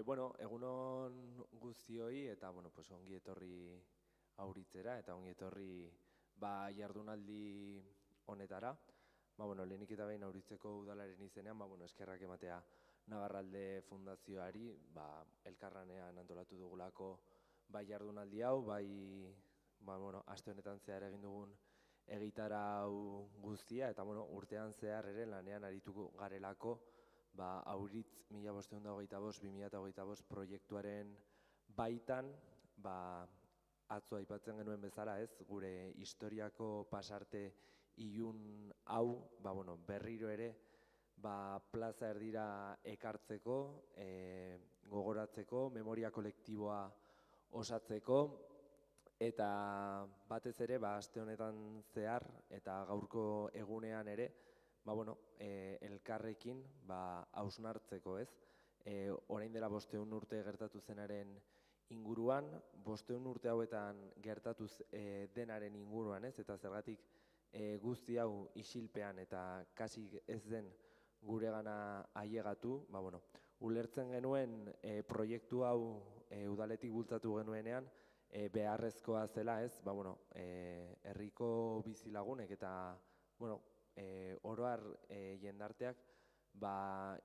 Bueno, egunon guztioi eta pues ongi etorri Auritzera eta ongi etorri jardunaldi honetara. Lehenik eta behin Auritzeko udalaren izenean, eskerrak ematea Navarralde Fundazioari, elkarranean antolatu dugulako jardunaldi hau, aste honetan zehar egin dugun egitarau guztia eta urtean zehar ere lanean arituko garelako Auritz 1525-2025 proiektuaren baitan, atzo aipatzen genuen bezala gure historiako pasarte ilun hau, berriro ere, plaza erdira ekartzeko, gogoratzeko, memoria kolektiboa osatzeko, eta batez ere, aste honetan zehar eta gaurko egunean ere, elkarrekin hausnartzeko, orain dela 500 urte gertatu zenaren inguruan, 500 urte hauetan gertatu denaren inguruan, eta zergatik guzti hau isilpean eta kasik ez den guregana ailegatu, ulertzen genuen proiektu hau udaletik bultzatu genuenean, beharrezkoa zela, herriko bizilagunek eta oro har jendarteak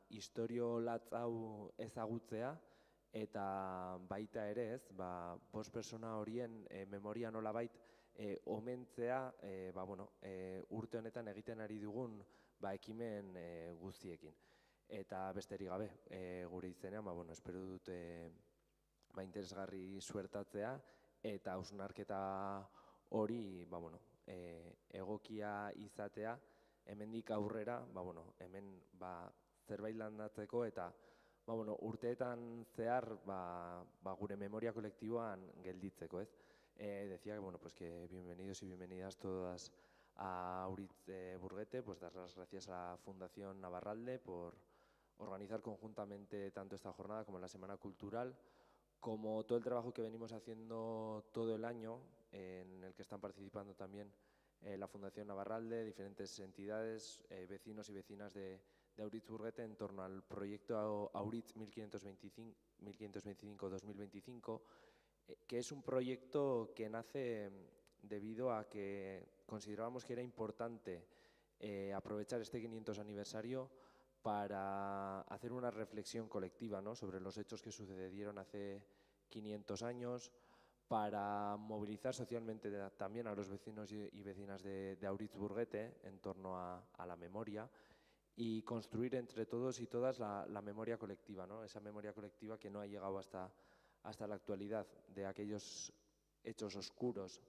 istorio latz hau ezagutzea eta baita ere, 5 pertsona horien memoria nolabait omentzea urte honetan egiten ari dugun ekimen guztiekin. Eta besterik gabe, gure izenean, espero dut interesgarri suertatzea eta hausnarketa hori egokia izatea, hemendik aurrera, hemen zerbait landatzeko eta urteetan zehar gure memoria kolektiboan gelditzeko, Decía que bienvenidos y bienvenidas todas a Auritz Burguete, dar las gracias a la Fundación Navarralde por organizar conjuntamente tanto esta jornada como la Semana Cultural, como todo el trabajo que venimos haciendo todo el año, en el que están participando también la Fundación Navarralde, diferentes entidades, vecinos y vecinas de Auritz Burguete en torno al proyecto Auritz 1525-2025, que es un proyecto que nace debido a que considerábamos que era importante aprovechar este 500 aniversario para hacer una reflexión colectiva, sobre los hechos que sucedieron hace 500 años, para movilizar socialmente también a los vecinos y vecinas de Auritz Burguete en torno a la memoria y construir entre todos y todas la memoria colectiva, esa memoria colectiva que no ha llegado hasta la actualidad de aquellos hechos oscuros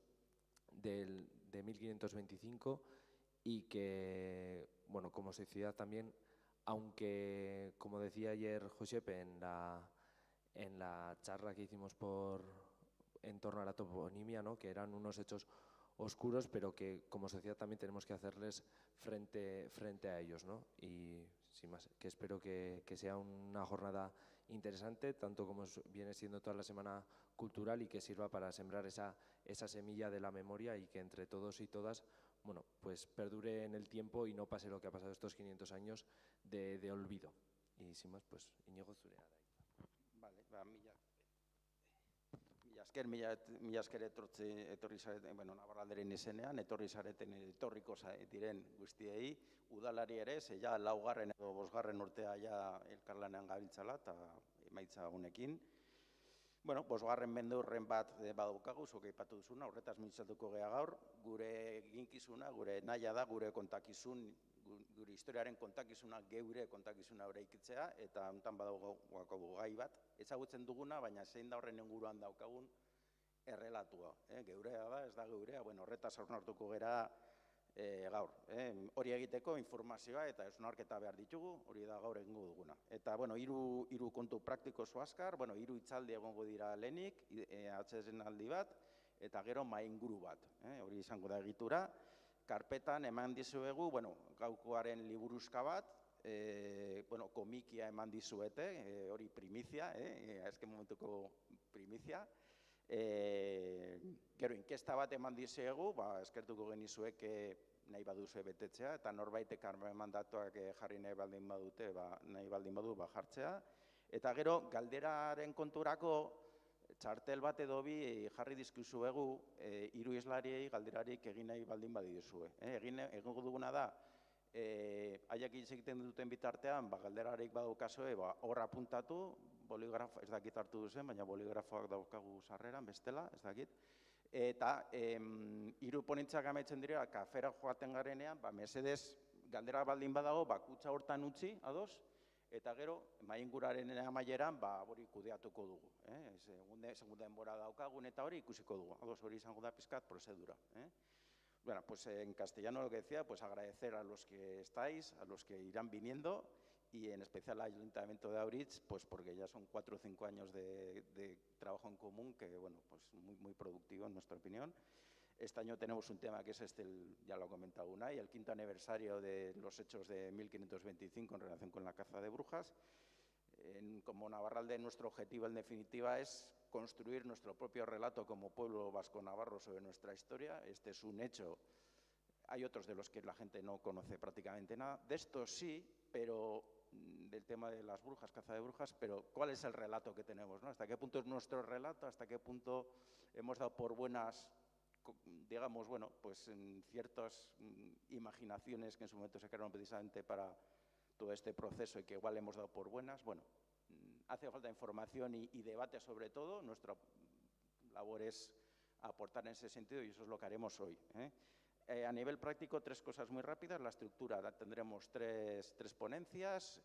de 1525 y que, como sociedad también, aunque, como decía ayer Josepe en la charla que hicimos en torno a la toponimia, que eran unos hechos oscuros, pero que como sociedad también tenemos que hacerles frente a ellos, Y sin más, que espero que sea una jornada interesante, tanto como viene siendo toda la Semana Cultural, y que sirva para sembrar esa semilla de la memoria y que entre todos y todas pues perdure en el tiempo y no pase lo que ha pasado estos 500 años de olvido. Y sin más, pues Iñigo zurea da hitza. Vale, mila esker etorri zareten, Navarralderen izenean, etorriko diren guztiei, udalari ere, ja 4. edo 5. urtea ja elkarlanean gabiltzala eta emaitza honekin. 5. mendurren bat badaukagu, zuk aipatu duzuna, horretaz mintzatuko gea gaur, gure eginkizuna, gure nahia da, gure kontakizun, gure historiaren kontakizuna, geure kontakizuna eraikitzea, eta honetan badaukagu gai bat, ezagutzen duguna, baina zein da horren inguruan daukagun errelatua. Geurea da, ez da geurea, horretaz hausnartuko gera gaur. Hori egiteko informazioa eta hausnarketa behar ditugu, hori da gaur egingo duguna. Eta, hiru kontu praktiko azkar, hiru hitzaldi egongo dira lehenik, atsedenaldi bat, eta gero inguru bat. Hori izango da egitura. Karpetan eman dizuegu, gaukoaren liburuzka bat, komikia eman dizuete, hori primizia, azken momentuko primizia. Gero, inkesta bat eman dizuegu, eskertuko genizuek nahi baduzue betetzea, eta norbaitek mandatuak jarri nahi baldin badu jartzea. Eta gero, galderaren konturako, txartel bat edo bi jarri dizkizuegu hiru islariei galderarik egin nahi baldin badiduzue. Egingo duguna da, haiek hitz egiten duten bitartean, galderarik badaukazue, hor apuntatu, boligrafo, ez dakit hartu duzen, baina boligrafoak daukagu sarreran, bestela, ez dakit. Eta hiru ponentziak amaitzen dira, kafera joaten garenean, mesedez, galdera baldin badago, kutxa hortan utzi, ados, eta gero, mainguraren amaieran, hori kudeatuko dugu. Segun denbora daukagun eta hori ikusiko dugu. Ados, hori izango da pizkat prozedura. Bueno, pues en castellano lo que decía, pues agradecer a los que estáis, a los que irán viniendo, y en especial al Ayuntamiento de Aurich, pues porque ya son 4 o 5 años de trabajo en común que, bueno, pues muy productivo en nuestra opinión. Este año tenemos un tema que es ya lo ha comentado Unai, el 5º aniversario de los hechos de 1525 en relación con la caza de brujas. Como Navarralde, nuestro objetivo en definitiva es construir nuestro propio relato como pueblo vasco-navarro sobre nuestra historia. Este es un hecho. Hay otros de los que la gente no conoce prácticamente nada. De estos sí, pero del tema de las brujas, caza de brujas, pero ¿cuál es el relato que tenemos, ¿no? ¿Hasta qué punto es nuestro relato? ¿Hasta qué punto hemos dado por buenas, digamos, bueno, pues en ciertas imaginaciones que en su momento se crearon precisamente para todo este proceso y que igual hemos dado por buenas? Bueno, hace falta información y debate sobre todo. Nuestra labor es aportar en ese sentido y eso es lo que haremos hoy. A nivel práctico, 3 cosas muy rápidas. La estructura, tendremos tres ponencias,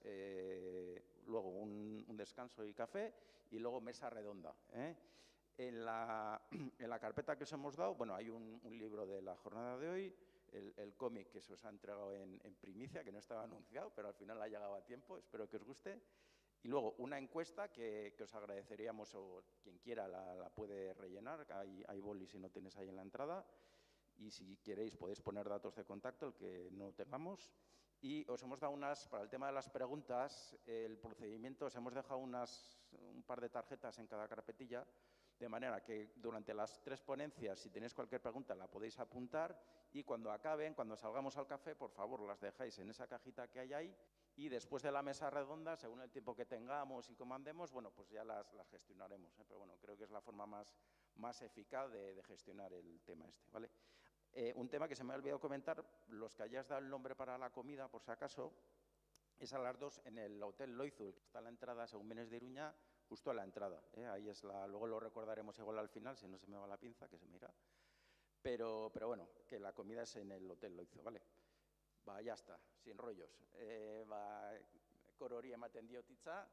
luego un descanso y café y luego mesa redonda. En la carpeta que os hemos dado, bueno, hay un libro de la jornada de hoy, el cómic que se os ha entregado en primicia, que no estaba anunciado, pero al final ha llegado a tiempo, espero que os guste. Y luego una encuesta que os agradeceríamos, o quien quiera la puede rellenar, hay bolis si no tienes ahí en la entrada. Y si queréis podéis poner datos de contacto, el que no tengamos. Y os hemos dado para el tema de las preguntas, el procedimiento, os hemos dejado un par de tarjetas en cada carpetilla, de manera que durante las 3 ponencias, si tenéis cualquier pregunta, la podéis apuntar y cuando acaben, cuando salgamos al café, por favor, las dejáis en esa cajita que hay ahí y después de la mesa redonda, según el tiempo que tengamos y como andemos, bueno, pues ya las gestionaremos. Pero bueno, creo que es la forma más eficaz de gestionar el tema este, ¿vale? Un tema que se me ha olvidado comentar, los que hayas dado el nombre para la comida, por si acaso, es a las 2 en el Hotel Loizul, que está a la entrada, según vienes de Iruña, justo a la entrada. Ahí es luego lo recordaremos igual al final, si no se me va la pinza, que se me irá. Pero bueno, que la comida es en el Hotel Loizul, ¿vale? Ya está, sin rollos. Korori ematen diotitza.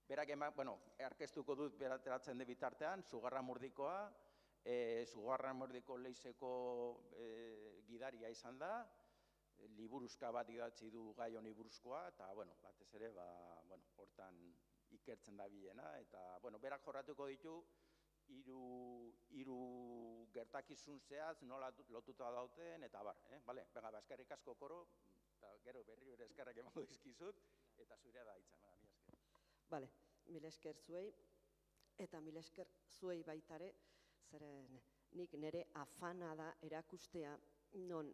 Berak bueno, arkeztuko dut berateratzen de bitartean, Sugarra Murdikoa, Sugarra Murdiko leizeko gidaria izan da, liburuzka bat idatzi du gai honi buruzkoa, eta, bueno, batez ere, hortan ikertzen da bilena, eta, bueno, berak jorratuko ditu, hiru gertakizun zehaz, nola lotuta dauten, eta bar, bale, eskerrik asko Koro, eta gero berri ere eskerrak emango dizkizut, eta zurea da hitza, mila esker. Bale, mila esker zuei, eta mila esker zuei baitare, zeren nik nire afana da erakustea non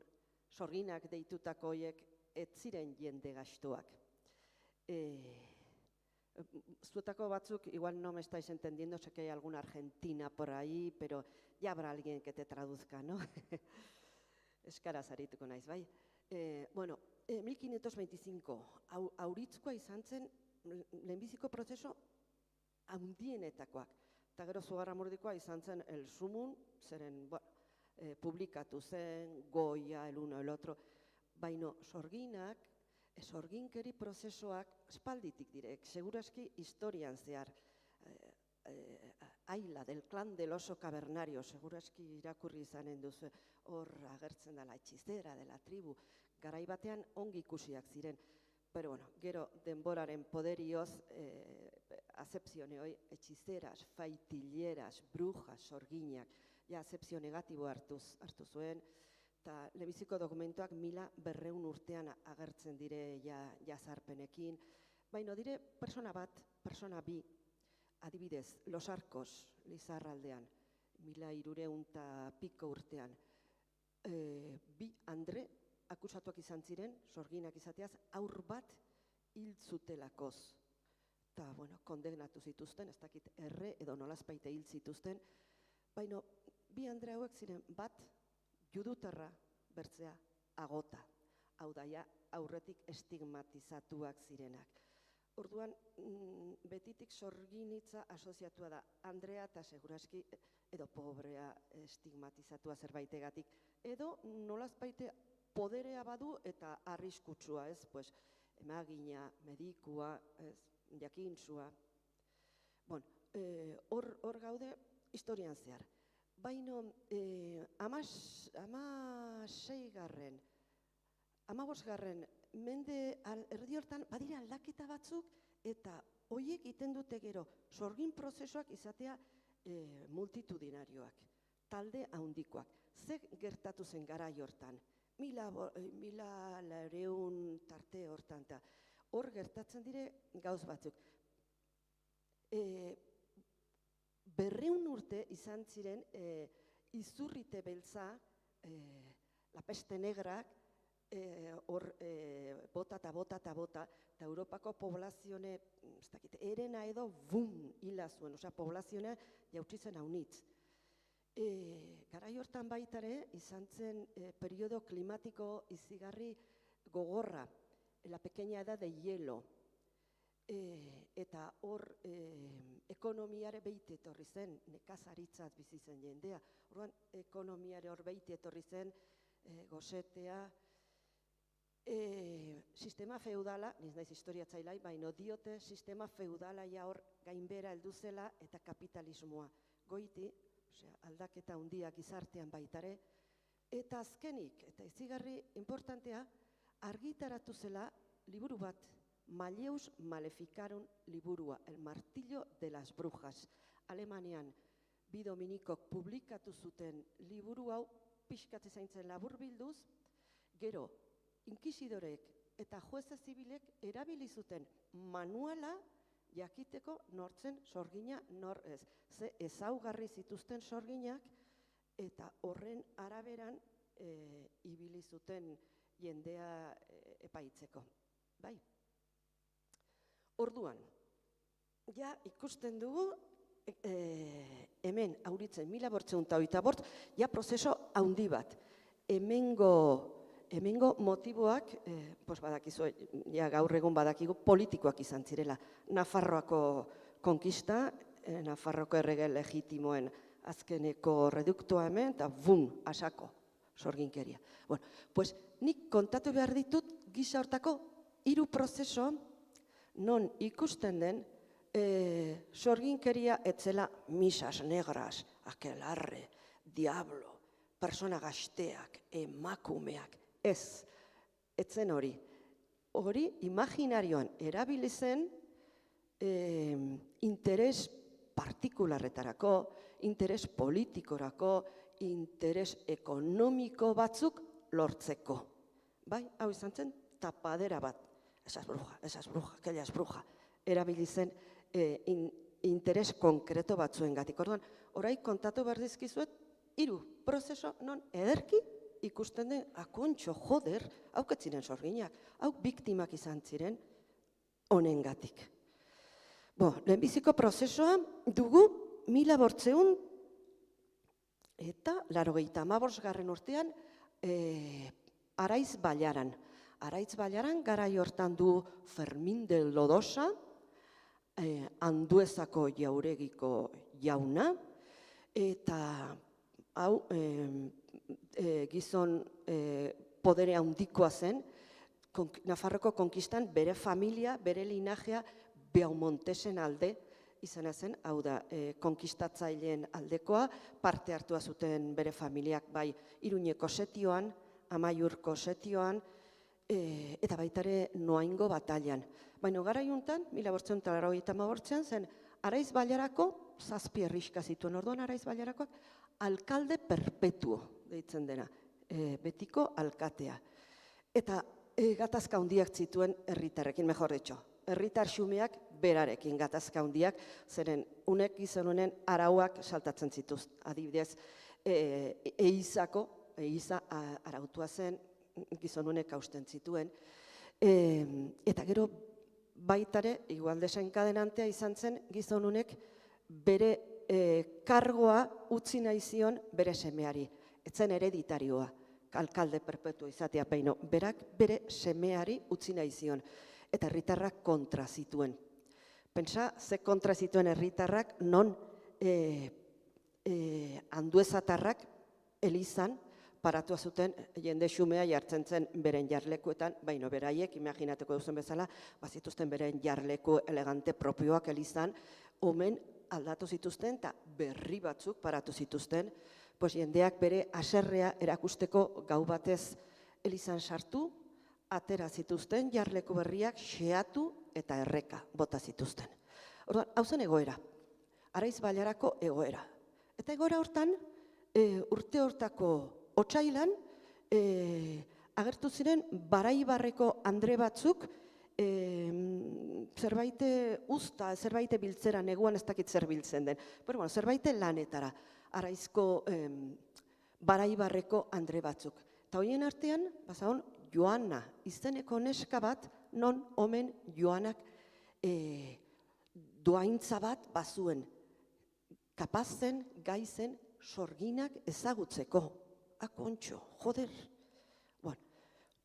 sorginak deitutako hoiek ez ziren jende gastuak. Zuetako batzuk igual no me estáis entendiendo, sé que hay alguna argentina por ahí, pero ya habrá alguien que te traduzca, ¿no? Eskaraz arituko naiz, bai? Bueno, 1525, Auritzkoa izan zen lehenbiziko prozeso handienetakoak. Eta gero Sugarra Murdikoa izan zen el sumun, zeren publikatu zen, Goya, el uno, el otro. Baino sorginak, sorginkeri prozesoak espalditik direk, segurazki historian zehar. Aila, del clan del oso cavernario, segurazki irakurri izanen duzu, hor agertzen da la hechicera de la tribu, garai batean ongi ikusiak ziren. Pero bueno, gero denboraren poderioz, azepzione hoi, hechiceras, faitilleras, brujas, sorginak, ja azepzio negatibo hartu zuen, eta lehenbiziko dokumentuak 1200 urtean agertzen dire jazarpenekin. Baina dire persona bat, persona bi, adibidez, Los Arcos, Lizarraldean, 1300 urtean, bi Andre, akusatuak izan ziren, sorginak izateaz, aur bat hil zutelakoz. eta, bueno, kondenatu zituzten, ez dakit erre edo nolazpaite hil zituzten, baina bi andre hauek ziren bat judutarra bertzea agota, hau daia aurretik estigmatizatuak zirenak. Orduan, betitik sorginitza asoziatua da, Andrea eta seguraski edo pobrea estigmatizatua zerbaitegatik, edo nolazpaite poderea badu eta arriskutsua, ez, pues, emagina, medikua, ez, jakintsua. Bon, hor gaude historian zehar. Baino, 15. Mende erdi hortan badira aldaketa batzuk eta horiek egiten dute gero sorgin prozesuak izatea multitudinarioak, talde handikoak. Ze gertatu zen garai hortan? 1000 tarte hortan eta hor gertatzen dire gauz batzuk. 200 urte izan ziren izurrite beltza, la peste negrak, hor bota eta Europako poblazione, ez dakit, erena edo hila zuen, osea, poblazionea jautzitzen haunitz. Garai hortan baitare, izan zen periodo klimatiko izigarri gogorra, la pequeña edad de hielo, eta hor ekonomiare beite etorri zen, nekazaritzat bizi zen jendea, orduan ekonomiare hor beite etorri zen, gosetea, sistema feudala, niz naiz historiatzailai, baino diote sistema feudala ja hor gainbera heldu zela eta kapitalismoa goiti, osea, aldaketa handia gizartean baitare, eta azkenik, eta izigarri importantea, argitaratu zela liburu bat, Malleus Maleficarum liburua, El martillo de las brujas. Alemanian bi dominikok publikatu zuten liburu hau, pixkat zaintzen laburbilduz, gero, inkisidorek eta jueze zibilek erabili zuten manuala jakiteko nortzen sorgina nor ez. Ze ezaugarri zituzten sorginak eta horren araberan ibili zuten jendea epaitzeko. Bai. Orduan, ja ikusten dugu hemen auritzen 1925, ja prozeso handi bat. Hemengo motiboak, badakizu, ja gaur egun badakigu, politikoak izan zirela. Nafarroako konkista, Nafarroko errege legitimoen azkeneko reduktoa hemen, eta asako sorginkeria. Bueno, pues nik kontatu behar ditut gisa hortako 3 prozeso non ikusten den sorginkeria etzela misas negras, akelarre, diablo, persona gazteak, emakumeak, ez, etzen hori. Hori imaginarioan erabili zen interes partikularretarako, interes politikorako, interes ekonomiko batzuk lortzeko. Bai, hau izan zen tapadera bat. Esa es bruja, aquella es bruja. Erabili zen interes konkreto batzuengatik. Orduan, orai kontatu behar dizkizuet, 3 prozeso non ederki ikusten den akontxo, joder, hauketziren sorginak, hauk biktimak izan ziren honengatik. Lehenbiziko prozesoa dugu 1800 eta 85. urtean Araiz Bailaran. Araiz Bailaran garai hortan du Fermin de Lodosa, Anduezako jauregiko jauna, eta hau gizon podere handikoa zen, Nafarroko konkistan bere familia, bere linajea Beaumontesen alde izena zen, hau da, konkistatzaileen aldekoa, parte hartua zuten bere familiak, bai Iruñeko setioan, Amaiurko setioan, eta baitare Noaingo batalian. Baina garai hontan, 1885 zen, Araiz Bailarako 7 herrixka zituen, orduan Araiz Bailarakoak alkalde perpetuo deitzen dena, betiko alkatea. Eta gatazka handiak zituen herritarrekin, mejor dicho, herritar xumeak berarekin gatazka handiak, zeren unek gizon honen arauak saltatzen zituz. Adibidez, Eiza arautua zen, gizon honek hausten zituen, eta gero baitare, igual desenkadenantea izan zen gizonunek bere kargoa utzi nahi zion bere semeari. Etzen hereditarioa, alkalde perpetua izatea, baino, berak bere semeari utzi nahi zion. Eta herritarrak kontra zituen. Pentsa, ze kontra zituen herritarrak non Anduezatarrak elizan paratua zuten jende xumea jartzen zen beren jarlekuetan, baino beraiek, imaginatuko duzen bezala, bazituzten beren jarleku elegante propioak elizan, omen aldatu zituzten eta berri batzuk paratu zituzten, pues jendeak bere haserrea erakusteko gau batez elizan sartu, atera zituzten, jarleku berriak xeatu eta erreka bota zituzten. Orduan, hau zen egoera, Araiz Bailarako egoera. Eta egoera hortan, urte hortako otsailan, agertu ziren Baraibarreko andre batzuk, zerbait usta, zerbait biltzera, neguan ez dakit zer biltzen den. Pero bueno, zerbait lanetara, Araizko Baraibarreko andre batzuk. Eta horien artean, bazagon, Joana, izeneko neska bat, non omen Joanak doaintza bat bazuen. Kapazen, gaizen, sorginak ezagutzeko. Akontxo, joder. Bueno,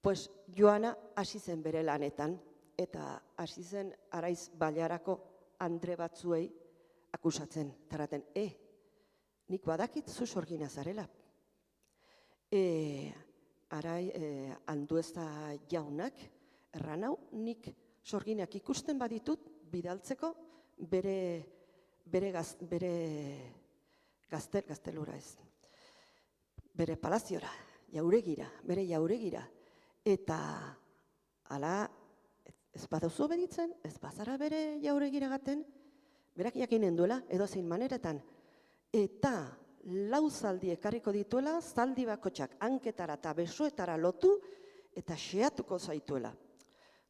pues Joana hasi zen bere lanetan, eta hasi zen Araiz Bailarako andre batzuei akusatzen. Taraten, nik badakit zu sorgina zarela. Andueza jaunak, erran hau, nik sorginak ikusten baditut bidaltzeko bere gaztelura ez. Bere palaziora, bere jauregira. Eta, ala, ez baduzu obeditzen, ez bazara bere jauregira gaten, berak jakinen duela, edozein maneretan. Eta, lau zaldi ekarriko dituela, zaldi bakotxak hanketara eta besoetara lotu eta xeatuko zaituela.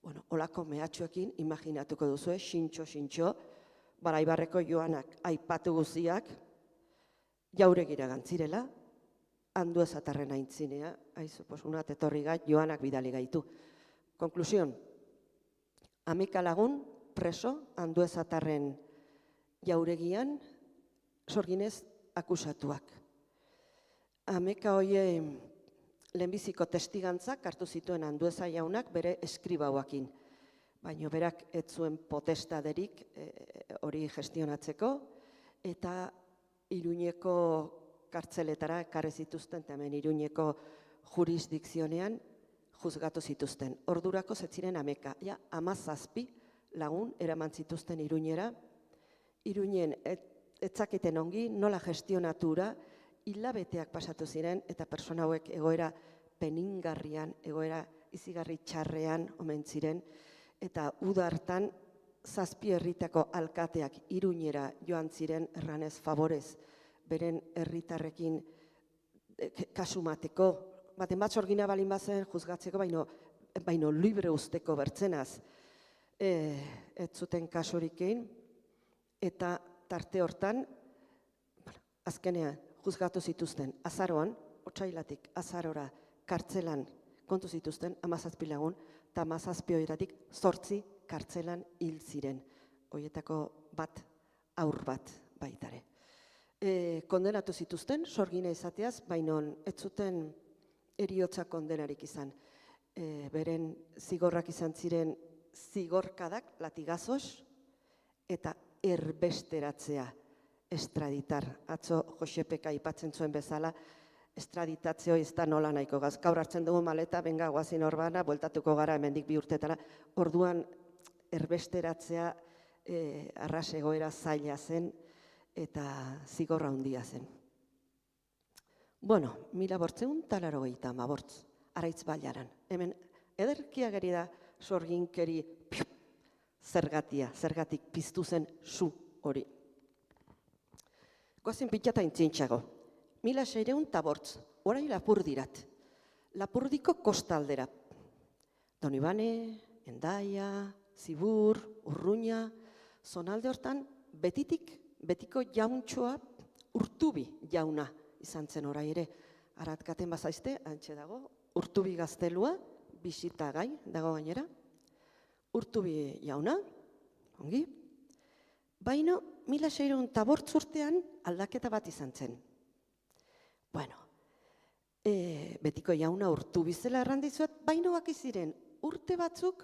Bueno, olako mehatxuekin imaginatuko duzu, xintxo, Baraibarreko Joanak aipatu guziak, jauregira gantzirela, Anduezatarren aintzinea, aizu, unat etorri gai, Joanak bidali gaitu. Konklusion, 11 lagun preso Anduezatarren jauregian, sorginez akusatuak. 11 hoie lehenbiziko testigantzak hartu zituen Andueza jaunak bere eskribauakin. Baina berak ez zuen potestaderik hori gestionatzeko, eta Iruñeko kartzeletara ekarri zituzten, eta hemen Iruñeko jurisdikzionean juzgatu zituzten. Ordurako zetziren 11, 17 lagun eraman zituzten Iruñera. Iruñen etzakiten ongi, nola gestionatura, hilabeteak pasatu ziren, eta persona hauek egoera peningarrian, egoera izigarri txarrean omen ziren, eta udartan 7 herritako alkateak Iruñera joan ziren erranez favorez, beren herritarrekin kasumateko, baten bat sorgina balin bazen juzgatzeko, baino libre usteko bertzenaz, ez zuten kasurikein, eta tarte hortan, azkenean, juzgatu zituzten, azaroan, otsailatik azarora kartzelan kontu zituzten, 17 lagun, eta 17 horietatik 8 kartzelan hil ziren. Horietako bat, aur bat baitare. Kondenatu zituzten, sorgina izateaz, baina ez zuten eriotza kondenarik izan. Beren zigorrak izan ziren zigorkadak, latigazos, eta erbesteratzea, estraditar. Atzo Josepeka aipatzen zuen bezala, estraditatzeo ez da nola nahiko gaz. Gaur hartzen dugu maleta, benga guazin horbana, bueltatuko gara hemendik 2 urtetara. Orduan erbesteratzea arras egoera zaila zen eta zigorra handia zen. Bueno, 1888, Araiz Bailaran. Hemen ederkia geri da sorginkeri zergatik piztu zen zu hori. Goazen pitxata intzintxago. 1608, orain Lapurdirat. Lapurdiko kostaldera. Donibane, Hendaia, Zibur, Urruña, zonalde hortan betiko jauntxoa Urtubi jauna izan zen orai ere. Aratkaten bazaizte, antxe dago, Urtubi gaztelua, bisita gai dago gainera. Urtubi jauna, ongi, baino 1608 urtean aldaketa bat izan zen. Bueno, betiko jauna Urtubi zela errandizuet, baino baki ziren urte batzuk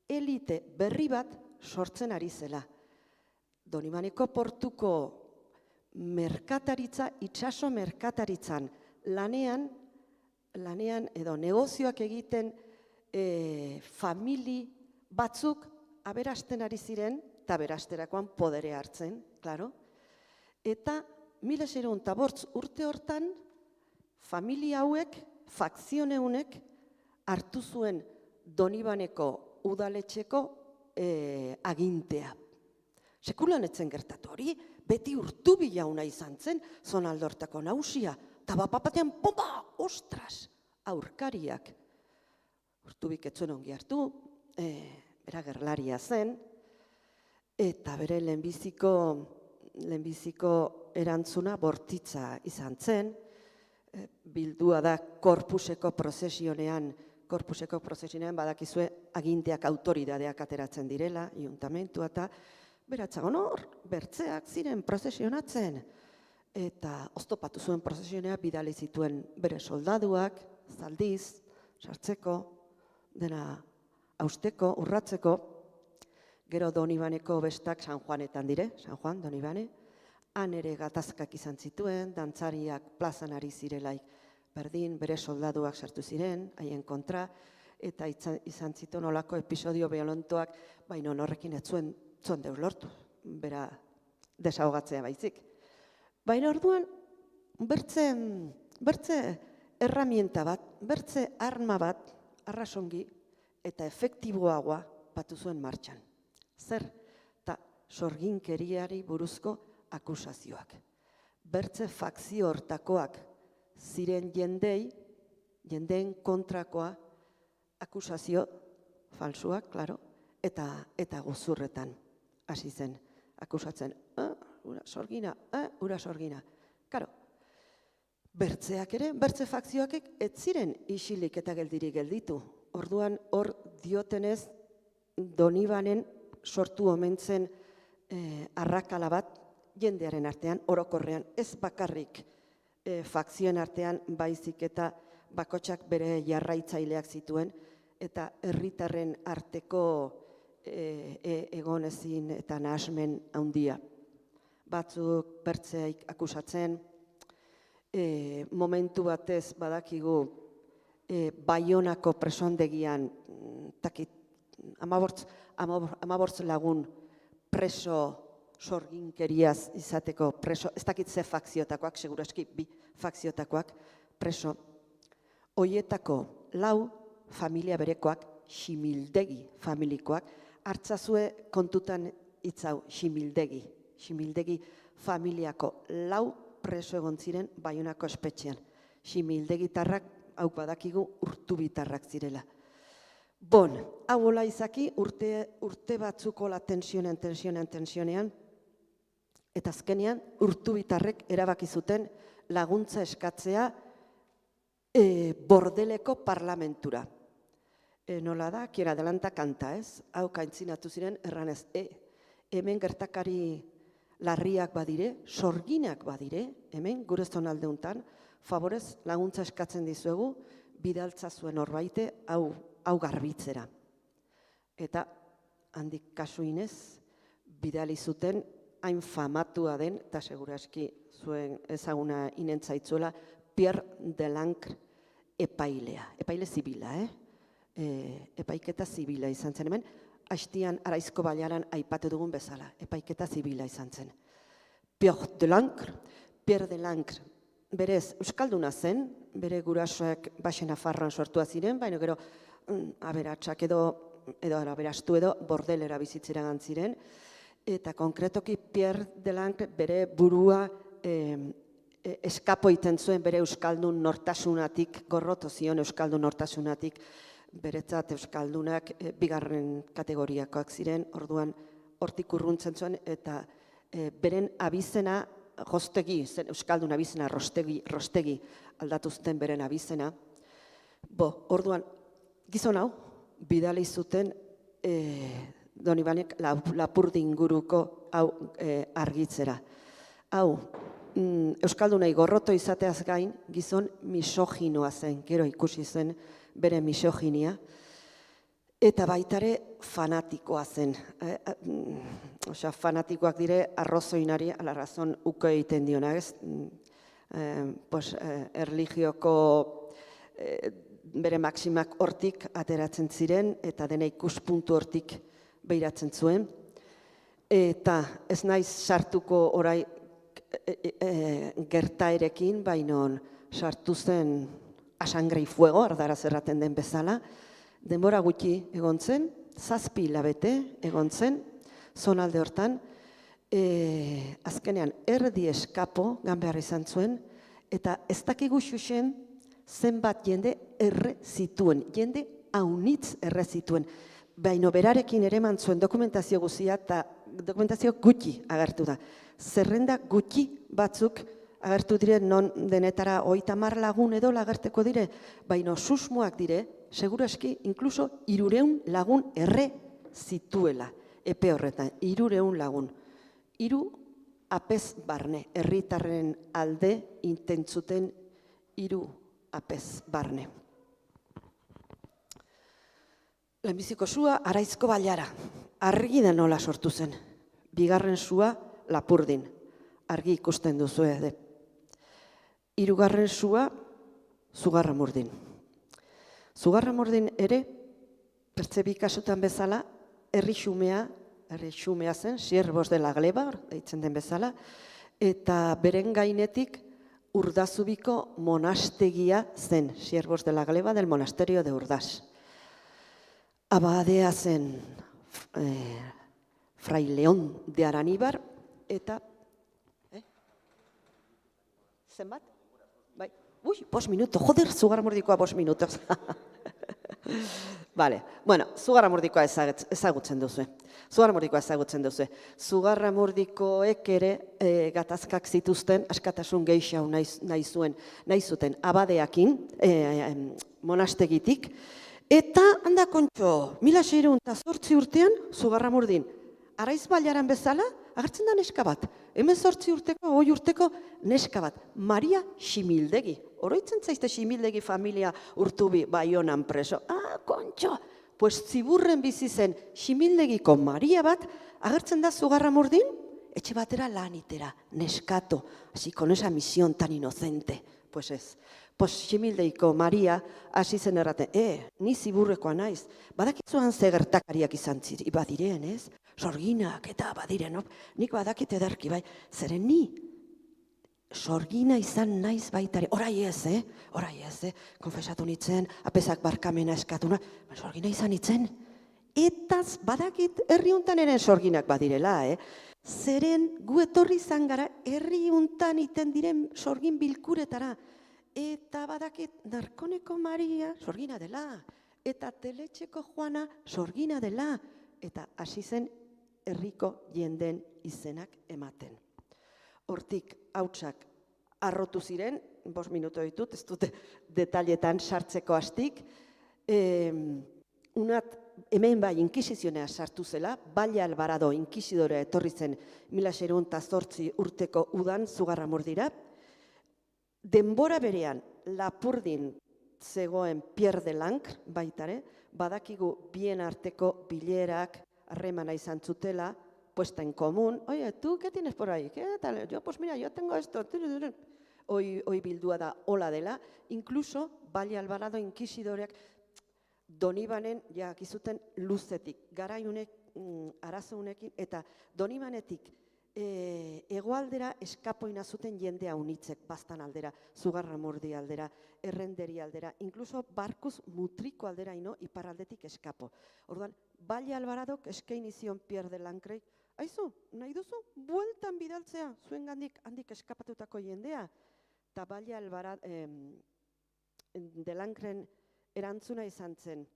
elite berri bat sortzen ari zela. Donibaneko portuko merkataritza, itsaso merkataritzan lanean edo negozioak egiten famili batzuk aberasten ari ziren, eta berasterakoan podere hartzen, klaro. Eta 1608 urte hortan, familia hauek, fakzioneunek, hartu zuen Donibaneko udaletxeko agintea. Sekulan etzen gertatu hori, beti Urtubi jauna izan zen, zonaldortako nausia, eta bapapatean, bomba, ostras, aurkariak. Urtubik etzuen ongi hartu, bera gerlaria zen, eta bere lehenbiziko erantzuna bortitza izan zen, bildua da korpuseko prozesionean badakizue aginteak autoridadeak ateratzen direla, iuntamentua eta beratzagon hor, bertzeak ziren prozesionatzen. Eta oztopatu zuen prozesionea bidali zituen bere soldaduak, zaldiz, sartzeko, dena hausteko, urratzeko, gero Donibaneko bestak San Juanetan dire, San Juan, Donibane, han ere gatazkak izan zituen, dantzariak plazan ari zirelaik berdin, bere soldaduak sartu ziren, haien kontra, eta izan zituen olako episodio violentoak, baina horrekin ez zuen deus lortu, bera desahogatzea baizik. Baina orduan, bertze erramienta bat, bertze arma bat, arrasongi, eta efektiboagoa batu zuen martxan. Zer? Eta sorginkeriari buruzko akusazioak. Bertze fakzio hortakoak ziren jendeen kontrakoa akusazio falsuak, klaro, eta guzurretan hasi zen akusatzen. Ura sorgina. Karo, bertzeak ere, bertze fakzioak ez ziren isilik eta gelditu. Orduan hor diotenez Donibanen sortu omen zen arrakala bat jendearen artean, orokorrean, ez bakarrik fakzioen artean baizik eta bakotsak bere jarraitzaileak zituen, eta herritarren arteko egonezin eta nahasmen handia. Batzuk bertzeak akusatzen, momentu batez badakigu Baionako presondegian, amabortz lagun preso sorginkeriaz izateko preso, ez dakit ze fakziotakoak, seguraski bi fakziotakoak preso, hoietako 4 familia berekoak, ximildegi familikoak, hartzazue kontutan hitzau ximildegi familiako 4 preso egon ziren Baionako espetxean. Ximildegitarrak hau badakigu urtubitarrak zirela. Bon, hau hola izaki urte batzuko la tensionean, eta azkenean urtubitarrek erabaki zuten laguntza eskatzea Bordeleko parlamentura. Nola da, quien adelanta kanta, ez? Hau kaintzinatu ziren erranez, hemen gertakari larriak badire, sorginak badire, hemen gure zonalde hontan, favorez laguntza eskatzen dizuegu, bidaltza zuen horbaite hau garbitzera. Eta handik kasuinez, bidali zuten hain famatua den, eta seguraski zuen ezaguna inentzaitzuela, Pierre Delancre epailea. Epaile zibila, epaiketa zibila izan zen hemen, hastian Araizko Bailaran aipatu dugun bezala, epaiketa zibila izan zen. Pierre Delancre, berez, euskalduna zen, bere gurasoak Baxe Nafarroan sortua ziren, baina gero aberatsak edo aberastu edo Bordelera bizitzera gantziren, eta konkretoki Pierre Delancre bere burua eskapo iten zuen bere euskaldun nortasunatik, gorroto zion euskaldun nortasunatik, beretzat euskaldunak bigarren kategoriakoak ziren, orduan hortik urruntzen zuen, eta beren abizena Rostegi, euskaldun abizena Rostegi aldatu zuten beren abizena. Orduan, gizon hau, bidali zuten Donibanek Lapurdi inguruko argitzera. Hau, Euskaldunei gorroto izateaz gain, gizon misoginoa zen, gero ikusi zen bere misoginia, eta baitare fanatikoa zen. Osea, fanatikoak dire arrozoinari, ala razon uko egiten diona, ez? Erligioko bere maksimak hortik ateratzen ziren, eta dena ikuspuntu hortik behiratzen zuen. Eta ez naiz sartuko orai gertaerekin, baino sartu zen asangre y fuego, ardaraz erraten den bezala, denbora gutxi egon zen, 7 hilabete egon zen, zonalde hortan, azkenean erdi eskapo ganbehar izan zuen, eta ez dakigu xuxen zenbat jende erre zituen, jende haunitz erre zituen, baino berarekin ere eman zuen dokumentazio guzia eta dokumentazio gutxi agertu da. Zerrenda gutxi batzuk agertu dire, non denetara 30 lagun edo lagerteko dire, baino susmoak dire, segurazki, inkluso 300 lagun erre zituela, epe horretan, 300 lagun. 3 apez barne, herritarren alde intentzuten 3 apez barne. Lehenbiziko sua, Araizko Bailara, argi da nola sortu zen. Bigarren sua, Lapurdin, argi ikusten duzu ere. 3. sua, Zugarramurdin. Zugarramurdin ere, pertzebi kasutan bezala, herri xumea zen, Siervos de la Gleba, deitzen den bezala, eta beren gainetik Urdazubiko monastegia zen, Siervos de la Gleba del monasterio de Urdaz. Abadea zen Fray León de Araníbar, eta... Zenbat? Bai. Ui, 5 minutos, joder, Zugarramurdikoa 5 minutos. Vale, bueno, Zugarramurdikoa ezagutzen duzu. Zugarramurdikoek ere gatazkak zituzten askatasun gehiago nahi zuten abadeakin, monastegitik, eta handa kontxo, 1608 urtean, Zugarramurdin, Araiz Bailaran bezala, agertzen da neska bat. 18 urteko, 20 urteko neska bat. Maria Ximildegi. Oroitzen zaizte Ximildegi familia Urtubi Baionan preso. Kontxo! Pues Ziburren bizi zen Ximildegiko Maria bat, agertzen da Zugarramurdin, etxe batera lanitera, neskato. Así, con esa misión tan inocente. Pues ez. Pues Ximildegiko Maria hasi zen erraten, ni Ziburrekoa naiz. Badakitzuan ze gertakariak izan badiren, ez? Sorginak eta badiren, nik badakit ederki bai, zeren ni sorgina izan naiz baitare, orai ez, konfesatu nitzen, apezak barkamena eskatuna, sorgina izan nitzen, eta badakit herri untan eren sorginak badirela, zeren gu etorri izan gara herri untan iten diren sorgin bilkuretara, eta badakit Narkoneko Maria sorgina dela, eta Teletxeko Juana sorgina dela, eta hasi zen herriko jenden izenak ematen. Hortik hautsak arrotu ziren, 5 minuto ditut, ez dute detailetan sartzeko hastik, hemen bai inkisizionea sartu zela, Baile Alvarado inkisidore etorri zen 1608 urteko udan Zugarramurdira, denbora berean Lapurdin zegoen Pierre de Lancre baitare, badakigu bien arteko bilerak harremana izan zutela, puesta en común, oye, ¿tú qué tienes por ahí? ¿Qué tal? Yo, pues mira, yo tengo esto. Hoi bildua da hola dela, incluso Baile Alvarado inkisidoreak Donibanen jakizuten luzetik, garaiunek, arazounekin, eta Donibanetik hegoaldera eskapoina zuten jendea unitzek, Baztan aldera, Zugarramurdi aldera, Errenderi aldera, incluso Barkuz Mutriko aldera ino, iparraldetik eskapo. Orduan, Baile Alvaradok eskaini zion Pierre de Lancre, aizu, nahi duzu, bueltan bidaltzea, zuen handik eskapatutako jendea, eta Baile Alvarado de Lancren erantzuna izan zen,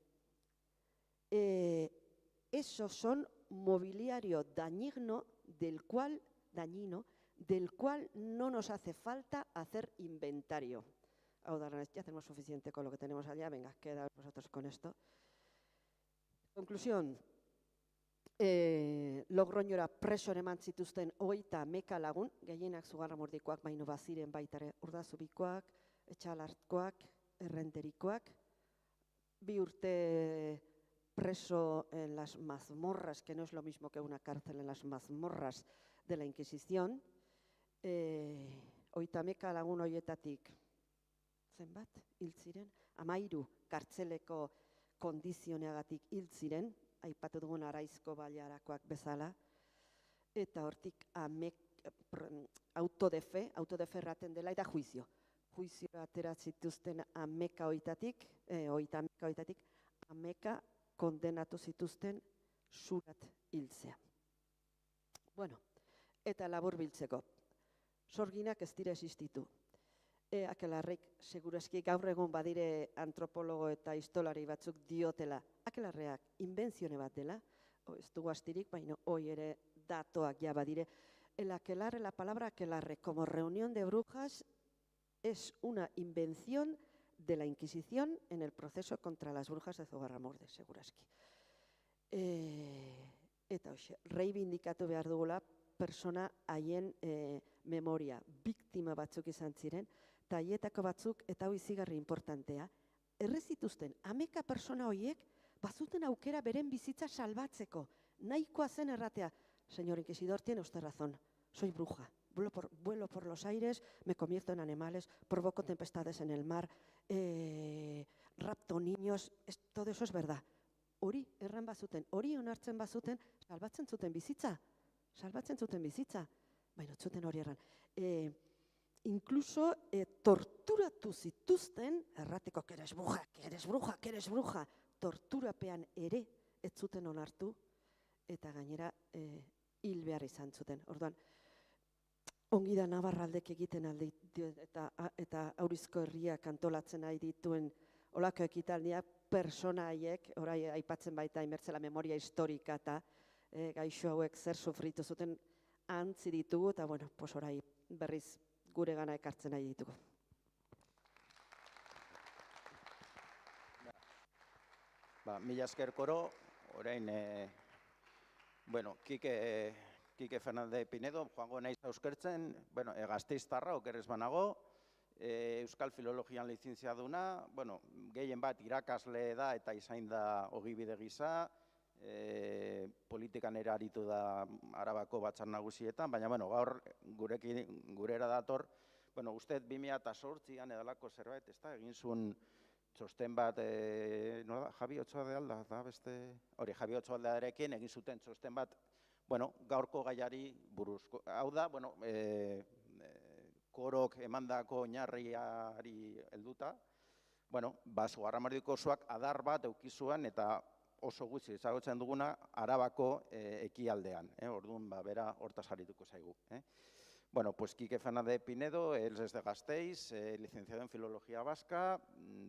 esos son mobiliario dañino del cual no nos hace falta hacer inventario. Ahora ya tenemos suficiente con lo que tenemos allá, venga, quedaos vosotros con esto. Conclusión, Logroñora preso eman zituzten 30 lagun, gehienak Zugarramurdikoak baino baziren baitare Urdazubikoak, Etxalartkoak, Errenterikoak, 2 urte preso en las mazmorras, que no es lo mismo que una cárcel, en las mazmorras de la Inquisición. 30 lagun horietatik zenbat hil ziren? 13 kartzeleko kondizioneagatik hil ziren, aipatu dugun Araizko bailarakoak bezala, eta hortik autodefe erraten dela, eta juizio. Juizioa atera zituzten 30 horietatik, 30 kondenatu zituzten surat hiltzea. Bueno, eta labur biltzeko. Sorginak ez dira existitu. Akelarrek, segurazki gaur egun badire antropologo eta histolari batzuk diotela, akelarreak inbenzione bat dela, ez dugu astirik, baina hoi ere datoak ja badire. El aquelarre, la palabra aquelarre como reunión de brujas es una invención de la Inquisición en el proceso contra las brujas de Zugarramurde, segurazki. Eta hoxe, reibindikatu behar dugula persona haien memoria, biktima batzuk izan ziren, eta haietako batzuk, eta hau izigarri importantea, errezituzten 13 persona horiek bazuten aukera beren bizitza salbatzeko. Nahikoa zen erratea, señor inquisidor, tiene usted razón, soy bruja, vuelo por los aires, me convierto en animales, provoco tempestades en el mar, rapto niños, todo eso es verdad. Hori erran bazuten, hori onartzen bazuten, salbatzen zuten bizitza, baina zuten hori erran. Incluso torturatu zituzten, errateko, que eres bruja, torturapean ere ez zuten onartu, eta gainera hil behar izan zuten. Orduan, ongi da Navarraldek egiten alde eta Aurizko herriak antolatzen nahi dituen olako ekitaldiak persona haiek, orai aipatzen baita imertzela memoria historika eta gaixo hauek zer sufritu zuten antzi ditugu, eta bueno, orai berriz gure gana ekartzen nahi ditugu. Mila esker Koro, orain, Kike Fernandez Pinedo, joango naiz euskertzen, Gasteiztarra, okerrez banago, Euskal Filologian lizentziaduna, gehien bat irakasle da eta izain da ogibide gisa, politikan ere aritu da Arabako Batzar Nagusietan, baina gaur gurera dator, uste 2008an edalako zerbait, egin zuen txosten bat, Javi Otxoaldealda da beste, hori Javi Otxoaldearekin egin zuten txosten bat, gaurko gaiari buruzko. Hau da, Korok emandako oinarriari helduta, Zugarramurdiko osoak adar bat eukizuen eta oso gutxi ezagutzen duguna Arabako ekialdean. Orduan, bera hortaz arituko zaigu. Kike Fernández Pinedo, él es de Gasteiz, licenciado en Filología Vasca,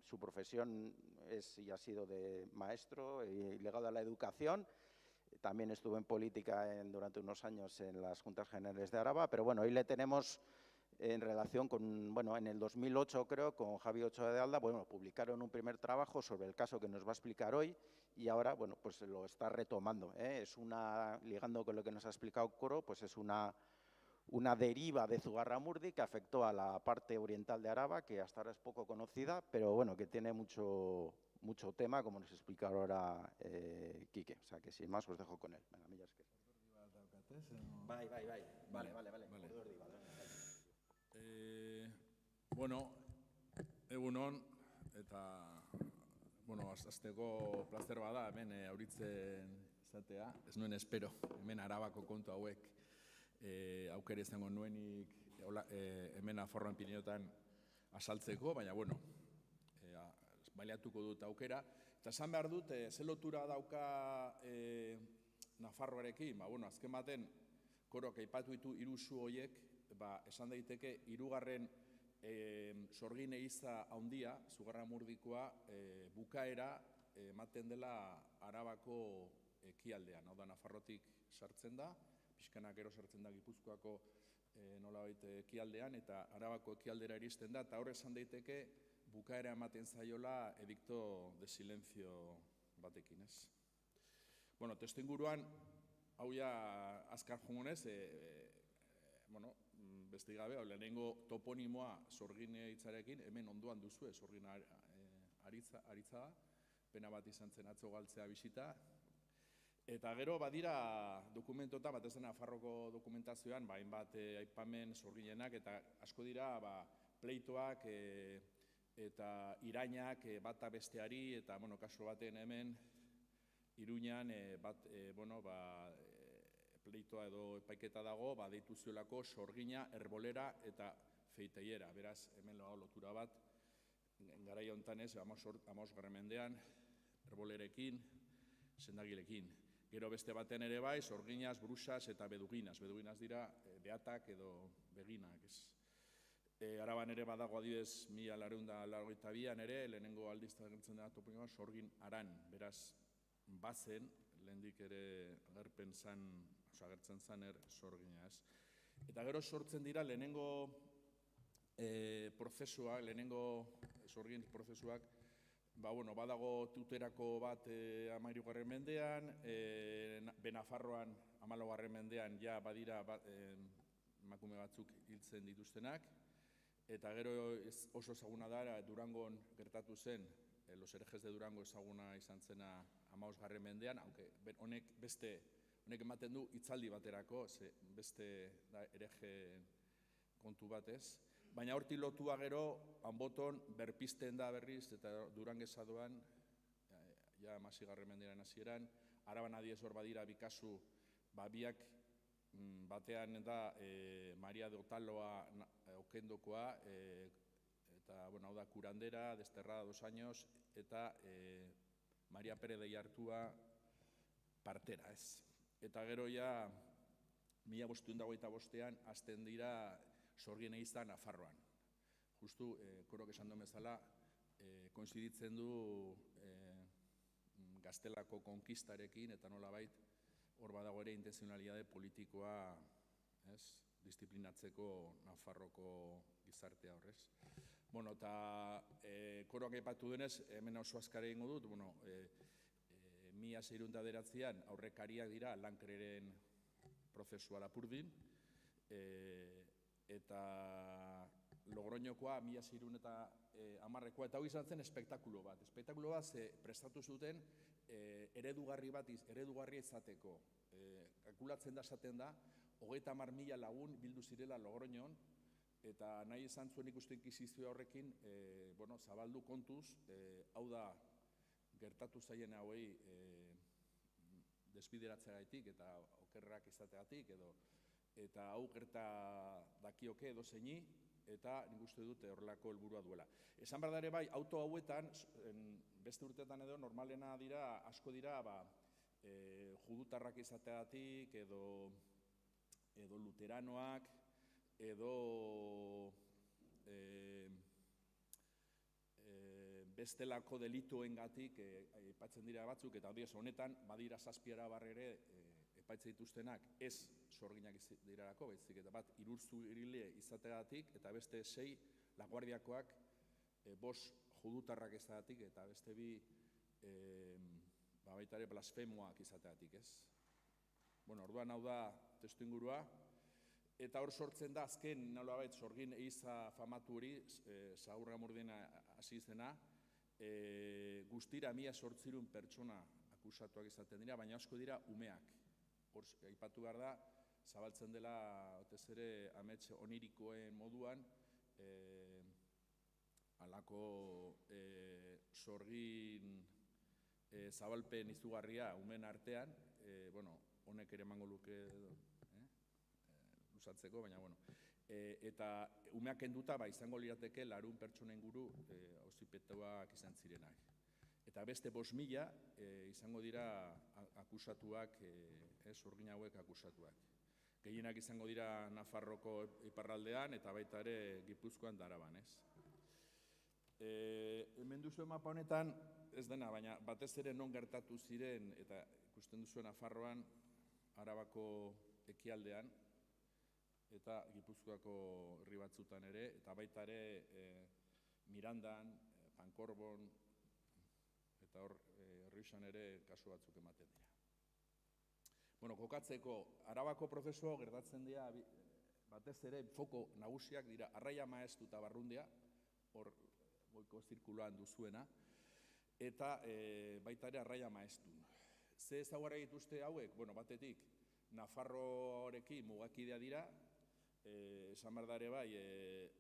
su profesión es y ha sido de maestro y ligado a la educación. También estuvo en política durante unos años en las Juntas Generales de Araba, pero hoy le tenemos en relación con, en el 2008 creo, con Javi Ochoa de Alda, publicaron un primer trabajo sobre el caso que nos va a explicar hoy y ahora, lo está retomando. Es ligando con lo que nos ha explicado Koro, es una deriva de Zugarramurdi que afectó a la parte oriental de Araba, que hasta ahora es poco conocida, pero que tiene mucho tema, como nos explica ahora Kike. O sea que sin más os dejo con él. Venga, mila esker. Bai. Vale. Egunon, eta, azteko plazer bada, hemen auritzen izatea, ez nuen espero, hemen Arabako kontu hauek aukera izango nuenik hemen Nafarroan Pinedotan asaltzeko, baina, baliatuko dut aukera. Eta esan behar dut, ze lotura dauka Nafarroarekin, azken baten, Korok aipatu ditu hiru horiek, esan daiteke, hirugarren sorgin ehiza handia, Zugarramurdikoa, bukaera ematen dela Arabako ekialdean. Hau da, Nafarrotik sartzen da, pixkanak gero sartzen da Gipuzkoako nolabait ekialdean, eta Arabako ekialdera iristen da, eta hor esan daiteke bukaera ematen zaiola edikto de silencio batekin, ez? Testu inguruan, hau ja azkar jongonez, beste gabe, lehenengo toponimoa Sorgin hitzarekin, hemen ondoan duzu, Sorgin aritza da, pena bat izan zen atzo galtzea bisita. Eta gero badira dokumentota, batez den Nafarroko dokumentazioan, hainbat aipamen Sorginenak, eta asko dira pleitoak eta irainak bata besteari, eta kasu baten hemen, Iruñan pleitoa edo epaiketa dago, deitu ziolako Sorgina, Erbolera eta Feiteiera. Beraz, hemen lotura bat, garai honetan ez, 15. mendean, Erbolerekin, sendagilekin. Gero beste baten ere bai, Sorginaz, Brusas eta Beduginas. Beduginas dira beatak edo beginak. Araban ere badago adibidez 1982an ere, lehenengo aldiz agertzen dena toponimoa Sorgin Aran. Beraz, bazen, lehendik ere agertzen zen Sorgina. Eta gero sortzen dira lehenengo prozesuak, lehenengo Sorgin prozesuak, badago tuterako bat 13. mendean, Benafarroan 14. mendean ja badira emakume batzuk hiltzen dituztenak, eta gero oso ezaguna da, Durangon gertatu zen, Los Herejes de Durango ezaguna izan zena 15. mendean, honek ematen du hitzaldi baterako, beste hereje kontu batez, baina hortik lotua gero, Anboton berpizten da berriz, eta Durangesa doan, ja 16. mendean hasieran, Araban adiez hor badira bikasu, biak batean da Maria de Otaloa okendokoa, eta hau da kurandera, desterrada 2 años, eta Maria Pérez de Iartua partera, ez. Eta gero ja, 1525an, hasten dira Sorgin egiza Nafarroan. Justu, korok esan duen bezala, koinziditzen du Gaztelako konkistarekin, eta nolabait, hor badago ere intenzionalitate politikoa disiplinatzeko Nafarroko gizartea horrez. Eta koroak aipatu denez, hemen oso azkar egingo dut, 1609an aurrekariak dira Lankreren prozesua Lapurdin, eta Logroñokoa 1610koa, eta hau izan zen espektakulo bat. Espektakulo bat prestatu zuten eredugarria izateko. Kalkulatzen da, esaten da, 30.000 lagun bildu zirela Logroñon, eta nahi izan zuen ikusten inkisizioa horrekin, zabaldu kontuz, hau da, gertatu zaien hauei desbideratzeagatik eta okerrak izateagatik, eta hau gerta dakioke edo zeini, eta nik uste dut horrelako helburua duela. Esan behar da ere bai, auto hauetan, beste urteetan edo, normalena dira, asko dira, judutarrak izateagatik, edo luteranoak, edo bestelako delituengatik aipatzen dira batzuk, eta honetan badira 7 arabar ere epaitzen dituztenak ez Sorginak dirarako, baizik eta bat iruzurgile izateagatik, eta beste 6 laguardiakoak 5 judutarrak izateagatik, eta beste 2 baita ere blasfemoak izateagatik, ez? Orduan hau da testu ingurua, eta hor sortzen da azken nolabait Sorgin egiza famatu hori, Zahurra Murdena hasi izena, guztira 1800 pertsona akusatuak izaten dira, baina asko dira umeak. Hor, aipatu behar da, zabaltzen dela, otez ere, amets onirikoen moduan, halako Sorgin zabalpen izugarria umen artean, honek ere emango luke luzatzeko, baina, eta umeak kenduta izango lirateke 100 pertsona inguru auzipetuak izan zirenak. Eta beste 5.000 izango dira akusatuak, Sorgin hauek akusatuak. Gehienak izango dira Nafarroko iparraldean, eta baita ere Gipuzkoan eta Araban, ez? Hemen duzu mapa honetan, ez dena, baina batez ere non gertatu ziren, eta ikusten duzu Nafarroan, Arabako ekialdean, eta Gipuzkoako herri batzutan ere, eta baita ere Mirandan, Pankorbon, eta hor herrixan ere kasu batzuk ematen dira. Kokatzeko, Arabako prozesua gertatzen dira, batez ere, foko nagusiak dira, Arraia Maestu eta Barrundia, hor goiko zirkuloan duzuena, eta baita ere Arraia Maestun. Ze ezaugarri dituzte hauek? Batetik, Nafarroarekin mugakidea dira, esan behar da ere bai,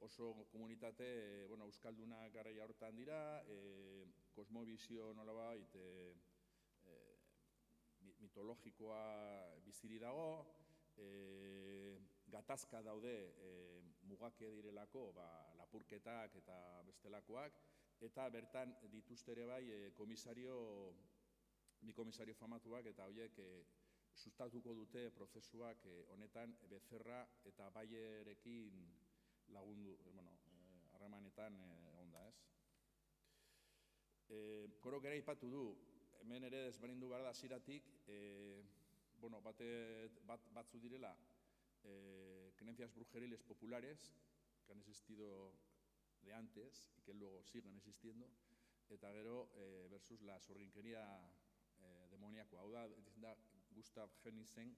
oso komunitate euskaldunak garaia hortan dira, kosmobizio nolabait mitologikoa biziri dago, gatazka daude mugake direlako lapurketak eta bestelakoak, eta bertan dituzte ere bai bi komisario famatuak eta horiek sustatuko dute prozesuak honetan Becerra eta Bayerekin lagundu, harremanetan onda, ez? Korok ere aipatu du, hemen ere desberdindu behar da hasieratik, batzu direla creencias brujeriles populares, que han existido de antes y que luego siguen existiendo, eta gero versus la sorginkeria demoniakoa. Hau da, Gustav Henningsen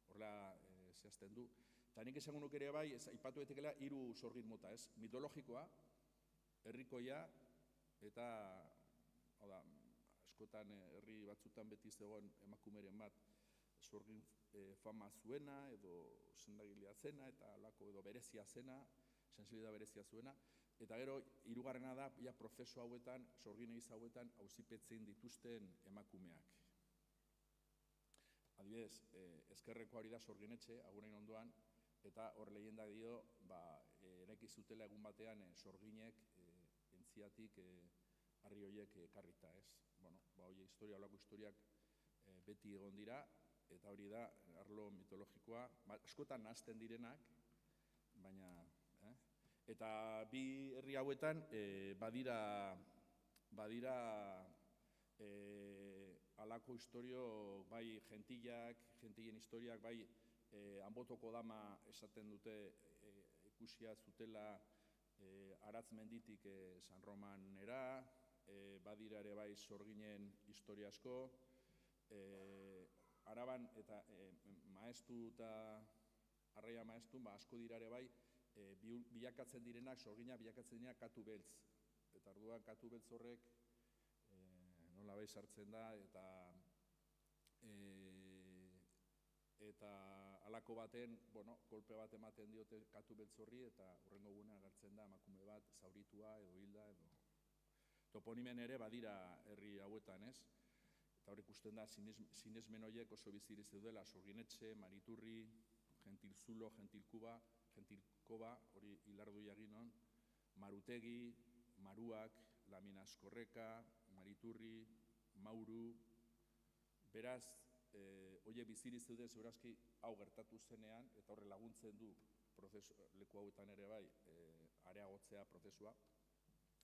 horrela zehazten du. Eta nik esango nuke ere bai, aipatu daitekeela 3 sorgin mota, ez? Mitologikoa, herrikoia, eta askotan herri batzutan beti zegoen emakumeren bat sorgin fama zuena, edo sendagilea zena, eta alako edo berezia zena, sensibilidad berezia zuena, eta gero, 3. da, prozesu hauetan, sorgin egiz hauetan, auzipetzen dituzten emakumeak. Adibidez, ezkerreko hori da sorginetxe, agurein ondoan, eta hor lehenda dio, eraiki zutela egun batean sorginek entziatik harri horiek karrita, ez? Olako historiak beti egon dira, eta hori da, arlo mitologikoa, askotan nahazten direnak, baina, eta bi herri hauetan badira alako historio, bai gentilen historiak, bai Anbotoko dama esaten dute ikusia zutela Aratz menditik San Romanera, badira ere bai sorginen historia asko, Araban eta Maestu eta Arraia Maestun asko dira ere bai bilakatzen direnak, sorgina bilakatzen direnak katu beltz. Eta orduan katu beltz horrek nola bai sartzen da, eta halako baten, kolpe bat ematen diote katu beltz horri, eta hurrengo egunean agertzen da emakume bat zauritua edo hilda, edo toponimen ere badira herri hauetan, ez? Eta hor ikusten da, sinesmen horiek oso biziri zeudela, sorginetxe, Mariturri, Gentilzulo, Gentilkoba, hori hilardu jaginon, Marutegi, Maruak, Laminaskorreka, Mariturri, Mauru, beraz, horiek biziri zeuden segurazki hau gertatu zenean, eta horre laguntzen du leku hauetan ere bai, areagotzea prozesua,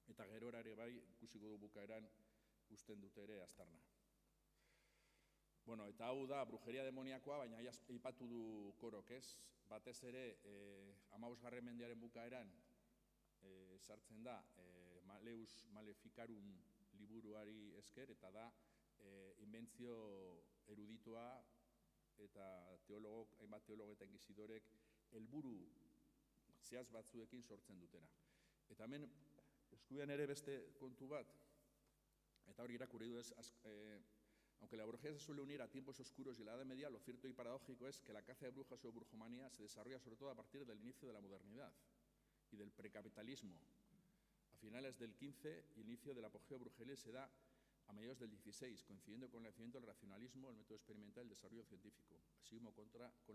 eta gerora ere bai, ikusiko du bukaeran, usten dute ere aztarna. Eta hau da brujeria demoniakoa, baina aipatu du Korok, ez? Batez ere, 15. mendearen bukaeran sartzen da Maleus Maleficarum liburuari esker, eta da inbentzio eruditoa eta hainbat teologo eta inkisidorek helburu zehaz batzuekin sortzen dutena. Eta hemen, eskubian ere beste kontu bat, eta hori irakurri du ez, aunque la brujería se suele unir a tiempos oscuros y la Edad Media, lo cierto y paradójico es que la caza de brujas o brujomanía se desarrolla sobre todo a partir del inicio de la modernidad y del precapitalismo. A finales del XV, el inicio del apogeo brujeril se da a mediados del XVI, coincidiendo con el nacimiento del racionalismo, el método experimental y el desarrollo científico, así como con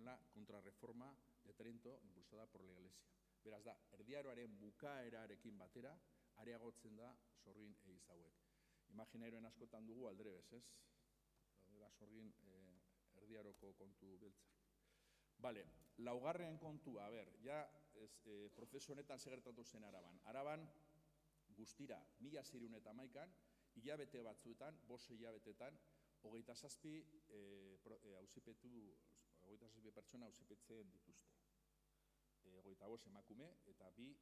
la contrarreforma de Trento impulsada por la Iglesia. Beraz da, erdiaroaren bukaerarekin batera, areagotzen da sorgin egiz hauek. Imaginairuen askotan dugu aldrebez, ez? Sorgin erdiaroko kontu beltza. Bale, laugarren kontua, prozesu honetan segertatu zen Araban. Araban guztira, 1611an, hilabete batzuetan, 5 hilabetetan, 27 pertsona auzipetzen dituzte. 25 emakume eta bi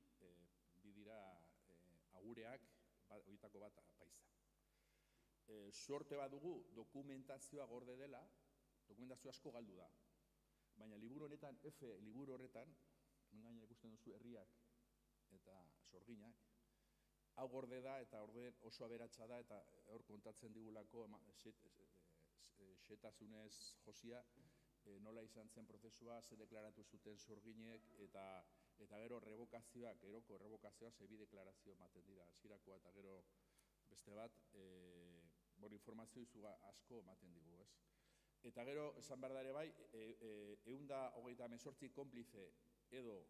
dira agureak, horietako bat apaiza. Suerte bat dugu dokumentazioa gorde dela, dokumentazio asko galdu da. Baina liburu honetan, liburu horretan, hemen gaina ikusten duzu herriak eta sorginak, hau gorde da eta orde oso aberatsa da eta hor kontatzen digulako xetasunez josia, nola izan zen prozesua, ze deklaratu zuten sorginek eta gero revokazioak, geroko revokazioak zebi deklarazio ematen dira, hasirakoa eta gero beste bat, informazio izuga asko ematen digu, ez? Eta gero, esan behar da ere bai, 128 konplize edo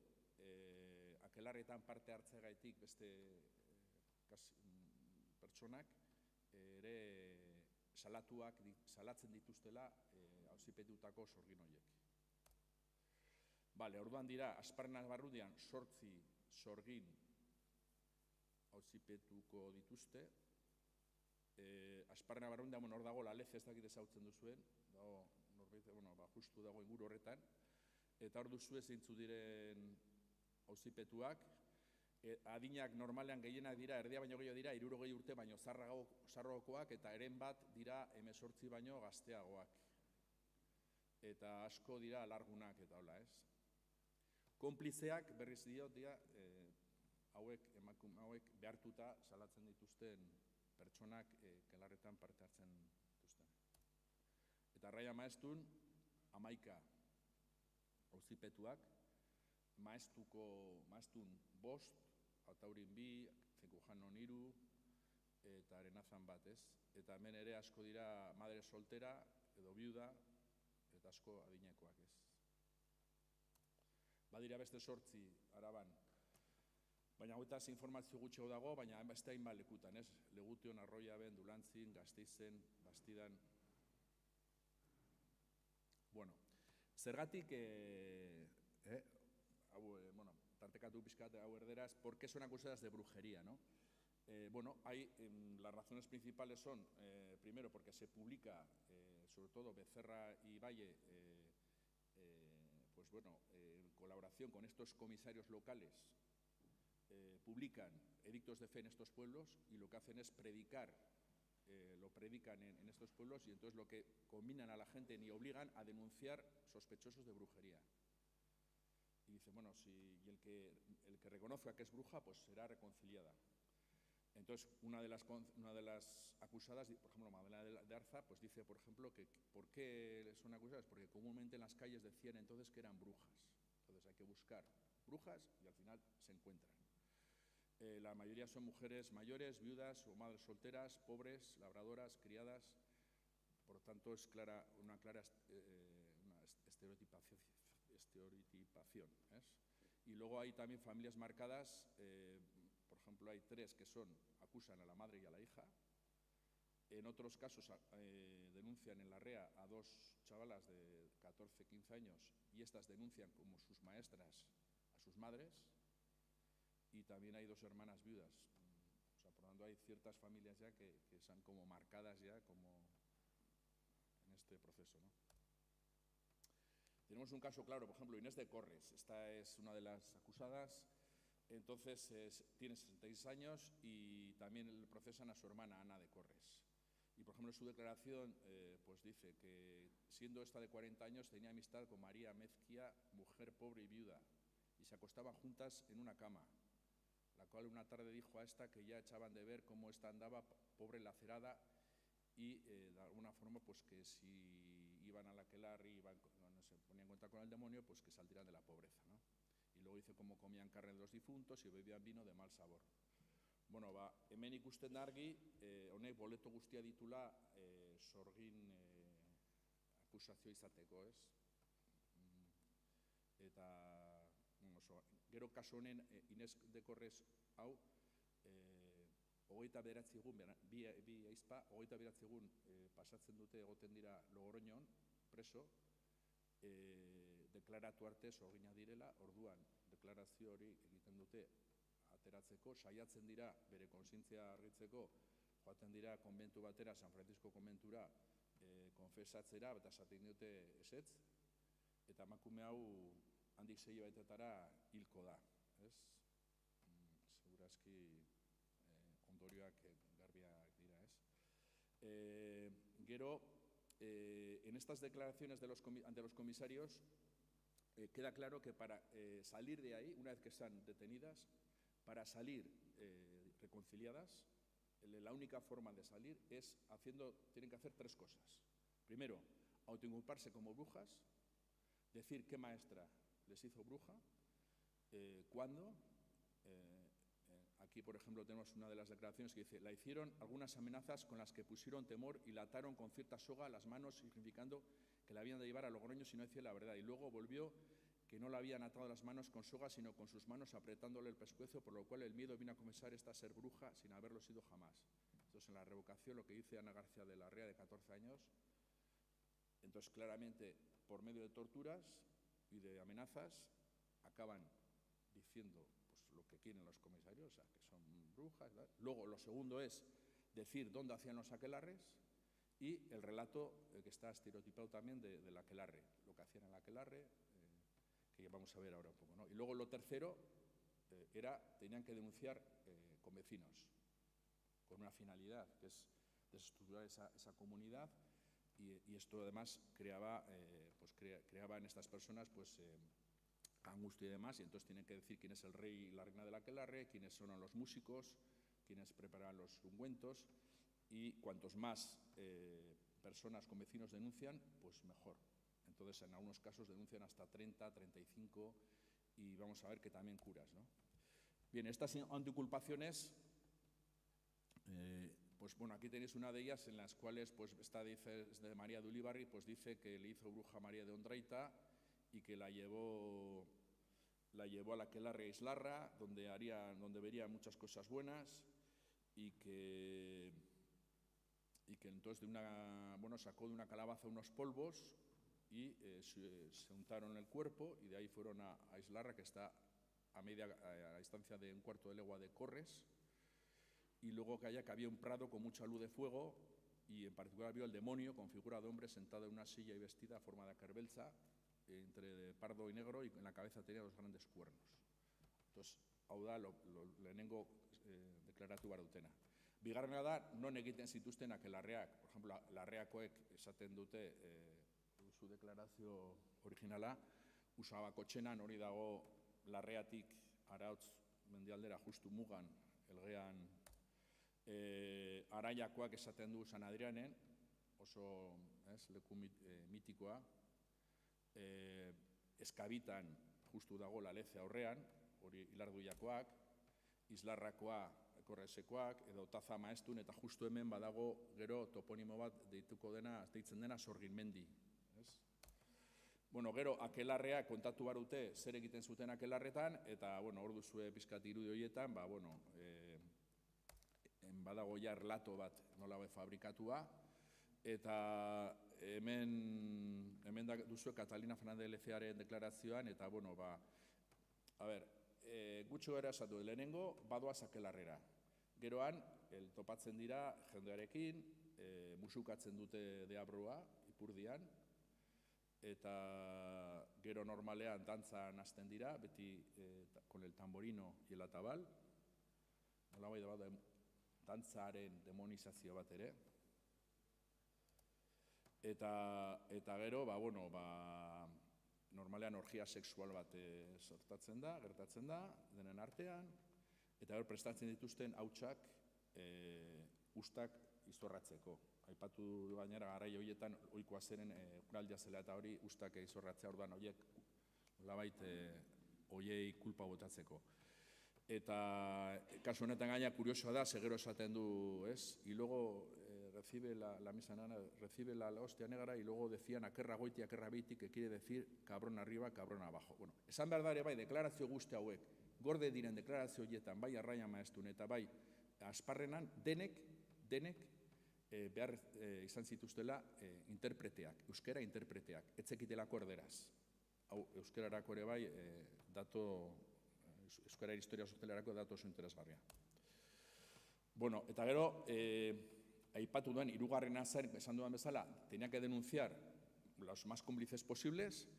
akelarretan parte hartzegaitik beste pertsonak ere salatzen dituztela auzipetutako sorgin horiek. Orduan dira, Asparrena barruan 8 sorgin auzipetuko dituzte. Asparrena barruan hor dago Lalez, ez dakit ezautzen duzuen, justu dago inguru horretan, eta hor duzu zeintzu diren auzipetuak. Adinak normalean gehienak dira, erdia baino gehiago dira, 60 urte baino zarrokoak, eta eren bat dira 18 baino gazteagoak. Eta asko dira alargunak eta hola, ez? Konplizeak berriz diot dira, emakume hauek behartuta salatzen dituzten pertsonak kelarretan parte hartzen dituzten. Eta Raia Maeztun, 11 auzipetuak, Maeztun 5, Ataurin 2, Zekujanon 3, eta Arenazan bat, ez? Eta hemen ere asko dira madre soltera edo biuda, eta asko adinekoak, ez? Badira beste 8 Araban, baina hauetaz informazio gutxego dago, baina beste hainbat lekutan, ez? Legution, Arroiaben, Dulantzin, Gasteizen, Bastidan. Zergatik, tartekatu pixkat hau erderaz, ¿por qué son acusadas de brujería, no? Las razones principales son, primero, porque se publica, sobre todo Becerra y Valle, en colaboración con estos comisarios locales, publican edictos de fe en estos pueblos y lo que hacen es predicar, lo predican en estos pueblos y entonces lo que combinan a la gente y obligan a denunciar sospechosos de brujería. Y dice, el que reconozca que es bruja, pues será reconciliada. Entonces, una de las acusadas, por ejemplo, Magdalena de Arza, pues dice, por ejemplo, que ¿por qué son acusadas? Porque comúnmente en las calles decían entonces que eran brujas. Entonces hay que buscar brujas y al final se encuentran. La mayoría son mujeres mayores, viudas o madres solteras, pobres, labradoras, criadas. Por lo tanto, es una clara estereotipación. Y luego hay también familias marcadas, por ejemplo, hay 3 que acusan a la madre y a la hija. En otros casos denuncian en la REA a 2 chavalas de 14, 15 años y estas denuncian como sus maestras a sus madres. Y también hay 2 hermanas viudas. Por lo tanto, hay ciertas familias ya que están como marcadas ya como en este proceso, ¿no? Tenemos un caso claro, por ejemplo, Inés de Corres. Esta es una de las acusadas. Entonces, tiene 66 años y también procesan a su hermana, Ana de Corres. Y, por ejemplo, en su declaración, pues dice que siendo esta de 40 años tenía amistad con María Mezquia, mujer pobre y viuda, y se acostaban juntas en una cama, la cual una tarde dijo a esta que ya echaban de ver cómo esta andaba pobre, lacerada, y de alguna forma, pues que si iban a la aquelarre y se ponían en cuenta con el demonio, pues que saldrían de la pobreza, ¿no? Y luego dice cómo comían carne de los difuntos y bebían vino de mal sabor. Hemen ikusten da argi, honek boleto guztia ditula sorgin akusazio izateko, ez? Eta, gero kasu honen Inés de Corres hau, 29 egun, bi aizpa, 29 egun pasatzen dute egoten dira Logoroñon, preso, deklaratu arte sorgina direla, orduan deklarazio hori egiten dute ateratzeko, saiatzen dira bere kontzientzia argitzeko, joaten dira konbentu batera, San Francisco konbentura, konfesatzera, eta esaten dute ezetz, eta emakume hau handik 6 hilabetetara hilko da, ez? Segurazki ondorioak garbiak dira, ez? Gero, en estas declaraciones ante los comisarios queda claro que para salir de ahí, una vez que están detenidas, para salir reconciliadas, la única forma de salir es tienen que hacer 3 cosas. Primero, autoinculparse como brujas, decir qué maestra les hizo bruja, cuándo. Aquí, por ejemplo, tenemos una de las declaraciones que dice: la hicieron algunas amenazas con las que pusieron temor y la ataron con cierta soga a las manos, significando que la habían de llevar a Logroño si no decía la verdad. Y luego volvió que no la habían atado las manos con soga, sino con sus manos apretándole el pescuezo, por lo cual el miedo vino a confesar esta ser bruja sin haberlo sido jamás. Entonces, en la revocación, lo que dice Ana García de la Rea, de 14 años, entonces claramente, por medio de torturas y de amenazas, acaban diciendo pues, lo que quieren los comisarios, o sea, que son brujas, ¿verdad? Luego, lo segundo es decir dónde hacían los aquelarres y el relato que está estereotipado también del aquelarre, lo que hacían en el aquelarre, que vamos a ver ahora un poco, ¿no? Y luego lo tercero tenían que denunciar con vecinos, con una finalidad, que es desestructurar esa comunidad, y esto además creaba en estas personas pues, angustia y demás, y entonces tienen que decir quién es el rey y la reina del aquelarre, quiénes son los músicos, quiénes preparan los ungüentos, y cuantos más personas con vecinos denuncian, pues mejor. Entonces, en algunos casos denuncian hasta 30, 35, y vamos a ver que también curas, ¿no? Bien, estas anticulpaciones, pues bueno, aquí tenéis una de ellas en las cuales, pues esta dice de María de Ulibarri, pues dice que le hizo bruja a María de Ondraita y que la llevó a la aquelarre a Islarra, donde vería muchas cosas buenas, y que entonces sacó de una calabaza unos polvos y se untaron el cuerpo, y de ahí fueron a Islarra, que está a distancia de un cuarto de legua de Corres, y luego que había un prado con mucha luz de fuego, y en particular vio el demonio con figura de hombre sentado en una silla y vestida a forma de akerbeltza, entre pardo y negro, y en la cabeza tenía 2 grandes cuernos. Entonces, hau da, lehenengo deklaratu behar dutena. Bigarrena da, non egiten zituzten akelarreak. Por ejemplo, larreakoek esaten dute, zu deklarazio originala, Usabako txenan hori dago Larreatik Arautz mendialdera justu mugan, elgean, Araiakoak esaten du San Adrianen, oso leku mitikoa, Eskabitan justu dago Laleze aurrean, hori Ilarduiakoak, Islarrakoa Korresekoak, edo Taza Maestun, eta justu hemen badago gero toponimo bat deitzen dena Sorginmendi. Bueno, gero akelarrea kontatu barute zer egiten zuten akelarretan, eta hor duzue pizkat irudi horietan, badago ja erlato bat nolabe fabrikatua, eta hemen duzue Catalina Fernández Lezearen deklarazioan, eta gutxo gara esatu, lehenengo badoaz akelarrera. Geroan, topatzen dira jendearekin, musukatzen dute deabrua, Ipurdian, eta gero normalean dantzan hasten dira, beti con el tamborino y el atabal, nolabait da dantzaren demonizazio bat ere. Eta gero, normalean orgia sexual bat gertatzen da, denen artean, eta gero prestatzen dituzten hautsak ustak izorratzeko. Aipatu gainera garai horietan ohikoa zeren uraldia zela eta hori ustak izorratzea, orduan horiek nolabait horiei kulpa botatzeko. Eta kasu honetan gaina kuriosoa da, segero esaten du, ez? Y luego recibe la misa nana, recibe la hostia negra, y luego decían akerra goiti, akerra beiti, que quiere decir cabrón arriba, cabrón abajo. Bueno, esan behar da ere deklarazio guzti hauek, gorde diren deklarazio horietan, bai Arraia Maestun eta bai Asparrenan, denek behar izan zituztela interpreteak, euskera interpreteak, etzekitelako erderaz. Hau, euskerarako ere bai, euskara historia sozialerako datu oso interesgarria. Bueno, eta gero, aipatu duen, hirugarrena zen, esan dudan bezala, tenía que denunciar los más cómplices posibles.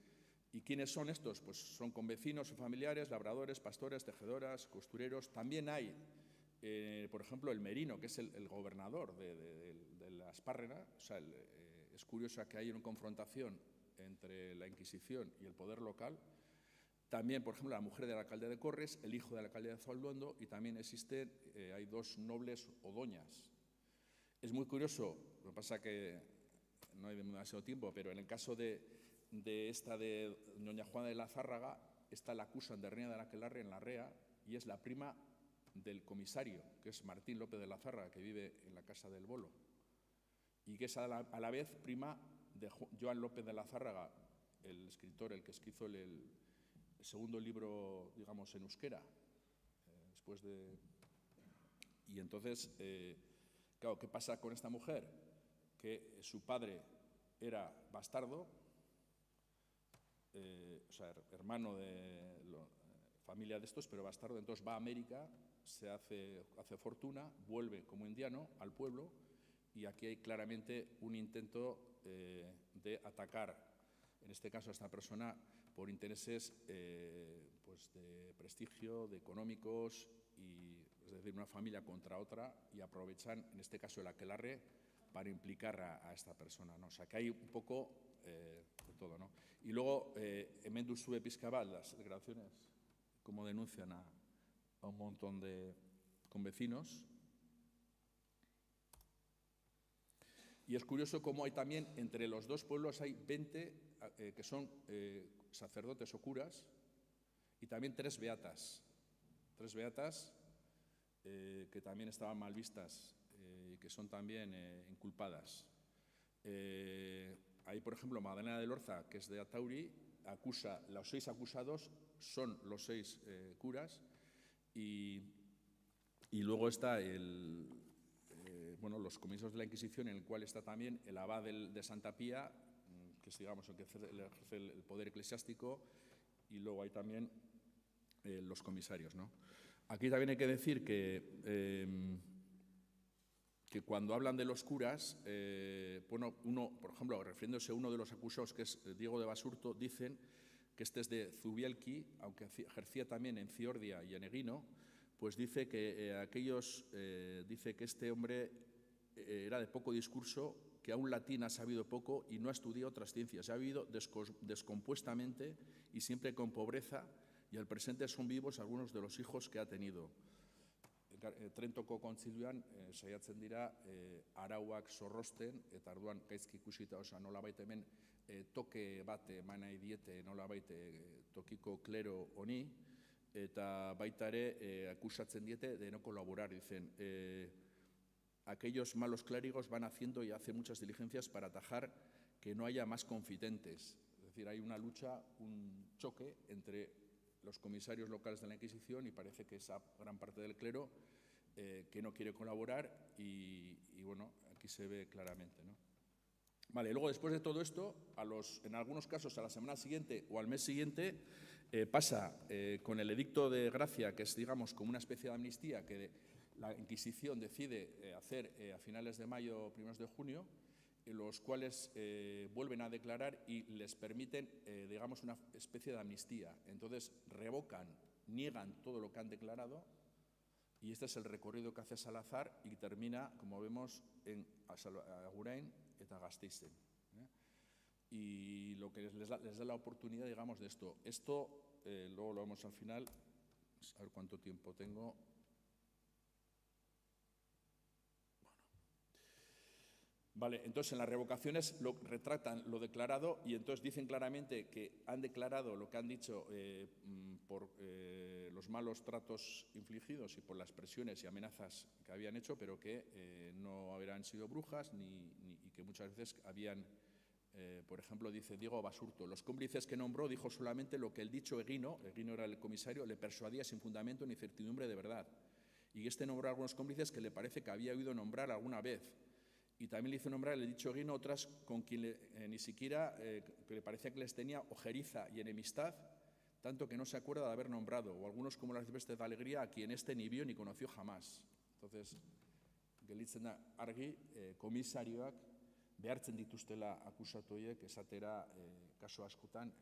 ¿Y quiénes son estos? Pues son convecinos o familiares, labradores, pastores, tejedoras, costureros. También hay, por ejemplo, el Merino, que es el gobernador de la Asparrena, o sea, es curioso que hay una confrontación entre la Inquisición y el poder local. También, por ejemplo, la mujer del alcalde de Corres, el hijo del alcalde de Zalduondo, y también existen, hay dos nobles o doñas. Es muy curioso, lo que pasa que no hay demasiado tiempo, pero en el caso de esta de doña Juana de la Zárraga, esta la acusan de reina de Aquelarre en la Rea y es la prima del comisario, que es Martín López de la Zárraga, que vive en la Casa del Bolo, y que es a la vez prima de Joan López de la Zárraga, el escritor, el que hizo el segundo libro, digamos, en euskera, después de... Y entonces, claro, ¿qué pasa con esta mujer? Que su padre era bastardo, o sea, hermano de familia de estos, pero bastardo, entonces va a América, se hace fortuna, vuelve como indiano al pueblo y aquí hay claramente un intento de atacar, en este caso a esta persona, por intereses pues de prestigio, de económicos, y, es decir, una familia contra otra, y aprovechan, en este caso el aquelarre, para implicar a esta persona, ¿no? O sea, que hay un poco de todo, ¿no? Y luego, hemen duzue pizka bat, las declaraciones, como denuncian a un montón de convecinos. Y es curioso cómo hay también, entre los dos pueblos hay 20 que son sacerdotes o curas, y también 3 beatas. 3 beatas que también estaban mal vistas y que son también inculpadas. Hay, por ejemplo, Magdalena de Lorza, que es de Atauri, acusa, los 6 acusados son los 6 curas, y luego está los comisos de la Inquisición, en el cual está también el abad de Santa Pía, que es, digamos, el que ejerce el poder eclesiástico, y luego hay también los comisarios, ¿no? Aquí también hay que decir que cuando hablan de los curas, uno, por ejemplo, refiriéndose a uno de los acusados, que es Diego de Basurto, dicen que este es de Zubielki, aunque ejercía también en Ciordia y en Eguino, pues dice que dice que este hombre era de poco discurso, que aún latín ha sabido poco y no ha estudiado otras ciencias. Ha vivido descompuestamente y siempre con pobreza, y al presente son vivos algunos de los hijos que ha tenido. Trentoko kontzilioan saiatzen dira arauak zorrosten, eta orduan gaizki ikusita, osea, nolabait hemen toke bat eman nahi diete nolabait tokiko klero honi, eta baita ere akusatzen diete de no colaborar, dicen. Aquellos malos clérigos van haciendo y hacen muchas diligencias para atajar que no haya más confitentes. Es decir, hay una lucha, un choque entre los comisarios locales de la Inquisición y parece que esa gran parte del clero que no quiere colaborar y bueno, aquí se ve claramente, ¿no? Vale, luego después de todo esto, en algunos casos a la semana siguiente o al mes siguiente, pasa con el edicto de gracia, que es, digamos, como una especie de amnistía que la Inquisición decide hacer a finales de mayo, primeros de junio, en los cuales vuelven a declarar y les permiten, digamos, una especie de amnistía. Entonces revocan, niegan todo lo que han declarado, y este es el recorrido que hace Salazar y termina, como vemos, en Agurain eta Gasteizen. Y lo que les da la oportunidad, digamos, de esto. Esto, luego lo vemos al final, a ver cuánto tiempo tengo. Vale, entonces en las revocaciones retratan lo declarado y entonces dicen claramente que han declarado lo que han dicho por los malos tratos infligidos y por las presiones y amenazas que habían hecho, pero que no habrían sido brujas y que muchas veces habían, por ejemplo, dice Diego Basurto, los cómplices que nombró dijo solamente lo que el dicho Eguino era el comisario, le persuadía sin fundamento ni certidumbre de verdad. Y este nombró a algunos cómplices que le parece que había oído nombrar alguna vez. Y también le hizo nombrar el dicho Eguino otras con quien ni siquiera que le parecía que les tenía ojeriza y enemistad, tanto que no se acuerda de haber nombrado, o algunos como las vestes de alegría, a quien este ni vio ni conoció jamás. Entonces, gelditzen da argi, komisarioak behartzen dituztela akusatu horiek esatera kaso askotan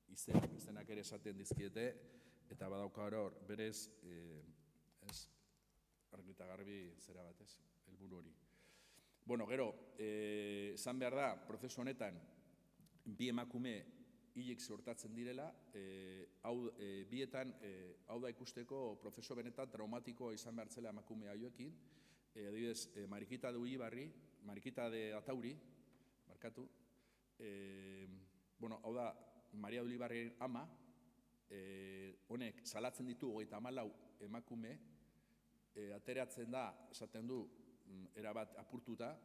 izenak ere esaten dizkiete, eta badauka hor berez argi eta garbi zera batez, helburu hori. Bueno, gero, esan behar da, prozesu honetan, bi emakume hilik ziurtatzen direla, bietan, hau da ikusteko prozesu benetan traumatikoa izan behar zela emakume haioekin, adibidez, Marikita de Ulibarri, Marikita de Atauri, markatu, bueno, hau da, Maria de Ulibarriaren ama, honek salatzen ditu 34 emakume, ateratzen da, esaten du, erabat apurtuta,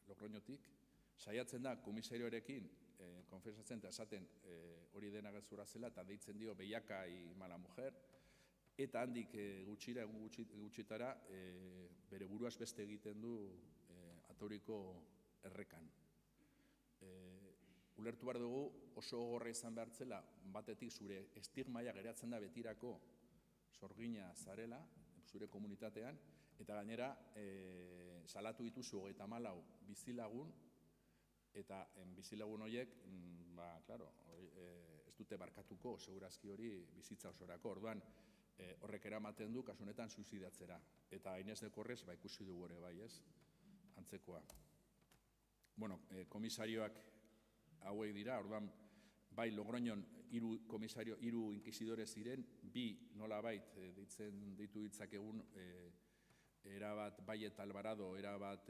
Logroñotik, saiatzen da komisarioarekin konfesatzen eta esaten hori dena gezurra zela eta deitzen dio behiaka y mala mujer, eta handik gutxira, egun gutxitara, bere buruaz beste egiten du Atauriko errekan. Ulertu behar dugu oso gogorra izan behar zela, batetik zure estigmaia geratzen da betirako sorgina zarela, zure komunitatean, eta gainera salatu dituzu 34 bizilagun, eta bizilagun horiek, ez dute barkatuko, segurazki hori bizitza osorako. Orduan, horrek eramaten du, kasu honetan, suizidatzera. Eta Inés de Corres, ikusi dugu ere bai, ez? Antzekoa. Bueno, komisarioak hauek dira, orduan, bai Logroñon 3 komisario, 3 inquisidore ziren, 2 nolabait deitu ditzakegun erabat Baiet Alvarado, erabat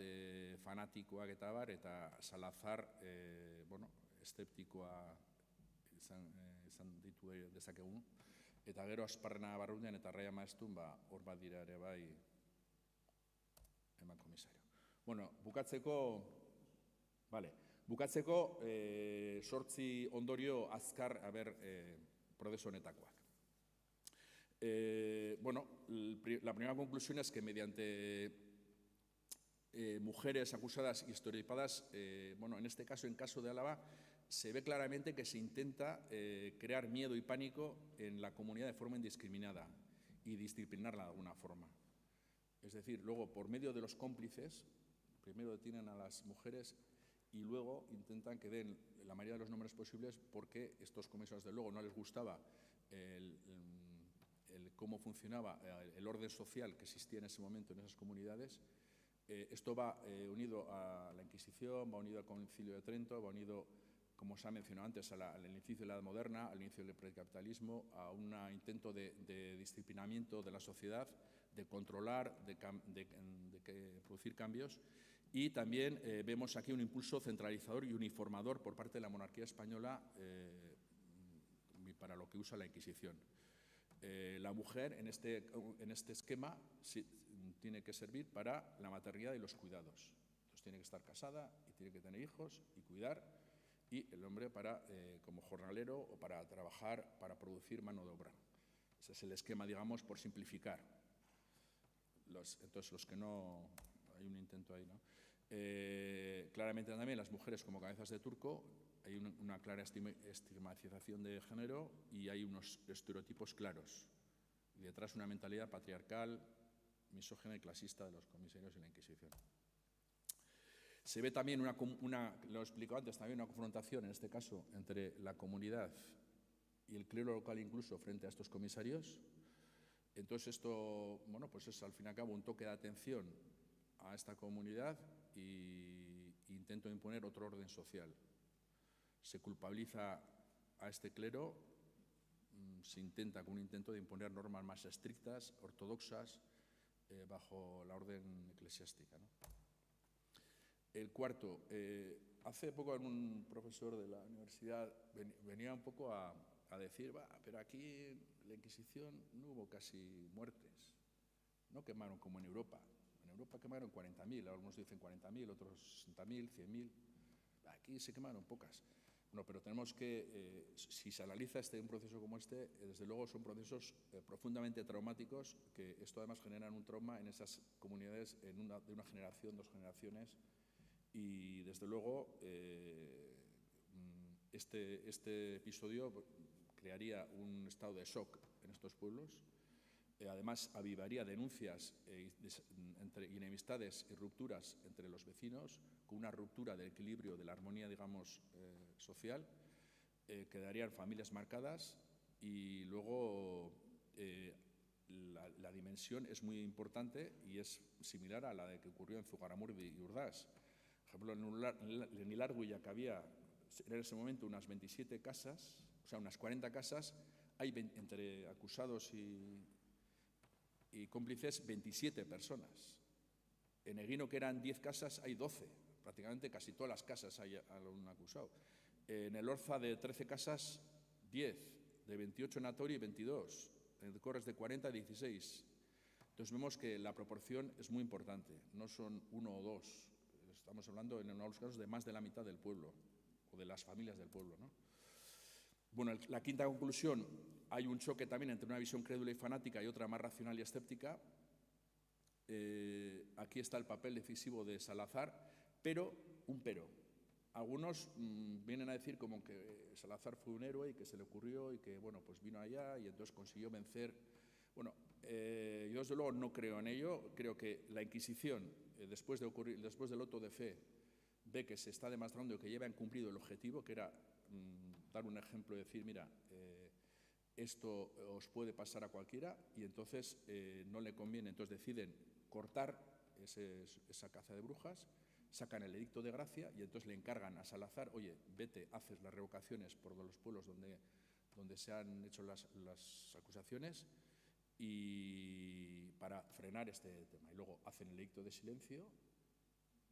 fanatikoak eta bar, eta Salazar, eszeptikoa izan ditu dezakegun. Eta gero Asparrena Barrundian eta Raia Maeztun, hor bat dira ere bai eman komisario. Bueno, bukatzeko 8 ondorio azkar prozesu honetakoak. Bueno, la primera conclusión es que mediante mujeres acusadas y estereotipadas, bueno, en este caso, en caso de Álava, se ve claramente que se intenta crear miedo y pánico en la comunidad de forma indiscriminada y disciplinarla de alguna forma. Es decir, luego, por medio de los cómplices, primero detienen a las mujeres y luego intentan que den la mayoría de los nombres posibles porque estos comisarios, de luego, no les gustaba cómo funcionaba el orden social que existía en ese momento en esas comunidades. Esto va unido a la Inquisición, va unido al Concilio de Trento, va unido, como se ha mencionado antes, al inicio de la Edad Moderna, al inicio del precapitalismo, a un intento de disciplinamiento de la sociedad, de controlar, de producir cambios. Y también vemos aquí un impulso centralizador y uniformador por parte de la monarquía española para lo que usa la Inquisición. La mujer en este esquema tiene que servir para la maternidad y los cuidados. Entonces tiene que estar casada y tiene que tener hijos y cuidar, y el hombre como jornalero o para trabajar, para producir mano de obra. Ese es el esquema, digamos, por simplificar. Entonces los que no... Hay un intento ahí, ¿no? Claramente también las mujeres como cabezas de turco, hay una clara estigmatización de género y hay unos estereotipos claros. Y detrás una mentalidad patriarcal, misógina y clasista de los comisarios y la Inquisición. Se ve también lo he explicado antes, también una confrontación, en este caso, entre la comunidad y el clero local incluso frente a estos comisarios. Entonces esto, bueno, pues es al fin y al cabo un toque de atención a esta comunidad y intento imponer otro orden social. Se culpabiliza a este clero, se intenta con un intento de imponer normas más estrictas, ortodoxas, bajo la orden eclesiástica, ¿no? El cuarto, hace poco un profesor de la universidad venía un poco a decir, pero aquí en la Inquisición no hubo casi muertes, no quemaron como en Europa. En Europa quemaron 40.000, algunos dicen 40.000, otros 60.000, 100.000. Aquí se quemaron pocas. Bueno, pero tenemos que, si se analiza un proceso como este, desde luego son procesos profundamente traumáticos, que esto además generan un trauma en esas comunidades de una generación, 2 generaciones, y desde luego este episodio crearía un estado de shock en estos pueblos. Además, avivaría denuncias y enemistades y rupturas entre los vecinos, con una ruptura del equilibrio, de la armonía, digamos, social. Quedarían familias marcadas y luego la dimensión es muy importante y es similar a la de que ocurrió en Zugarramurdi y Urdaz. Por ejemplo, en Ilarguilla, que había en ese momento unas 27 casas, o sea, unas 40 casas, hay entre acusados y cómplices 27 personas. En Eguino, que eran 10 casas, hay 12. Prácticamente casi todas las casas hay algún acusado. En el Orza, de 13 casas, 10. De 28 en Atori, 22. En Corres, de 40 a 16. Entonces vemos que la proporción es muy importante. No son uno o dos. Estamos hablando en algunos casos de más de la mitad del pueblo o de las familias del pueblo, ¿no? Bueno, la quinta conclusión, hay un choque también entre una visión crédula y fanática y otra más racional y escéptica. Aquí está el papel decisivo de Salazar, pero un pero. Algunos vienen a decir como que Salazar fue un héroe y que se le ocurrió y que, bueno, pues vino allá y entonces consiguió vencer. Bueno, yo desde luego no creo en ello. Creo que la Inquisición, después del auto de fe, ve que se está demostrando que ya han cumplido el objetivo, que era dar un ejemplo y decir, mira, esto os puede pasar a cualquiera, y entonces no le conviene. Entonces deciden cortar esa caza de brujas, sacan el edicto de gracia y entonces le encargan a Salazar, oye, vete, haces las revocaciones por los pueblos donde se han hecho las acusaciones y para frenar este tema. Y luego hacen el edicto de silencio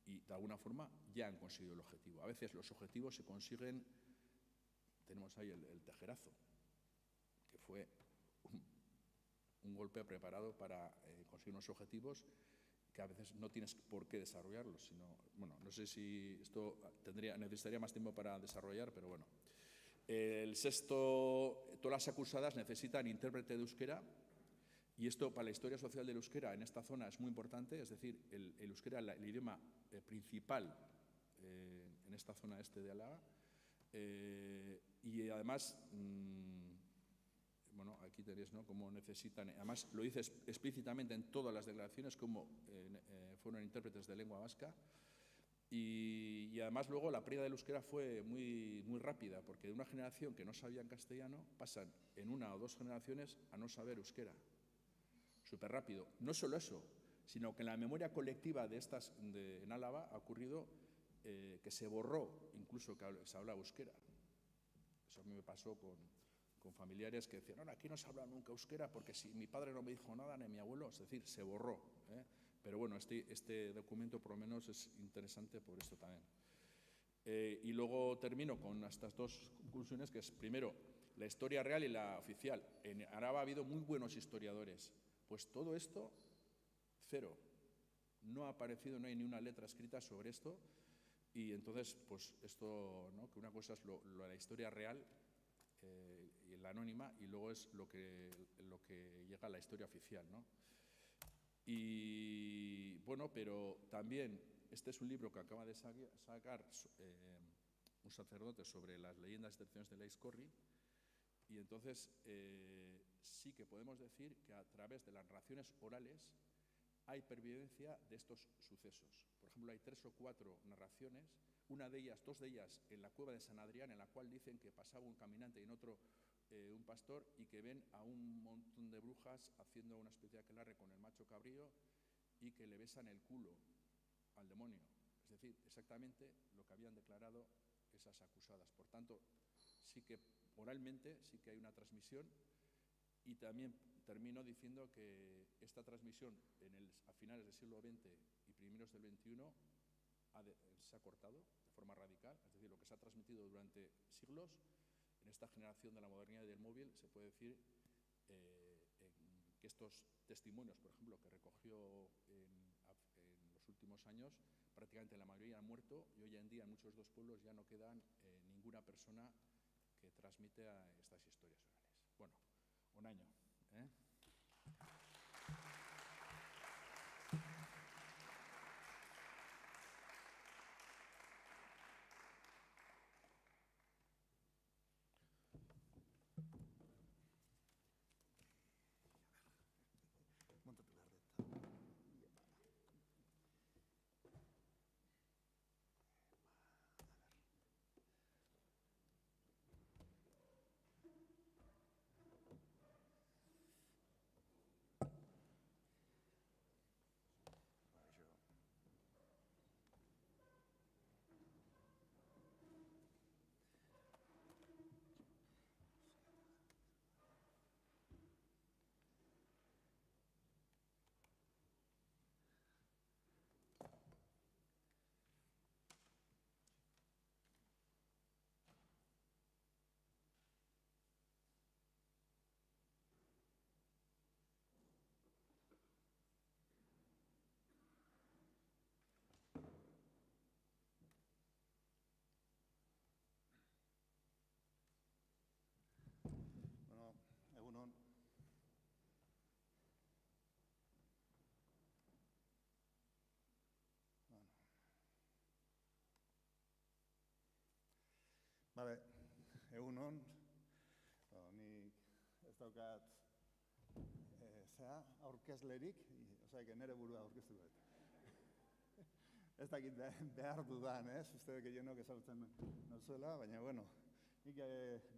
y de alguna forma ya han conseguido el objetivo. A veces los objetivos se consiguen, tenemos ahí el tejerazo, que fue un golpe preparado para conseguir unos objetivos que a veces no tienes por qué desarrollarlos, sino, bueno, no sé si esto necesitaría más tiempo para desarrollar, pero bueno. El sexto, todas las acusadas necesitan intérprete de euskera, y esto para la historia social del euskera en esta zona es muy importante, es decir, el euskera es el idioma principal en esta zona este de Álava, y además, bueno, aquí tenéis, ¿no?, cómo necesitan, además lo dice explícitamente en todas las declaraciones, cómo fueron intérpretes de lengua vasca, y además luego la pérdida del euskera fue muy, muy rápida, porque de una generación que no sabía en castellano pasan en una o dos generaciones a no saber euskera, súper rápido. No solo eso, sino que en la memoria colectiva en Álava ha ocurrido que se borró incluso que se hablaba euskera. Eso a mí me pasó con familiares que decían, no, aquí no se habla nunca euskera porque si mi padre no me dijo nada, ni mi abuelo, es decir, se borró. Pero bueno, este documento por lo menos es interesante por esto también. Y luego termino con estas dos conclusiones, que es, primero, la historia real y la oficial. En Araba ha habido muy buenos historiadores. Pues todo esto, cero. No ha aparecido, no hay ni una letra escrita sobre esto. Y entonces, pues esto, ¿no?, que una cosa es la historia real y la anónima, y luego es lo que llega a la historia oficial, ¿no? Y bueno, pero también este es un libro que acaba de sacar un sacerdote sobre las leyendas y tradiciones de Laizkorri, y entonces sí que podemos decir que a través de las narraciones orales hay pervivencia de estos sucesos. Por ejemplo, hay 3 o 4 narraciones, dos de ellas en la cueva de San Adrián, en la cual dicen que pasaba un caminante y en otro un pastor, y que ven a un montón de brujas haciendo una especie de aquelarre con el macho cabrío y que le besan el culo al demonio. Es decir, exactamente lo que habían declarado esas acusadas. Por tanto, sí que oralmente sí que hay una transmisión. Y también termino diciendo que esta transmisión a finales del siglo XX y primeros del XXI se ha cortado de forma radical. Es decir, lo que se ha transmitido durante siglos, en esta generación de la modernidad y del móvil, se puede decir que estos testimonios, por ejemplo, que recogió en los últimos años, prácticamente la mayoría han muerto, y hoy en día en muchos de los pueblos ya no quedan ninguna persona que transmite a estas historias orales. Bueno, un año. Bale, egun hon, ni ez daukat aurkezlerik, osea, nire burua aurkeztu dut. Ez dakit behar dudan, uste gehienok ezagutzen nozuela, baina, bueno, nik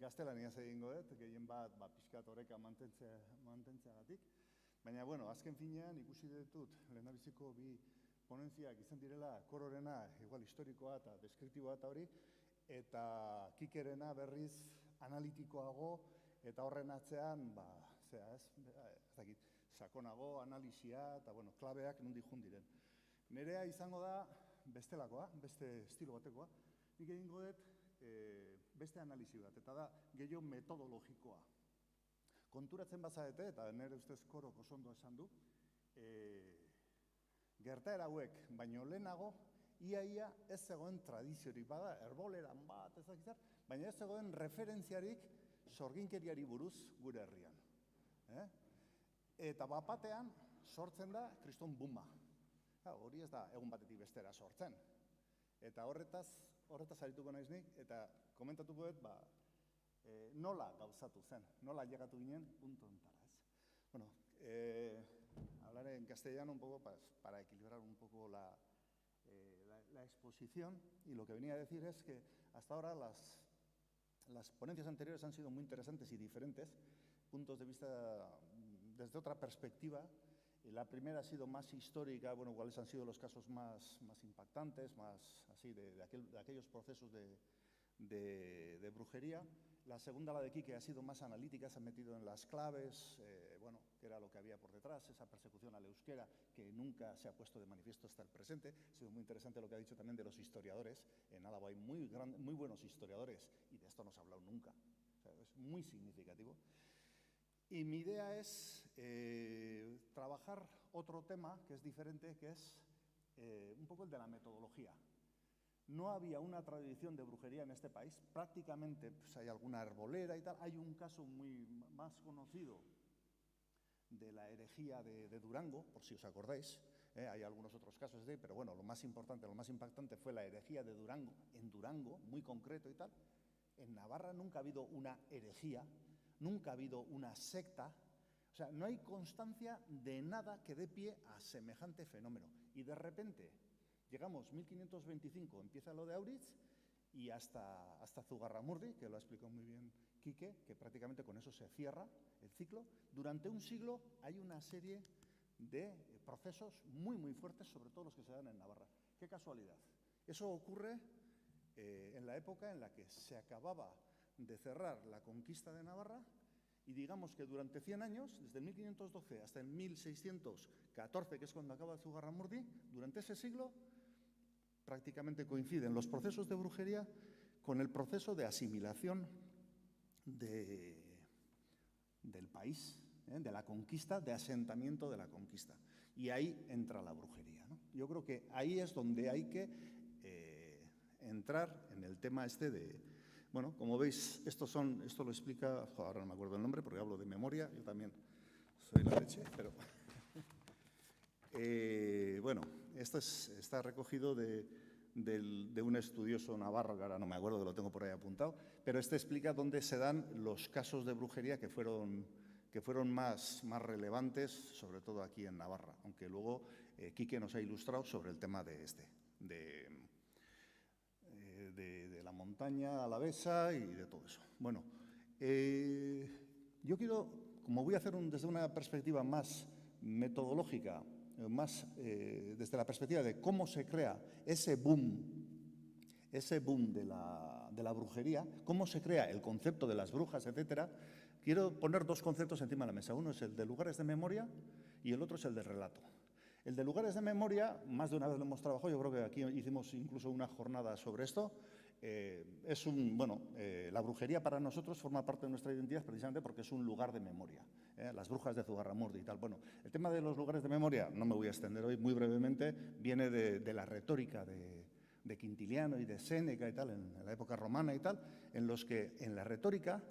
gaztelaniaz egingo dut, gehien bat pixkat oreka mantentzeagatik. Baina, bueno, azken finean ikusi ditut lehendabiziko bi ponentziak izan direla kororena, igual historikoa eta deskriptiboa eta hori, eta Kikerena berriz analitikoago eta horren atzean, ez dakit, sakonago, analizia eta, bueno, klabeak nondik jun diren. Nerea izango da bestelakoa, beste estilo batekoa. Nik egingo dut beste analizi bat, eta da gehiago metodologikoa. Konturatzen bazarete, eta nire ustez Korok oso ondo esan du, gertaera hauek baino lehenago, ia ez zegoen tradiziorik bada, herboleran bat, ez dakit zer, baina ez zegoen referentziarik sorginkeriari buruz gure herrian. Eta bapatean sortzen da kriston buma. Hori ez da egun batetik bestera sortzen. Eta horretaz arituko naiz nik, eta komentatuko dut, nola gauzatu zen, nola llegatu ginen punto ontara, ¿es? Bueno, hablaré en castellano un poco para equilibrar un poco la exposición, y lo que venía a decir es que hasta ahora las ponencias anteriores han sido muy interesantes y diferentes, puntos de vista desde otra perspectiva. La primera ha sido más histórica, bueno, cuáles han sido los casos más impactantes, más así, de aquellos procesos de brujería. La segunda, la de Quique, ha sido más analítica, se ha metido en las claves, bueno, que era lo que había por detrás, esa persecución al euskera que nunca se ha puesto de manifiesto hasta el presente. Ha sido muy interesante lo que ha dicho también de los historiadores. En Álava hay muy buenos historiadores y de esto no se ha hablado nunca. O sea, es muy significativo. Y mi idea es trabajar otro tema que es diferente, que es un poco el de la metodología. No había una tradición de brujería en este país, prácticamente pues, hay alguna herbolera y tal. Hay un caso más conocido de la herejía de Durango, por si os acordáis. Hay algunos otros casos de ahí, pero bueno, lo más importante, lo más impactante fue la herejía de Durango, en Durango, muy concreto y tal. En Navarra nunca ha habido una herejía, nunca ha habido una secta, o sea, no hay constancia de nada que dé pie a semejante fenómeno. Y de repente, llegamos 1525, empieza lo de Auritz, y hasta Zugarramurdi, que lo ha explicado muy bien Quique, que prácticamente con eso se cierra el ciclo. Durante un siglo hay una serie de procesos muy fuertes, sobre todo los que se dan en Navarra. ¡Qué casualidad! Eso ocurre en la época en la que se acababa de cerrar la conquista de Navarra, y digamos que durante 100 años, desde el 1512 hasta el 1614, que es cuando acaba Zugarramurdi, durante ese siglo prácticamente coinciden los procesos de brujería con el proceso de asimilación del país, de la conquista, de asentamiento de la conquista. Y ahí entra la brujería, ¿no? Yo creo que ahí es donde hay que entrar en el tema este de... Bueno, como veis, esto lo explica, ahora no me acuerdo el nombre porque hablo de memoria, yo también soy la leche, pero... bueno, esto está recogido de un estudioso navarro, que ahora no me acuerdo, lo tengo por ahí apuntado, pero este explica dónde se dan los casos de brujería que fueron más relevantes, sobre todo aquí en Navarra, aunque luego Quique nos ha ilustrado sobre el tema de la montaña alavesa y de todo eso. Bueno, yo quiero, como voy a hacer desde una perspectiva más metodológica, más desde la perspectiva de cómo se crea ese boom de la brujería, cómo se crea el concepto de las brujas, etcétera, quiero poner dos conceptos encima de la mesa. Uno es el de lugares de memoria y el otro es el de relato. El de lugares de memoria, más de una vez lo hemos trabajado, yo creo que aquí hicimos incluso una jornada sobre esto. La brujería para nosotros forma parte de nuestra identidad precisamente porque es un lugar de memoria. Las brujas de Zugarramurdi y tal. Bueno, el tema de los lugares de memoria, no me voy a extender hoy, muy brevemente, viene de la retórica de Quintiliano y de Séneca y tal, en la época romana y tal, en los que en la retórica,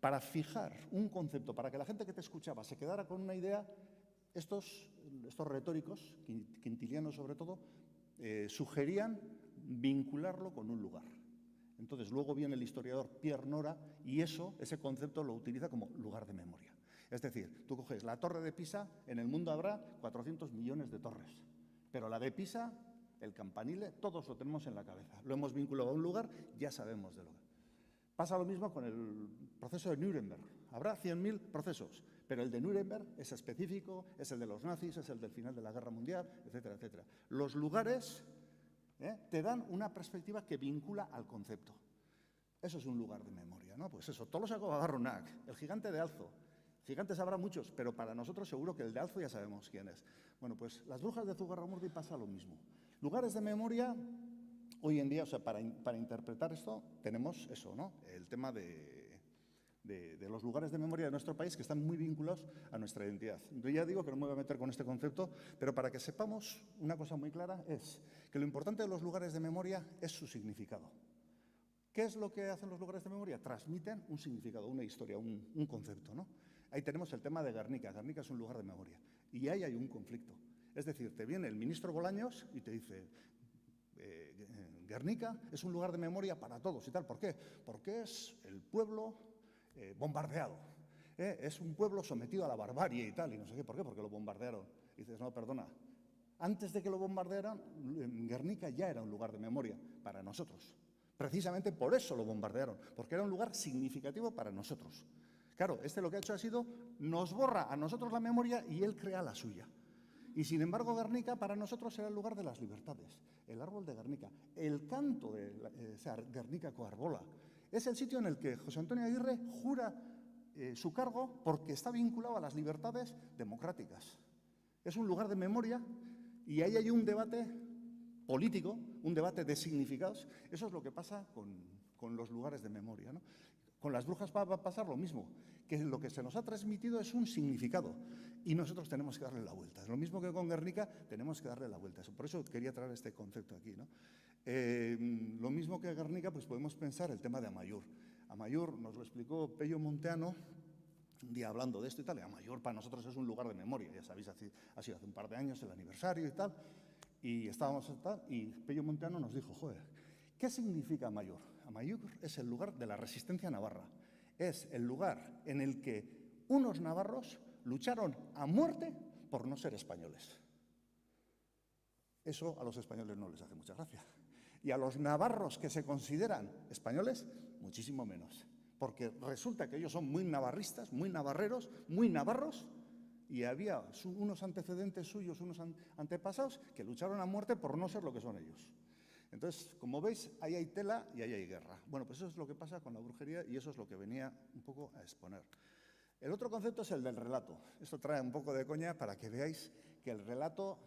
para fijar un concepto, para que la gente que te escuchaba se quedara con una idea, estos retóricos, Quintiliano sobre todo, sugerían vincularlo con un lugar. Entonces, luego viene el historiador Pierre Nora y ese concepto lo utiliza como lugar de memoria. Es decir, tú coges la torre de Pisa, en el mundo habrá 400 millones de torres, pero la de Pisa, el campanile, todos lo tenemos en la cabeza. Lo hemos vinculado a un lugar, ya sabemos de lo que. Pasa lo mismo con el proceso de Nuremberg. Habrá 100.000 procesos, pero el de Nuremberg es específico, es el de los nazis, es el del final de la Guerra Mundial, etcétera, etcétera. Los lugares te dan una perspectiva que vincula al concepto. Eso es un lugar de memoria, ¿no? Pues eso, Tolosaco Bagarrunak, el gigante de Alzo. Gigantes habrá muchos, pero para nosotros seguro que el de Alzo ya sabemos quién es. Bueno, pues las brujas de Zugarramurdi pasa lo mismo. Lugares de memoria, hoy en día, o sea, para interpretar esto, tenemos eso, ¿no? El tema de los lugares de memoria de nuestro país que están muy vinculados a nuestra identidad. Yo ya digo que no me voy a meter con este concepto, pero para que sepamos una cosa muy clara es que lo importante de los lugares de memoria es su significado. ¿Qué es lo que hacen los lugares de memoria? Transmiten un significado, una historia, un concepto, ¿no? Ahí tenemos el tema de Guernica. Guernica es un lugar de memoria y ahí hay un conflicto. Es decir, te viene el ministro Bolaños y te dice Guernica es un lugar de memoria para todos y tal. ¿Por qué? Porque es el pueblo bombardeado. Es un pueblo sometido a la barbarie y tal. Y no sé qué. ¿Por qué? Porque lo bombardearon. Y dices, no, perdona. Antes de que lo bombardearan, Guernica ya era un lugar de memoria para nosotros. Precisamente por eso lo bombardearon, porque era un lugar significativo para nosotros. Claro, lo que ha hecho ha sido, nos borra a nosotros la memoria y él crea la suya. Y sin embargo, Guernica para nosotros era el lugar de las libertades, el árbol de Guernica, el canto de Guernica Coarbola. Es el sitio en el que José Antonio Aguirre jura su cargo porque está vinculado a las libertades democráticas. Es un lugar de memoria y ahí hay un debate político, un debate de significados. Eso es lo que pasa con los lugares de memoria, ¿no? Con las brujas va a pasar lo mismo, que lo que se nos ha transmitido es un significado y nosotros tenemos que darle la vuelta. Es lo mismo que con Guernica, tenemos que darle la vuelta. Por eso quería traer este concepto aquí, ¿no? Lo mismo que Guernica, pues podemos pensar el tema de Amaiur. Amaiur nos lo explicó Pello Monteano un día hablando de esto y tal. Y Amaiur para nosotros es un lugar de memoria, ya sabéis, ha sido hace un par de años el aniversario y tal. Y estábamos tal, y Pello Monteano nos dijo, joder, ¿qué significa Amaiur? Amaiur es el lugar de la resistencia navarra. Es el lugar en el que unos navarros lucharon a muerte por no ser españoles. Eso a los españoles no les hace mucha gracia. Y a los navarros que se consideran españoles, muchísimo menos. Porque resulta que ellos son muy navarristas, muy navarreros, muy navarros, y había unos antecedentes suyos, unos antepasados, que lucharon a muerte por no ser lo que son ellos. Entonces, como veis, ahí hay tela y ahí hay guerra. Bueno, pues eso es lo que pasa con la brujería y eso es lo que venía un poco a exponer. El otro concepto es el del relato. Esto trae un poco de coña para que veáis que el relato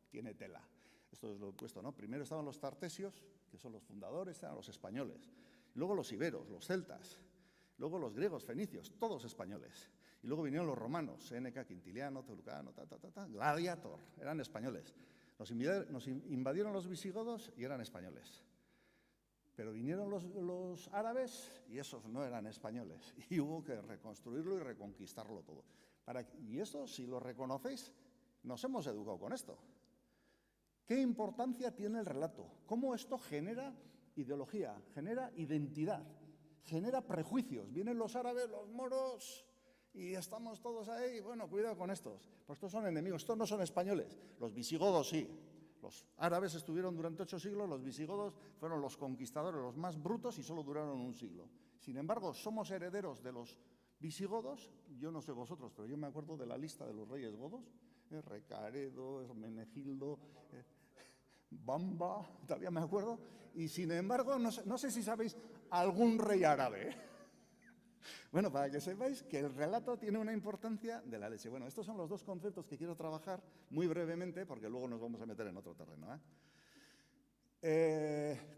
tiene tela. Esto es lo he puesto, ¿no? Primero estaban los tartesios, que son los fundadores, eran los españoles. Luego los iberos, los celtas. Luego los griegos, fenicios, todos españoles. Y luego vinieron los romanos, Séneca, Quintiliano, Teucano, Gladiator, eran españoles. Nos invadieron los visigodos y eran españoles. Pero vinieron los árabes y esos no eran españoles. Y hubo que reconstruirlo y reconquistarlo todo. Y esto, si lo reconocéis, nos hemos educado con esto. ¿Qué importancia tiene el relato? ¿Cómo esto genera ideología, genera identidad, genera prejuicios? Vienen los árabes, los moros, y estamos todos ahí, bueno, cuidado con estos. Pues estos son enemigos, estos no son españoles. Los visigodos sí. Los árabes estuvieron durante 8 siglos, los visigodos fueron los conquistadores, los más brutos y solo duraron un siglo. Sin embargo, somos herederos de los visigodos. Yo no sé vosotros, pero yo me acuerdo de la lista de los reyes godos. Recaredo, Hermenegildo, Bamba, todavía me acuerdo. Y sin embargo, no sé si sabéis algún rey árabe. Bueno, para que sepáis que el relato tiene una importancia de la leche. Bueno, estos son los dos conceptos que quiero trabajar muy brevemente, porque luego nos vamos a meter en otro terreno.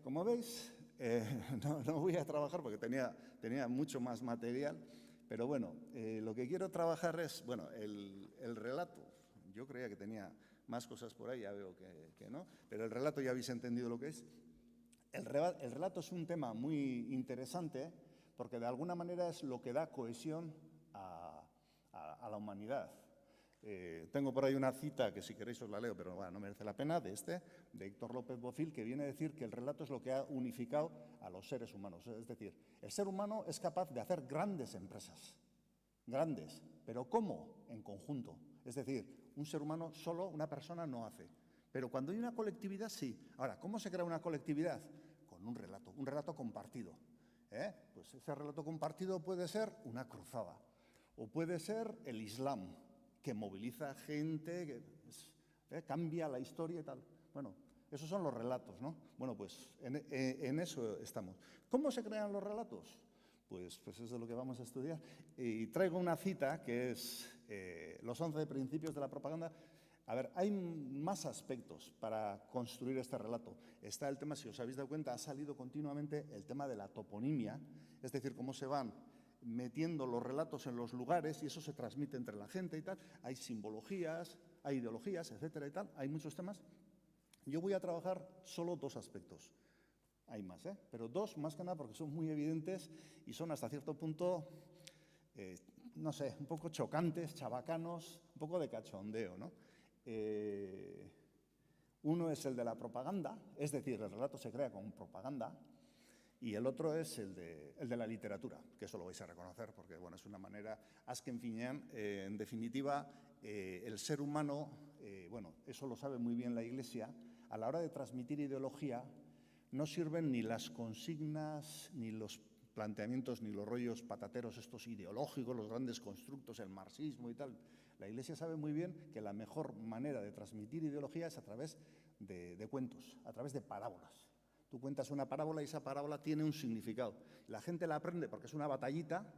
Como veis, no voy a trabajar porque tenía mucho más material, pero bueno, lo que quiero trabajar es, bueno, el relato. Yo creía que tenía más cosas por ahí, ya veo que no, pero el relato ya habéis entendido lo que es. El relato es un tema muy interesante, porque de alguna manera es lo que da cohesión a la humanidad. Tengo por ahí una cita que si queréis os la leo, pero bueno, no merece la pena, de Héctor López Bofill, que viene a decir que el relato es lo que ha unificado a los seres humanos. Es decir, el ser humano es capaz de hacer grandes empresas, grandes, pero ¿cómo? En conjunto. Es decir, un ser humano solo, una persona no hace. Pero cuando hay una colectividad, sí. Ahora, ¿cómo se crea una colectividad? Con un relato compartido. Pues ese relato compartido puede ser una cruzada, o puede ser el Islam, que moviliza gente, que cambia la historia y tal. Bueno, esos son los relatos, ¿no? Bueno, pues en eso estamos. ¿Cómo se crean los relatos? Pues eso es de lo que vamos a estudiar. Y traigo una cita que es los 11 principios de la propaganda. A ver, hay más aspectos para construir este relato. Está el tema, si os habéis dado cuenta, ha salido continuamente el tema de la toponimia, es decir, cómo se van metiendo los relatos en los lugares y eso se transmite entre la gente y tal. Hay simbologías, hay ideologías, etcétera y tal. Hay muchos temas. Yo voy a trabajar solo 2 aspectos. Hay más, pero 2 más que nada porque son muy evidentes y son hasta cierto punto, no sé, un poco chocantes, chabacanos, un poco de cachondeo, ¿no? Uno es el de la propaganda, es decir, el relato se crea con propaganda, y el otro es el de la literatura, que eso lo vais a reconocer porque bueno, es una manera, azken finean, en definitiva, el ser humano, bueno, eso lo sabe muy bien la Iglesia, a la hora de transmitir ideología no sirven ni las consignas, ni los planteamientos, ni los rollos patateros estos ideológicos, los grandes constructos, el marxismo y tal. La Iglesia sabe muy bien que la mejor manera de transmitir ideología es a través de cuentos, a través de parábolas. Tú cuentas una parábola y esa parábola tiene un significado. La gente la aprende porque es una batallita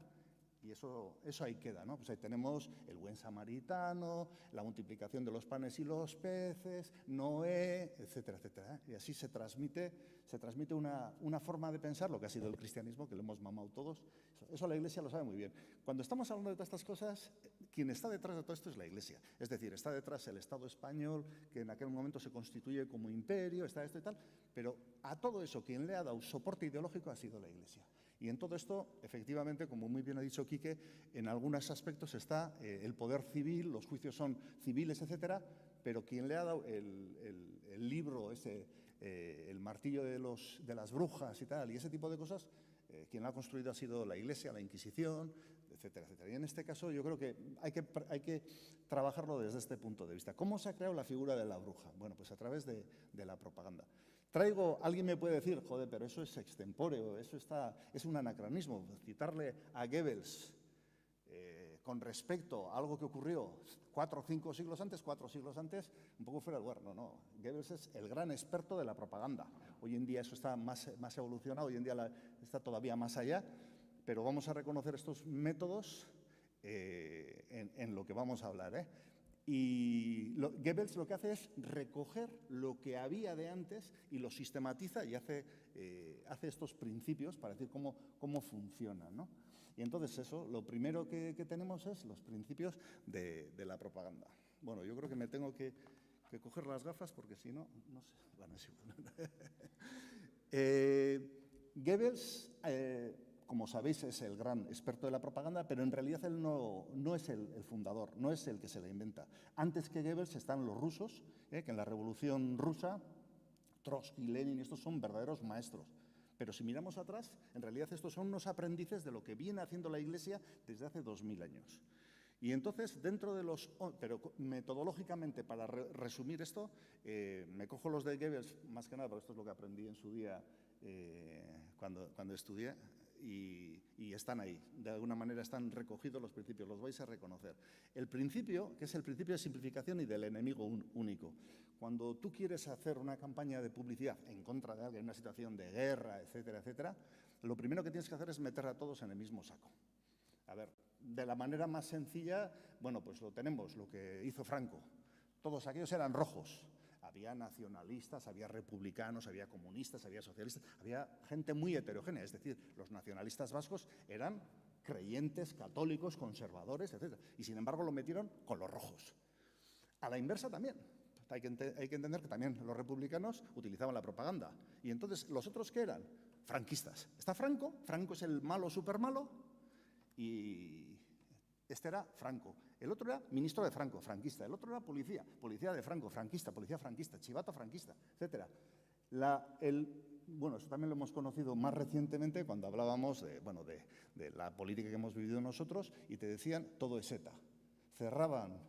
y eso ahí queda, ¿no? Pues ahí tenemos el buen samaritano, la multiplicación de los panes y los peces, Noé, etcétera, etcétera. Y así se transmite una forma de pensar, lo que ha sido el cristianismo, que lo hemos mamado todos. Eso la Iglesia lo sabe muy bien. Cuando estamos hablando de todas estas cosas, quien está detrás de todo esto es la Iglesia. Es decir, está detrás el Estado español, que en aquel momento se constituye como imperio, está esto y tal, pero a todo eso quien le ha dado soporte ideológico ha sido la Iglesia. Y en todo esto, efectivamente, como muy bien ha dicho Quique, en algunos aspectos está el poder civil, los juicios son civiles, etcétera, pero quien le ha dado el libro ese, el martillo de las brujas y tal, y ese tipo de cosas, quien lo ha construido ha sido la Iglesia, la Inquisición, etcétera, etcétera. Y en este caso yo creo que hay que trabajarlo desde este punto de vista. ¿Cómo se ha creado la figura de la bruja? Bueno, pues a través de la propaganda. Alguien me puede decir, joder, pero eso es extempóreo, es un anacronismo. Citarle a Goebbels con respecto a algo que ocurrió 4 o 5 siglos antes, un poco fuera de lugar. No. Goebbels es el gran experto de la propaganda. Hoy en día eso está más evolucionado, hoy en día está todavía más allá, pero vamos a reconocer estos métodos en lo que vamos a hablar, Y Goebbels lo que hace es recoger lo que había de antes y lo sistematiza y hace estos principios para decir cómo funcionan, ¿no? Y entonces eso, lo primero que tenemos es los principios de la propaganda. Bueno, yo creo que me tengo que coger las gafas porque si no, no sé, bueno, es igual. Goebbels, como sabéis, es el gran experto de la propaganda, pero en realidad él no es el fundador, no es el que se la inventa. Antes que Goebbels están los rusos, que en la Revolución Rusa, Trotsky, Lenin, estos son verdaderos maestros. Pero si miramos atrás, en realidad estos son unos aprendices de lo que viene haciendo la Iglesia desde hace 2000 años. Y entonces, pero metodológicamente, para resumir esto, me cojo los de Goebbels, más que nada, porque esto es lo que aprendí en su día cuando estudié, y están ahí. De alguna manera están recogidos los principios, los vais a reconocer. El principio, que es el principio de simplificación y del enemigo único. Cuando tú quieres hacer una campaña de publicidad en contra de alguien, en una situación de guerra, etcétera, etcétera, lo primero que tienes que hacer es meter a todos en el mismo saco. A ver, de la manera más sencilla, bueno, pues lo tenemos, lo que hizo Franco. Todos aquellos eran rojos. Había nacionalistas, había republicanos, había comunistas, había socialistas, había gente muy heterogénea. Es decir, los nacionalistas vascos eran creyentes, católicos, conservadores, etcétera. Y sin embargo lo metieron con los rojos. A la inversa también. Hay que entender que también los republicanos utilizaban la propaganda. Y entonces, ¿los otros qué eran? Franquistas. Está Franco es el malo, súper malo, y este era Franco. El otro era ministro de Franco, franquista. El otro era policía, policía de Franco, franquista, policía franquista, chivato franquista, etc. Bueno, eso también lo hemos conocido más recientemente cuando hablábamos de la política que hemos vivido nosotros y te decían todo es ETA. Cerraban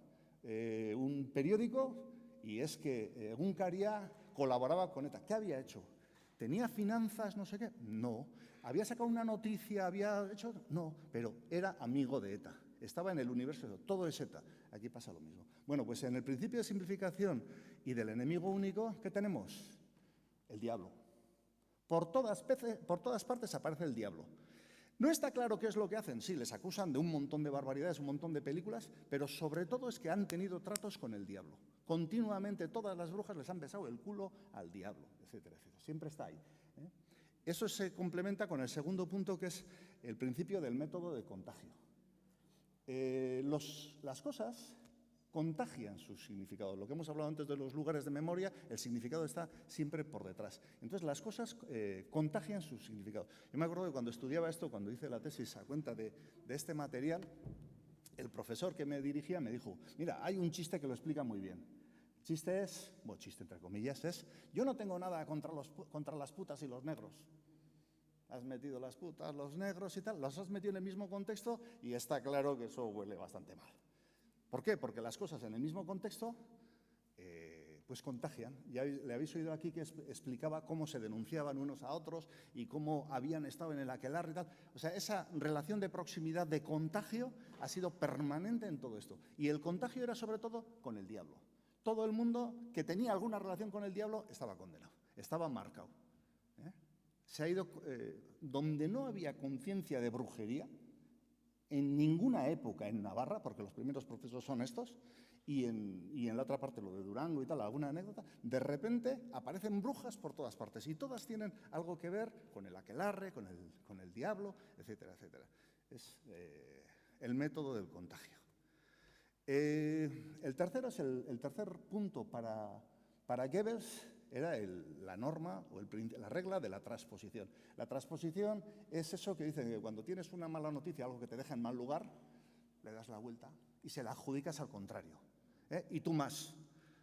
un periódico y es que Egunkaria colaboraba con ETA. ¿Qué había hecho? ¿Tenía finanzas, no sé qué? No. ¿Había sacado una noticia? ¿Había hecho? No, pero era amigo de ETA. Estaba en el universo, todo es ETA. Aquí pasa lo mismo. Bueno, pues en el principio de simplificación y del enemigo único, ¿qué tenemos? El diablo. Por todas partes aparece el diablo. No está claro qué es lo que hacen. Sí, les acusan de un montón de barbaridades, un montón de películas, pero sobre todo es que han tenido tratos con el diablo. Continuamente todas las brujas les han besado el culo al diablo, etcétera, etcétera. Siempre está ahí. Eso se complementa con el segundo punto, que es el principio del método de contagio. Las cosas contagian su significado. Lo que hemos hablado antes de los lugares de memoria, el significado está siempre por detrás. Entonces, las cosas contagian su significado. Yo me acuerdo que cuando estudiaba esto, cuando hice la tesis a cuenta de este material, el profesor que me dirigía me dijo, mira, hay un chiste que lo explica muy bien. El chiste es, bueno, chiste entre comillas, es, yo no tengo nada contra las putas y los negros. Has metido las putas, los negros y tal, los has metido en el mismo contexto y está claro que eso huele bastante mal. ¿Por qué? Porque las cosas en el mismo contexto pues contagian. Ya le habéis oído aquí que explicaba cómo se denunciaban unos a otros y cómo habían estado en el aquelarre y tal. O sea, esa relación de proximidad, de contagio, ha sido permanente en todo esto. Y el contagio era sobre todo con el diablo. Todo el mundo que tenía alguna relación con el diablo estaba condenado, estaba marcado. Se ha ido, donde no había conciencia de brujería, en ninguna época en Navarra, porque los primeros procesos son estos, y en la otra parte, lo de Durango y tal, alguna anécdota, de repente aparecen brujas por todas partes y todas tienen algo que ver con el aquelarre, con el diablo, etcétera, etcétera. Es el método del contagio. El tercero es el tercer punto para Goebbels, era la norma o la regla de la transposición. La transposición es eso que dicen que cuando tienes una mala noticia, algo que te deja en mal lugar, le das la vuelta y se la adjudicas al contrario. Y tú más.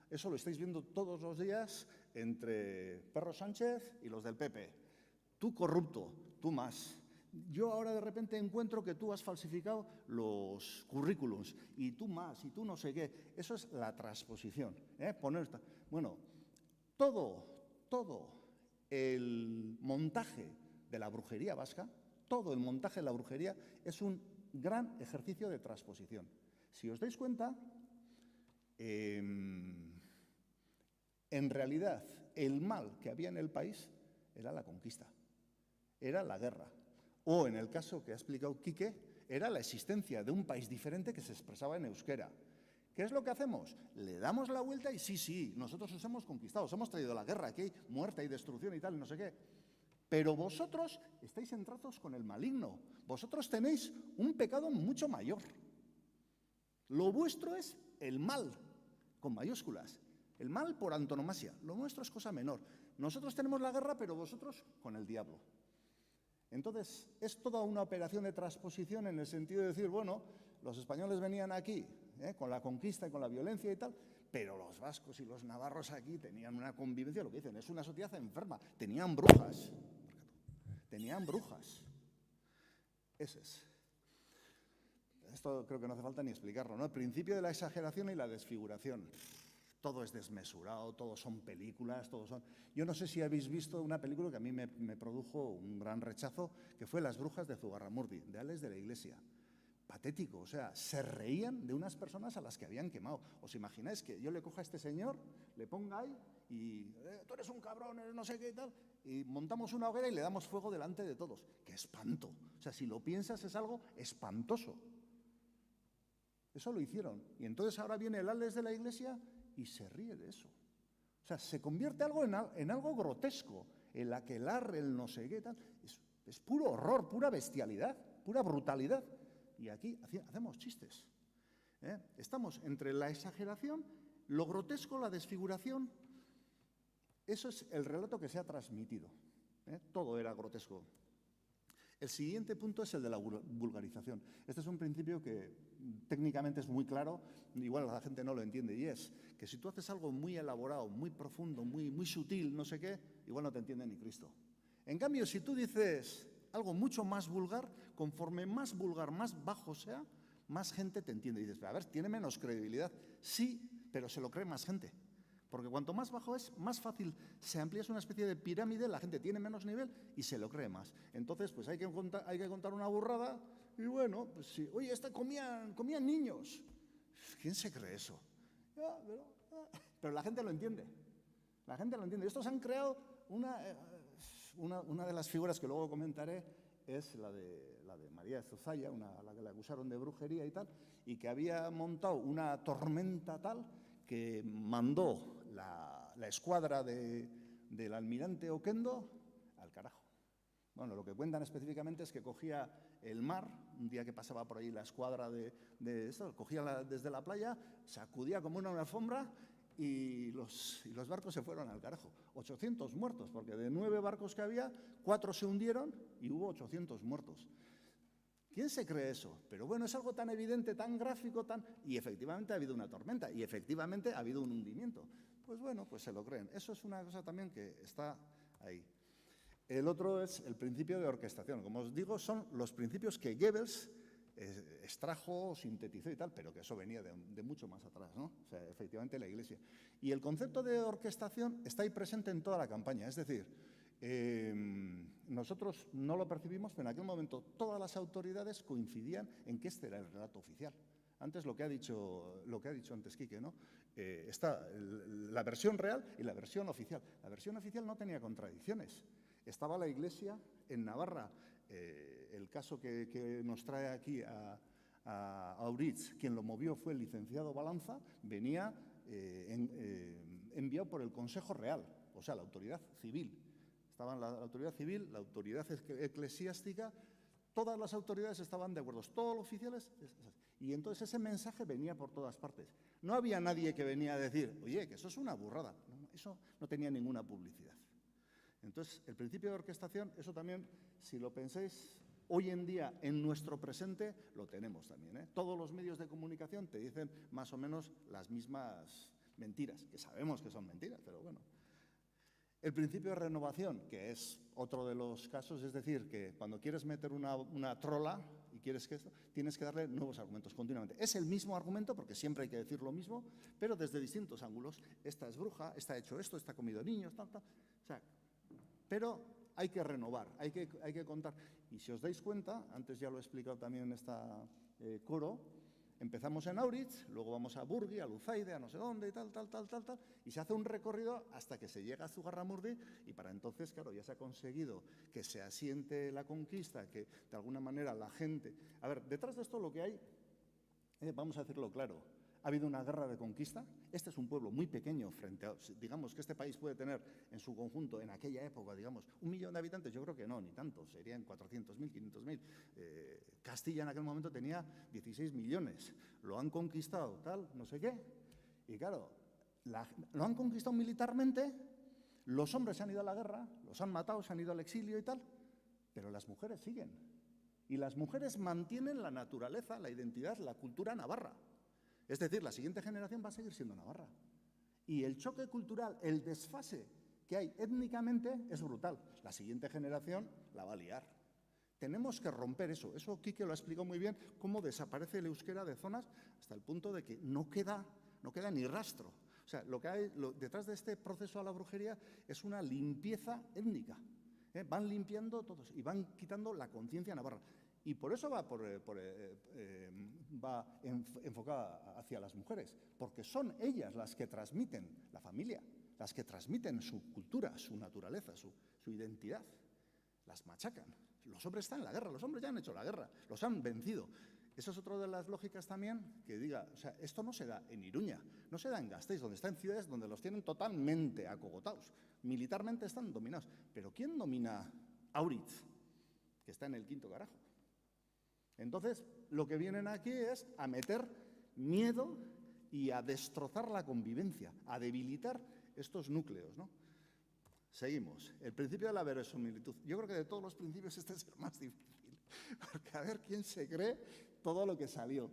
Eso lo estáis viendo todos los días entre Perro Sánchez y los del PP. Tú corrupto, tú más. Yo ahora de repente encuentro que tú has falsificado los currículums y tú más, y tú no sé qué. Eso es la transposición. Bueno, todo el montaje de la brujería vasca, todo el montaje de la brujería es un gran ejercicio de transposición. Si os dais cuenta, en realidad el mal que había en el país era la conquista, era la guerra. O en el caso que ha explicado Quique, era la existencia de un país diferente que se expresaba en euskera. ¿Qué es lo que hacemos? Le damos la vuelta y sí, nosotros os hemos conquistado, os hemos traído la guerra, aquí hay muerte y destrucción y tal, no sé qué. Pero vosotros estáis en tratos con el maligno. Vosotros tenéis un pecado mucho mayor. Lo vuestro es el mal, con mayúsculas. El mal por antonomasia. Lo nuestro es cosa menor. Nosotros tenemos la guerra, pero vosotros con el diablo. Entonces, es toda una operación de transposición en el sentido de decir, bueno, los españoles venían aquí con la conquista y con la violencia y tal, pero los vascos y los navarros aquí tenían una convivencia, lo que dicen, es una sociedad enferma, tenían brujas. Ese es. Esto creo que no hace falta ni explicarlo, ¿no? El principio de la exageración y la desfiguración. Todo es desmesurado, todo son películas, todo son... Yo no sé si habéis visto una película que a mí me produjo un gran rechazo, que fue Las brujas de Zugarramurdi, de Alex de la Iglesia. Patético, o sea, se reían de unas personas a las que habían quemado. ¿Os imagináis que yo le coja a este señor, le ponga ahí y tú eres un cabrón, eres no sé qué y tal, y montamos una hoguera y le damos fuego delante de todos? ¡Qué espanto! O sea, si lo piensas es algo espantoso. Eso lo hicieron. Y entonces ahora viene el Alex de la Iglesia y se ríe de eso. O sea, se convierte algo en algo grotesco. El aquelarre, el no sé qué tal. Es puro horror, pura bestialidad, pura brutalidad. Y aquí hacemos chistes. Estamos entre la exageración, lo grotesco, la desfiguración. Eso es el relato que se ha transmitido. Todo era grotesco. El siguiente punto es el de la vulgarización. Este es un principio que técnicamente es muy claro, igual la gente no lo entiende, y es que si tú haces algo muy elaborado, muy profundo, muy sutil, no sé qué, igual no te entiende ni Cristo. En cambio, si tú dices algo mucho más vulgar, conforme más vulgar, más bajo sea, más gente te entiende. Y dices, a ver, tiene menos credibilidad. Sí, pero se lo cree más gente. Porque cuanto más bajo es, más fácil se amplía, es una especie de pirámide, la gente tiene menos nivel y se lo cree más. Entonces, pues hay que contar una burrada y bueno, pues sí, oye, comían niños. ¿Quién se cree eso? Pero la gente lo entiende. La gente lo entiende. Estos han creado una de las figuras que luego comentaré, es la de María de Zozaya, a la que le acusaron de brujería y tal, y que había montado una tormenta tal que mandó la escuadra del almirante Oquendo al carajo. Bueno, lo que cuentan específicamente es que cogía el mar, un día que pasaba por ahí la escuadra de esto, cogía desde la playa, sacudía como una alfombra y los barcos se fueron al carajo. 800 muertos, porque de 9 barcos que había, 4 se hundieron y hubo 800 muertos. ¿Quién se cree eso? Pero bueno, es algo tan evidente, tan gráfico, y efectivamente ha habido una tormenta, y efectivamente ha habido un hundimiento. Pues bueno, pues se lo creen. Eso es una cosa también que está ahí. El otro es el principio de orquestación. Como os digo, son los principios que Goebbels extrajo, sintetizó y tal, pero que eso venía de mucho más atrás, ¿no? O sea, efectivamente la Iglesia. Y el concepto de orquestación está ahí presente en toda la campaña. Es decir, nosotros no lo percibimos, pero en aquel momento todas las autoridades coincidían en que este era el relato oficial. Antes lo que ha dicho antes Quique, ¿no? Está la versión real y la versión oficial. La versión oficial no tenía contradicciones. Estaba la Iglesia en Navarra. El caso que nos trae aquí a Auritz, quien lo movió fue el licenciado Balanza, venía enviado por el Consejo Real, o sea, la autoridad civil. Estaban la autoridad civil, la autoridad eclesiástica, todas las autoridades estaban de acuerdo, todos los oficiales. Y entonces ese mensaje venía por todas partes. No había nadie que venía a decir, oye, que eso es una burrada. No, eso no tenía ninguna publicidad. Entonces, el principio de orquestación, eso también, si lo pensáis, hoy en día, en nuestro presente, lo tenemos también, ¿eh? Todos los medios de comunicación te dicen más o menos las mismas mentiras, que sabemos que son mentiras, pero bueno. El principio de renovación, que es otro de los casos, es decir, que cuando quieres meter una trola y quieres que esto, tienes que darle nuevos argumentos continuamente. Es el mismo argumento, porque siempre hay que decir lo mismo, pero desde distintos ángulos. Esta es bruja, esta ha hecho esto, esta ha comido niños, tal. O sea, pero hay que renovar, hay que contar. Y si os dais cuenta, antes ya lo he explicado también en esta coro, empezamos en Auritz, luego vamos a Burgi, a Luzaide, a no sé dónde y tal, y se hace un recorrido hasta que se llega a Zugarramurdi y para entonces, claro, ya se ha conseguido que se asiente la conquista, que de alguna manera la gente... A ver, detrás de esto lo que hay, vamos a decirlo claro, ha habido una guerra de conquista. Este es un pueblo muy pequeño frente a... Digamos que este país puede tener en su conjunto, en aquella época, digamos, 1 millón de habitantes. Yo creo que no, ni tanto. Serían 400.000, 500.000. Castilla en aquel momento tenía 16 millones. Lo han conquistado, tal, no sé qué. Y claro, lo han conquistado militarmente. Los hombres se han ido a la guerra, los han matado, se han ido al exilio y tal. Pero las mujeres siguen. Y las mujeres mantienen la naturaleza, la identidad, la cultura navarra. Es decir, la siguiente generación va a seguir siendo navarra. Y el choque cultural, el desfase que hay étnicamente es brutal. La siguiente generación la va a liar. Tenemos que romper eso. Eso Quique lo ha explicado muy bien, cómo desaparece el euskera de zonas hasta el punto de que no queda ni rastro. O sea, lo que hay detrás de este proceso a la brujería es una limpieza étnica. Van limpiando todos y van quitando la conciencia navarra. Y por eso va enfocada hacia las mujeres, porque son ellas las que transmiten la familia, las que transmiten su cultura, su naturaleza, su identidad. Las machacan. Los hombres están en la guerra, los hombres ya han hecho la guerra, los han vencido. Eso es otra de las lógicas también que diga, o sea, esto no se da en Iruña, no se da en Gasteiz, donde está en ciudades donde los tienen totalmente acogotados. Militarmente están dominados. Pero ¿quién domina Auritz, que está en el 5º carajo? Entonces, lo que vienen aquí es a meter miedo y a destrozar la convivencia, a debilitar estos núcleos, ¿no? seguimos. El principio de la verosimilitud. Yo creo que de todos los principios este es el más difícil, porque a ver quién se cree todo lo que salió.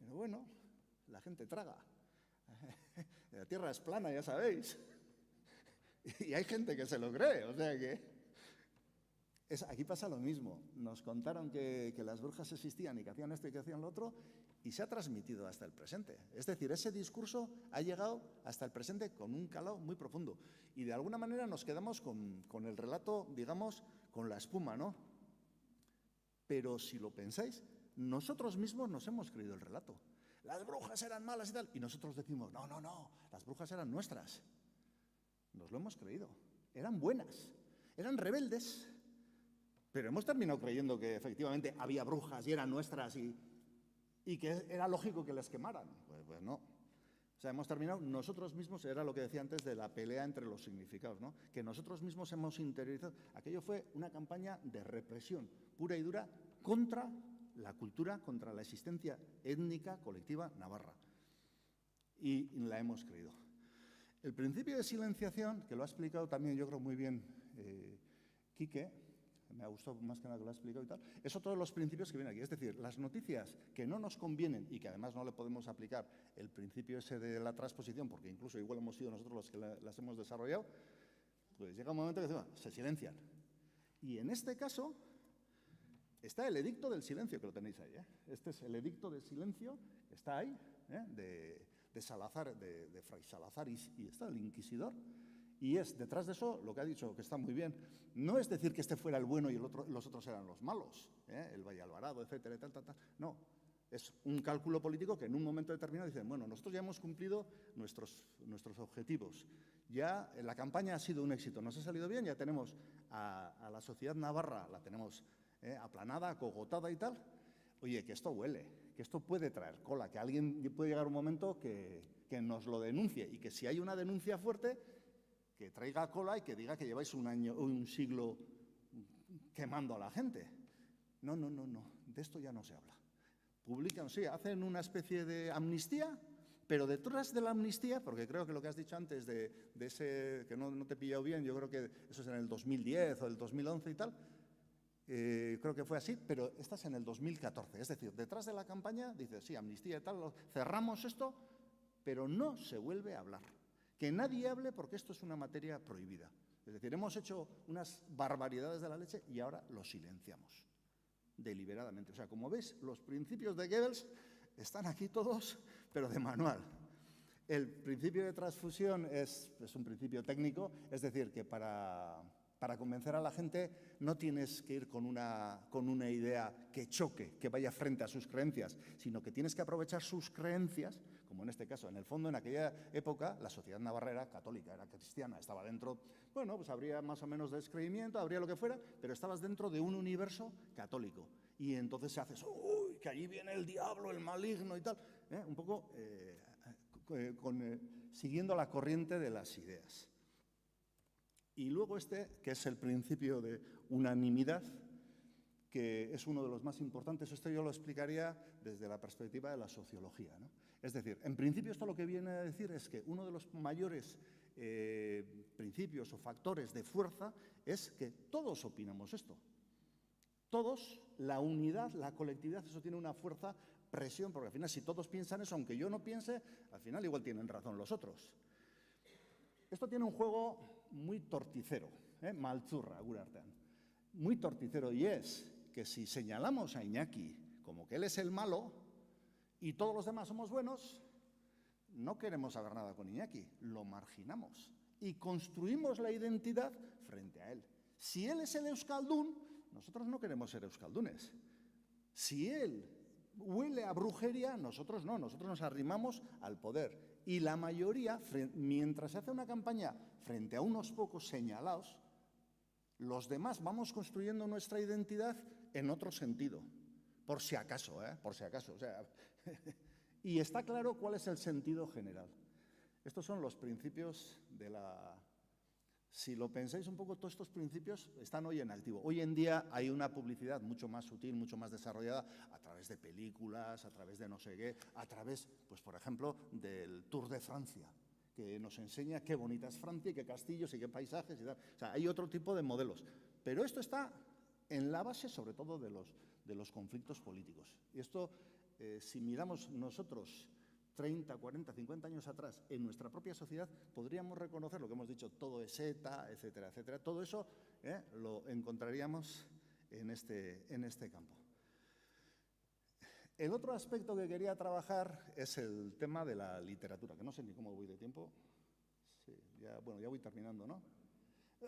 Pero bueno, la gente traga. La tierra es plana, ya sabéis. Y hay gente que se lo cree, o sea que... aquí pasa lo mismo. Nos contaron que las brujas existían y que hacían esto y que hacían lo otro, y se ha transmitido hasta el presente. Es decir, ese discurso ha llegado hasta el presente con un calado muy profundo. Y de alguna manera nos quedamos con el relato, digamos, con la espuma, ¿no? Pero si lo pensáis, nosotros mismos nos hemos creído el relato. Las brujas eran malas y tal. Y nosotros decimos, no, no, no, las brujas eran nuestras. Nos lo hemos creído. Eran buenas, eran rebeldes. Pero hemos terminado creyendo que efectivamente había brujas y eran nuestras y que era lógico que las quemaran. Pues no. O sea, hemos terminado nosotros mismos, era lo que decía antes de la pelea entre los significados, ¿no? Que nosotros mismos hemos interiorizado. Aquello fue una campaña de represión pura y dura contra la cultura, contra la existencia étnica colectiva navarra. Y la hemos creído. El principio de silenciación, que lo ha explicado también yo creo muy bien Quique, me ha gustado más que nada que lo ha explicado y tal, es otro de los principios que viene aquí. Es decir, las noticias que no nos convienen y que además no le podemos aplicar el principio ese de la transposición, porque incluso igual hemos sido nosotros los que las hemos desarrollado, pues llega un momento que se silencian. Y en este caso está el edicto del silencio, que lo tenéis ahí. Este es el edicto del silencio, está ahí, de Salazar, de Fray Salazar, y está el inquisidor. Y es, detrás de eso, lo que ha dicho, que está muy bien, no es decir que este fuera el bueno y los otros eran los malos, el Valle Alvarado, etcétera, tal. No, es un cálculo político que en un momento determinado dicen, bueno, nosotros ya hemos cumplido nuestros objetivos, ya la campaña ha sido un éxito, nos ha salido bien, ya tenemos a la sociedad navarra, la tenemos aplanada, acogotada y tal. Oye, que esto huele, que esto puede traer cola, que alguien puede llegar un momento que nos lo denuncie y que si hay una denuncia fuerte, que traiga cola y que diga que lleváis un siglo quemando a la gente. No, de esto ya no se habla. Publican, sí, hacen una especie de amnistía, pero detrás de la amnistía, porque creo que lo que has dicho antes de ese, que no te he pillado bien, yo creo que eso es en el 2010 o el 2011 y tal, creo que fue así, pero esta es en el 2014. Es decir, detrás de la campaña dice, sí, amnistía y tal, cerramos esto, pero no se vuelve a hablar. Que nadie hable porque esto es una materia prohibida. Es decir, hemos hecho unas barbaridades de la leche y ahora lo silenciamos deliberadamente. O sea, como veis, los principios de Goebbels están aquí todos, pero de manual. El principio de transfusión es un principio técnico, es decir, que para convencer a la gente no tienes que ir con una idea que choque, que vaya frente a sus creencias, sino que tienes que aprovechar sus creencias, como en este caso. En el fondo, en aquella época, la sociedad navarra era católica, era cristiana, estaba dentro, bueno, pues habría más o menos descreimiento, habría lo que fuera, pero estabas dentro de un universo católico. Y entonces se haces, uy, que allí viene el diablo, el maligno y tal, un poco siguiendo la corriente de las ideas. Y luego que es el principio de unanimidad, que es uno de los más importantes. Esto yo lo explicaría desde la perspectiva de la sociología, ¿no? Es decir, en principio esto lo que viene a decir es que uno de los mayores principios o factores de fuerza es que todos opinamos esto. Todos, la unidad, la colectividad, eso tiene una fuerza, presión, porque al final si todos piensan eso, aunque yo no piense, al final igual tienen razón los otros. Esto tiene un juego muy torticero, maltzurra, gure artean. Muy torticero, y es que si señalamos a Iñaki como que él es el malo y todos los demás somos buenos, no queremos saber nada con Iñaki, lo marginamos y construimos la identidad frente a él. Si él es el euskaldún, nosotros no queremos ser euskaldunes. Si él huele a brujería, nosotros no, nosotros nos arrimamos al poder. Y la mayoría, mientras se hace una campaña frente a unos pocos señalados, los demás vamos construyendo nuestra identidad en otro sentido, por si acaso, por si acaso. O sea, y está claro cuál es el sentido general. Estos son los principios de la... Si lo pensáis un poco, todos estos principios están hoy en activo. Hoy en día hay una publicidad mucho más sutil, mucho más desarrollada, a través de películas, a través de no sé qué, a través, pues por ejemplo, del Tour de Francia, que nos enseña qué bonita es Francia y qué castillos y qué paisajes y tal. O sea, hay otro tipo de modelos. Pero esto está en la base, sobre todo, de los conflictos políticos. Y esto, si miramos nosotros 30, 40, 50 años atrás, en nuestra propia sociedad, podríamos reconocer lo que hemos dicho, todo es ETA, etcétera, etcétera. Todo eso lo encontraríamos en este campo. El otro aspecto que quería trabajar es el tema de la literatura, que no sé ni cómo voy de tiempo. Sí, ya voy terminando, ¿no?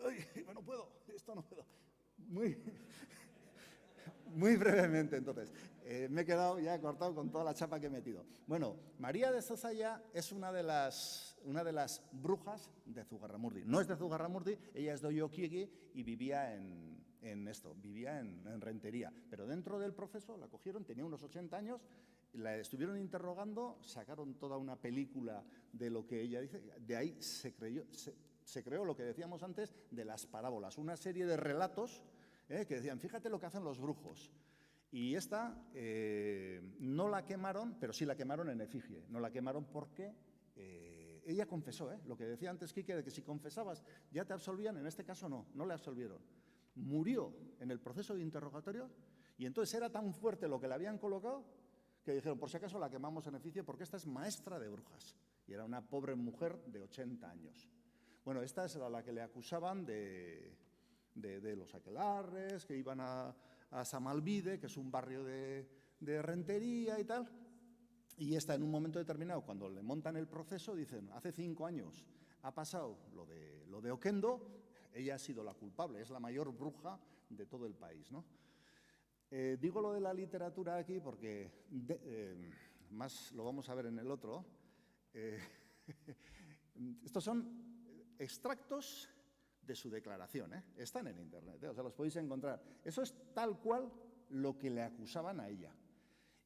¡Ay, no puedo! Esto no puedo. Muy brevemente, entonces. Me he quedado ya cortado con toda la chapa que he metido. Bueno, María de Zozaya es una de las brujas de Zugarramurdi. No es de Zugarramurdi, ella es de Oioquiegui y vivía vivía en Rentería. Pero dentro del proceso la cogieron, tenía unos 80 años, la estuvieron interrogando, sacaron toda una película de lo que ella dice. De ahí se creó lo que decíamos antes de las parábolas, una serie de relatos que decían, fíjate lo que hacen los brujos. Y esta no la quemaron, pero sí la quemaron en efigie. No la quemaron porque ella confesó, lo que decía antes Quique, de que si confesabas ya te absolvían, en este caso no le absolvieron. Murió en el proceso de interrogatorio y entonces era tan fuerte lo que le habían colocado que dijeron, por si acaso la quemamos en efigie porque esta es maestra de brujas. Y era una pobre mujer de 80 años. Bueno, esta es la que le acusaban de los aquelarres, que iban a Samalvide, que es un barrio de Rentería y tal. Y esta, en un momento determinado, cuando le montan el proceso, dicen, hace 5 años ha pasado lo de Oquendo, ella ha sido la culpable, es la mayor bruja de todo el país, ¿no? Digo lo de la literatura aquí porque más lo vamos a ver en el otro. Estos son extractos de su declaración, están en internet, o sea, los podéis encontrar. Eso es tal cual lo que le acusaban a ella.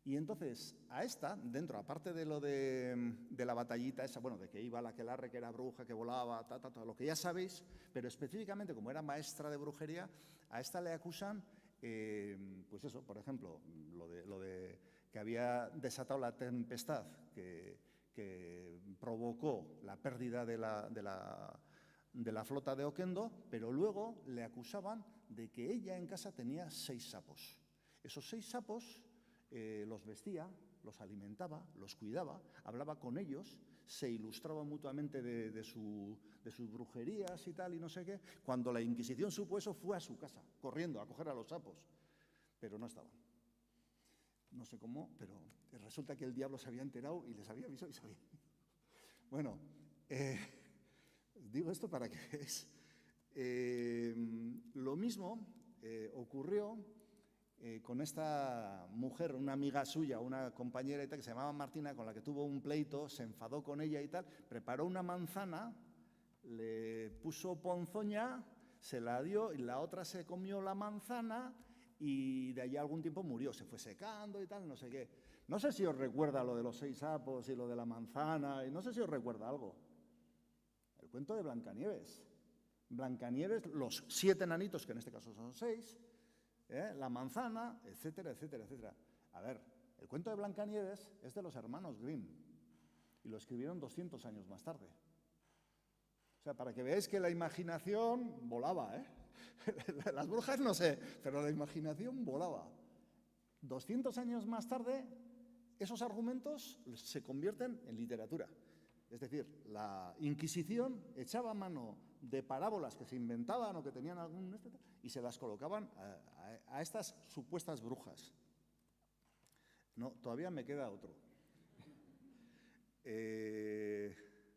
Y entonces, a esta, dentro, aparte de lo de la batallita esa, bueno, de que iba la aquelarre, que era bruja, que volaba, lo que ya sabéis, pero específicamente, como era maestra de brujería, a esta le acusan, pues eso, por ejemplo, lo de que había desatado la tempestad que provocó la pérdida de la flota de Oquendo, pero luego le acusaban de que ella en casa tenía 6 sapos. Esos 6 sapos los vestía, los alimentaba, los cuidaba, hablaba con ellos, se ilustraba mutuamente de sus brujerías y tal, y no sé qué. Cuando la Inquisición supo eso, fue a su casa, corriendo a coger a los sapos, pero no estaban. No sé cómo, pero resulta que el diablo se había enterado y les había avisado y sabía. Bueno, digo esto para que veáis. Lo mismo ocurrió con esta mujer, una amiga suya, una compañera y tal, que se llamaba Martina, con la que tuvo un pleito, se enfadó con ella y tal, preparó una manzana, le puso ponzoña, se la dio y la otra se comió la manzana y de allí algún tiempo murió, se fue secando y tal, no sé qué. No sé si os recuerda lo de los 6 sapos y lo de la manzana, y no sé si os recuerda algo. El cuento de Blancanieves. Blancanieves, los 7 enanitos, que en este caso son 6, la manzana, etcétera, etcétera, etcétera. A ver, el cuento de Blancanieves es de los hermanos Grimm y lo escribieron 200 años más tarde. O sea, para que veáis que la imaginación volaba, Las brujas no sé, pero la imaginación volaba. 200 años más tarde, esos argumentos se convierten en literatura. Es decir, la Inquisición echaba mano de parábolas que se inventaban o que tenían algún... y se las colocaban a estas supuestas brujas. No, todavía me queda otro.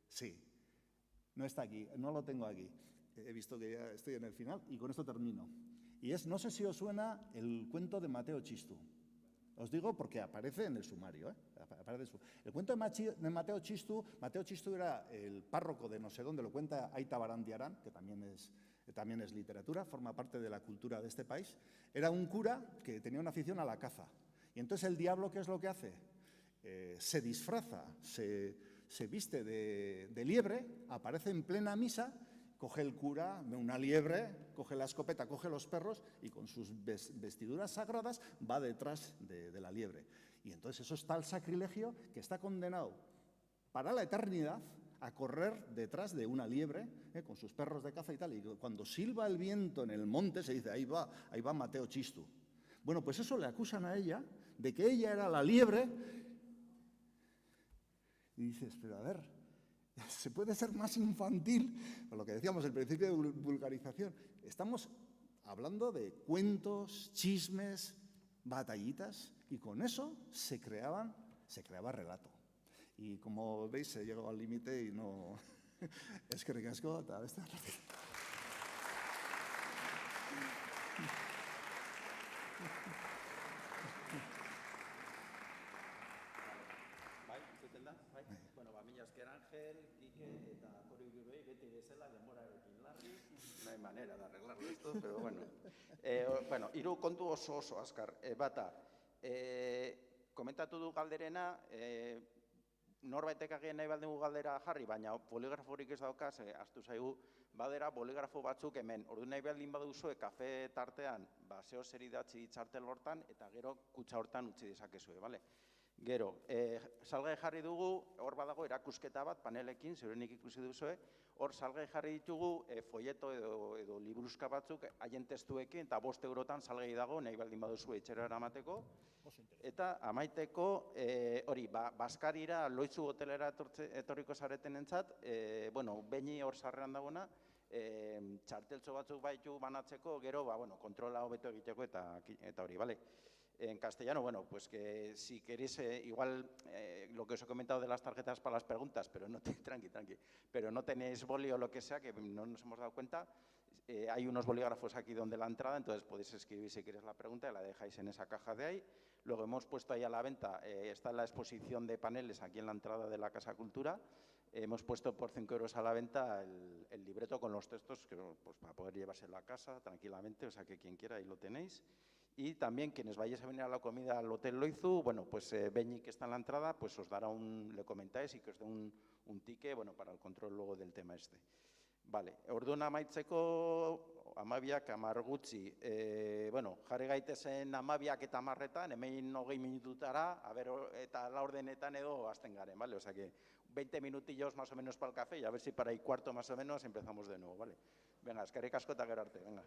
Sí, no está aquí, no lo tengo aquí. He visto que ya estoy en el final y con esto termino. Y no sé si os suena el cuento de Mateo Chistu. Os digo porque aparece en el sumario. El cuento de Mateo Chistu era el párroco de no sé dónde, lo cuenta Aita Barandiarán, que también es literatura, forma parte de la cultura de este país. Era un cura que tenía una afición a la caza. Y entonces el diablo, ¿qué es lo que hace? Se disfraza, se viste de liebre, aparece en plena misa, coge el cura una liebre, coge la escopeta, coge los perros y con sus vestiduras sagradas va detrás de la liebre. Y entonces eso es tal sacrilegio que está condenado para la eternidad a correr detrás de una liebre con sus perros de caza y tal. Y cuando silba el viento en el monte se dice, ahí va Mateo Chistu. Bueno, pues eso le acusan a ella de que ella era la liebre. Y dices, pero a ver, ¿se puede ser más infantil? Por lo que decíamos, el principio de vulgarización. Estamos hablando de cuentos, chismes, batallitas, y con eso se creaba relato. Y como veis, se llegó al límite y no... Es que ricasco, tal vez. Bueno, mila esker Ángel, Quique eta Koribiroi beti bezala denborarekin larri. No hay manera de arreglarlo esto, pero bueno. Bueno, hiru kontu oso azkar. Bata, komentatu du galderena, norbaitek agian nahi baldin galdera jarri, baina boligraforik ez daukaz, astu zaigu, badera boligrafo batzuk hemen. Ordu nahi baldin baduzue kafe tartean, zeo zer idatzi txartel hortan, eta gero kutsa hortan utzi dezakezue, bale? Gero, salgai jarri dugu, hor badago erakusketa bat panelekin, zeurenik ikusi duzue, hor salgai jarri ditugu folleto edo liburuska batzuk haien testuekin, eta 5 eurotan salgai dago, nahi baldin baduzu etxera eramateko. Eta amaiteko, hori, Baskarira, Loitzu hotelera etorriko zareten entzat, bueno, beini hor sarreran dagona, txarteltxo batzuk baitu banatzeko, gero, kontrola hobeto egiteko eta hori, bale? En castellano, bueno, pues que si queréis, igual lo que os he comentado de las tarjetas para las preguntas, pero no, tranqui, pero no tenéis boli o lo que sea, que no nos hemos dado cuenta, hay unos bolígrafos aquí donde la entrada, entonces podéis escribir si queréis la pregunta y la dejáis en esa caja de ahí. Luego hemos puesto ahí a la venta, está la exposición de paneles aquí en la entrada de la Casa Cultura. Hemos puesto por 5 euros a la venta el libreto con los textos, que, pues, para poder llevárselo a casa tranquilamente, o sea que quien quiera ahí lo tenéis. Y también quienes vayáis a venir a la comida al Hotel Loizu, bueno, pues Beñi, que está en la entrada, pues os dará le comentáis y que os dé un ticket, bueno, para el control luego del tema este. Vale, orduan amaitzeko 12:10 gutxi, bueno, jarri gaitezen 12 eta 10 hemen 20 minututara, eta 4 edo hasten garen, vale? O sea que 20 minutillos más o menos para el café y a ver si para 1:15 más o menos empezamos de nuevo, vale? Venga, eskerrik asko eta gero arte, venga.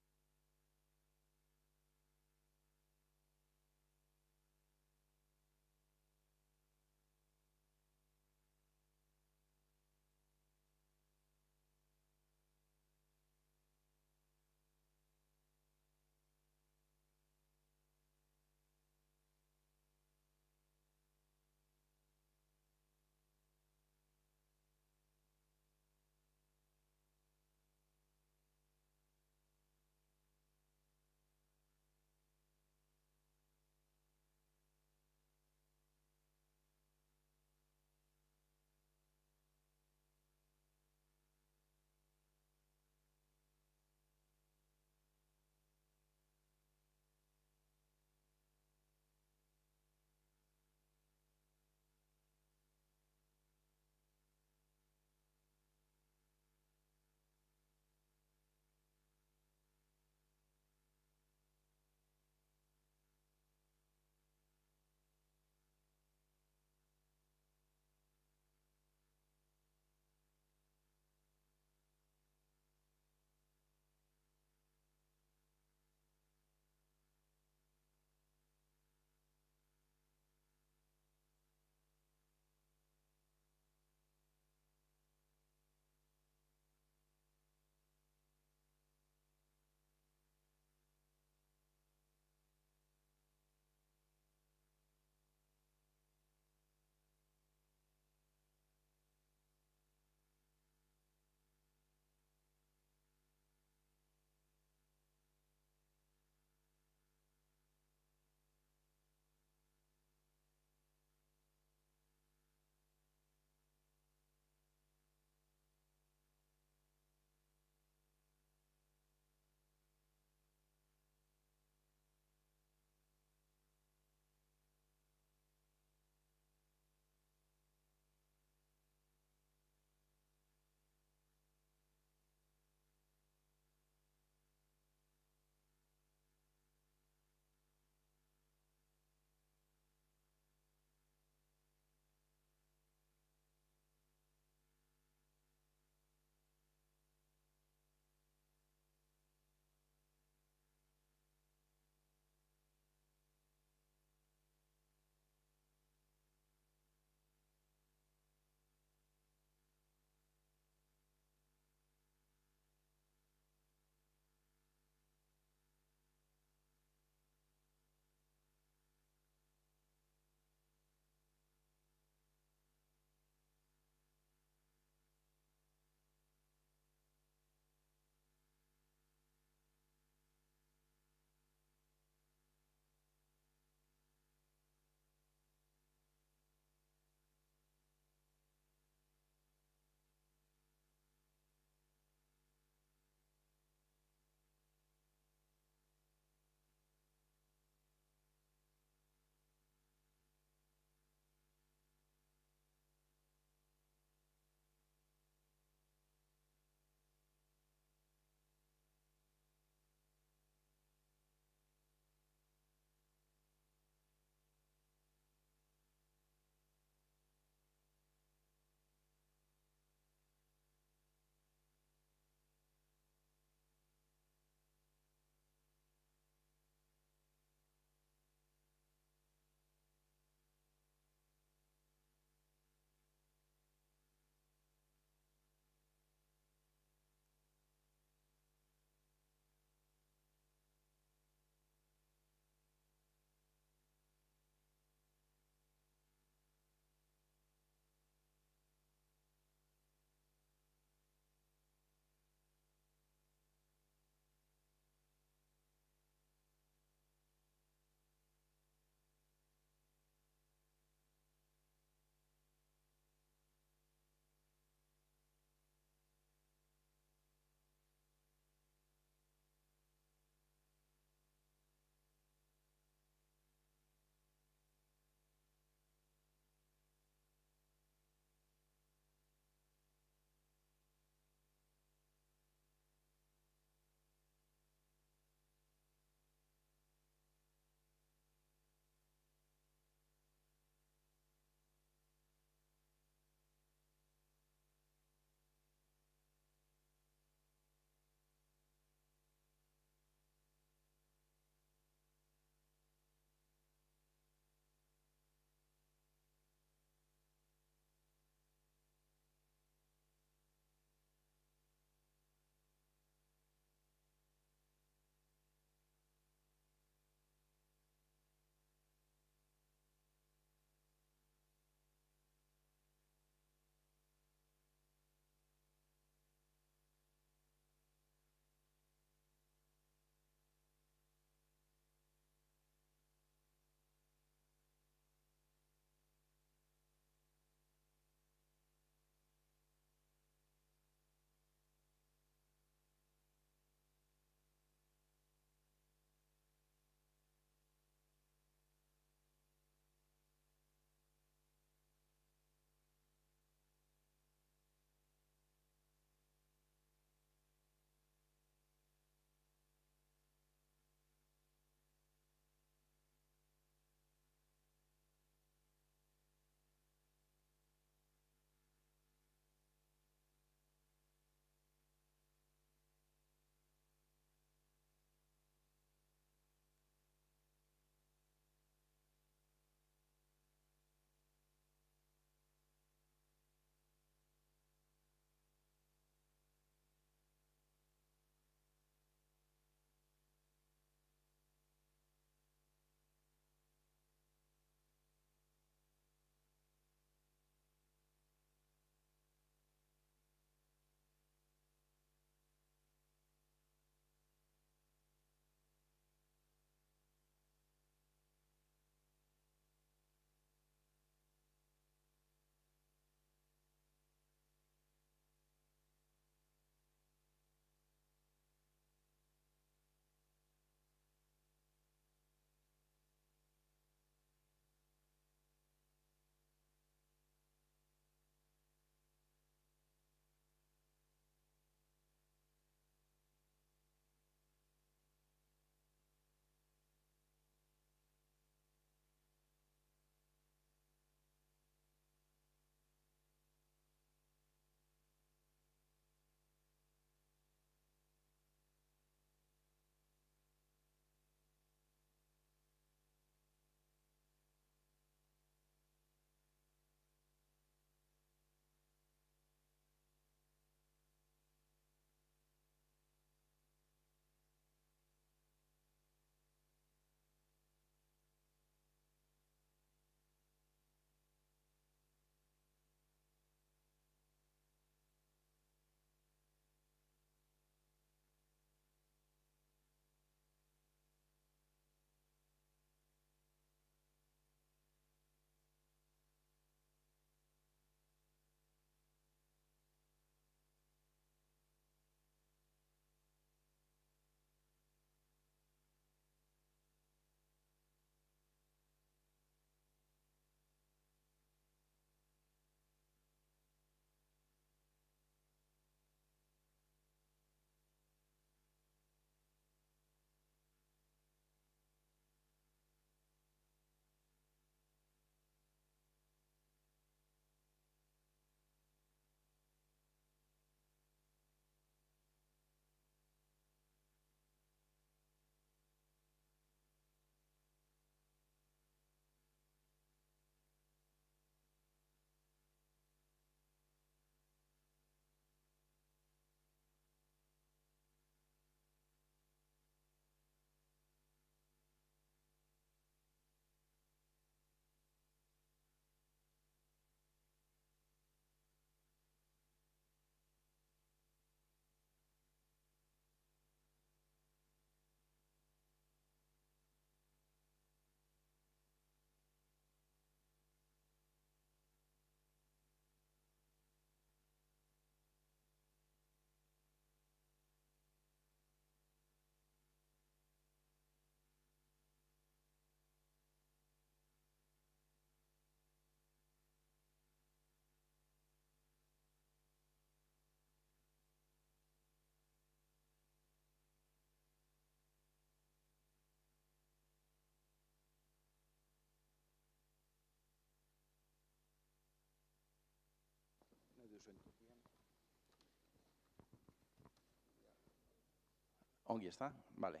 Ongi, ez da? Bale.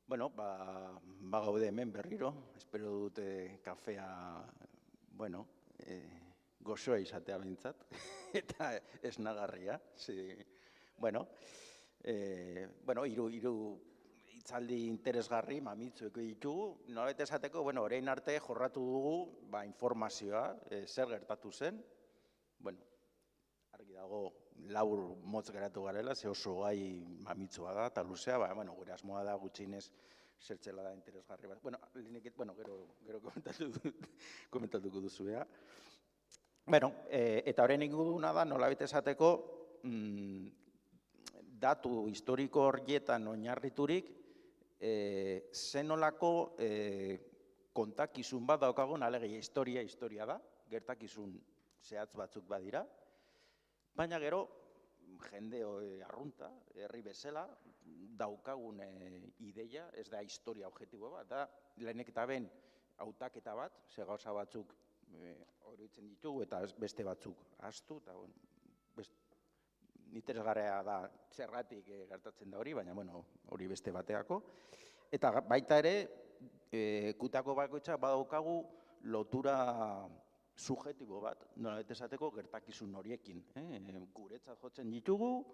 Bueno, ba gaude hemen berriro, espero dute kafea, bueno, gozoa izatea behintzat, eta esnagarria. Bueno, hiru hitzaldi interesgarri mamitzueko ditugu. Nolabait esateko, orain arte jorratu dugu informazioa, zer gertatu zen. Bueno, argi dago labur motz geratu garela, ze oso gai mamitsua da eta luzea, gure asmoa da gutxienez zertzela da interesgarri bat. Gero komentatuko duzu, ea. Eta horren ingo duguna da, nolabait esateko, datu historiko horietan oinarriturik, zenolako kontakizun bat daukagun, alegia historia da, gertakizun zehatz batzuk badira, baina gero, jende arrunta, herri bezala, daukagun ideia, ez da historia objektibo bat, da lehenik eta ben hautaketa bat, ze gauza batzuk oroitzen ditugu eta beste batzuk ahaztu, eta interesgarria da zergatik gertatzen da hori, baina hori beste bateako. Eta baita ere, kutako bakoitzak badaukagu lotura subjektibo bat, nolabait esateko gertakizun horiekin. Guretzat jotzen ditugu,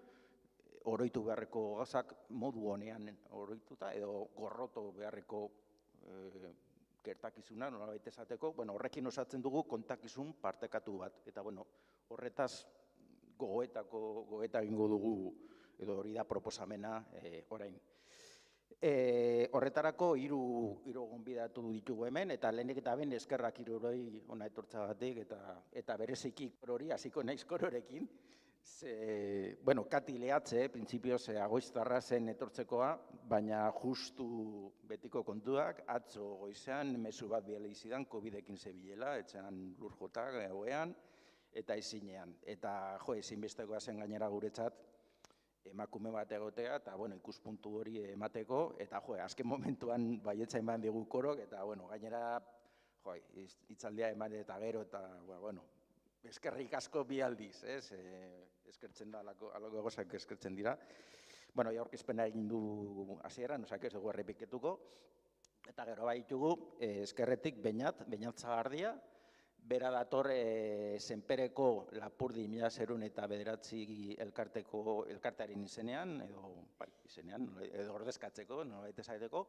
oroitu beharreko gauzak modu honean oroituta, edo gorroto beharreko gertakizuna, nolabait esateko, horrekin osatzen dugu kontakizun partekatu bat. Eta horretaz gogoeta egingo dugu, edo hori da proposamena orain. Horretarako hiru gonbidatu ditugu hemen, eta lehenik eta ben eskerrak hiruroi hona etortzagatik, eta bereziki korori, hasiko naiz kororekin. Kati Leatze, printzipioz Agoiztarra zen etortzekoa, baina justu betiko kontuak, atzo goizean mezu bat bidali zidan, COVID-ekin zebilela, etxean lur jotak, oean, eta ezinean. Eta ezinbestekoa zen gainera guretzat, emakume bat egotea, eta ikuspuntu hori emateko, eta azken momentuan baietza eman digu korok, eta gainera hitzaldia eman eta gero, eta eskerrik asko bi aldiz, eskertzen da, alako gozak eskertzen dira. Aurkezpena egin du hasieran, osak ez dugu errepiketuko, eta gero baitugu eskerretik Beñat Zagardia, bera dator Senpereko Lapurdi 1909 elkartearen izenean, edo ordezkatzeko, nolabait esateko.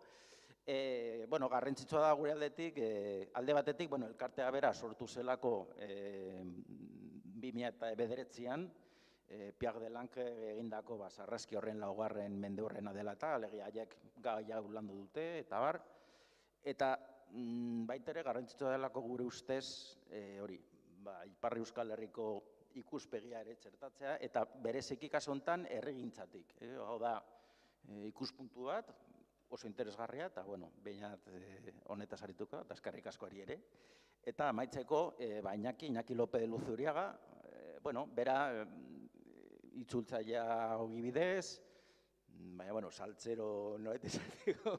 Garrantzitsua da gure alde batetik, elkartea bera sortu zelako 2009an, Piag de Lange egindako sarraski horren laugarren mende horrena dela eta, alegia haiek gaia landu dute, eta bar. Eta baitere garrantzitsua delako gure ustez, Ipar Euskal Herriko ikuspegia ere txertatzea, eta bereziki kasu honetan herrigintzatik. Hau da, ikuspuntu bat, oso interesgarria, eta Beñat honetaz arituko, eta eskerrik askoari ere. Eta amaitzeko, Iñaki López de Luzuriaga, bera itzultzailea ogibidez, baina, saltzero nolait esateko,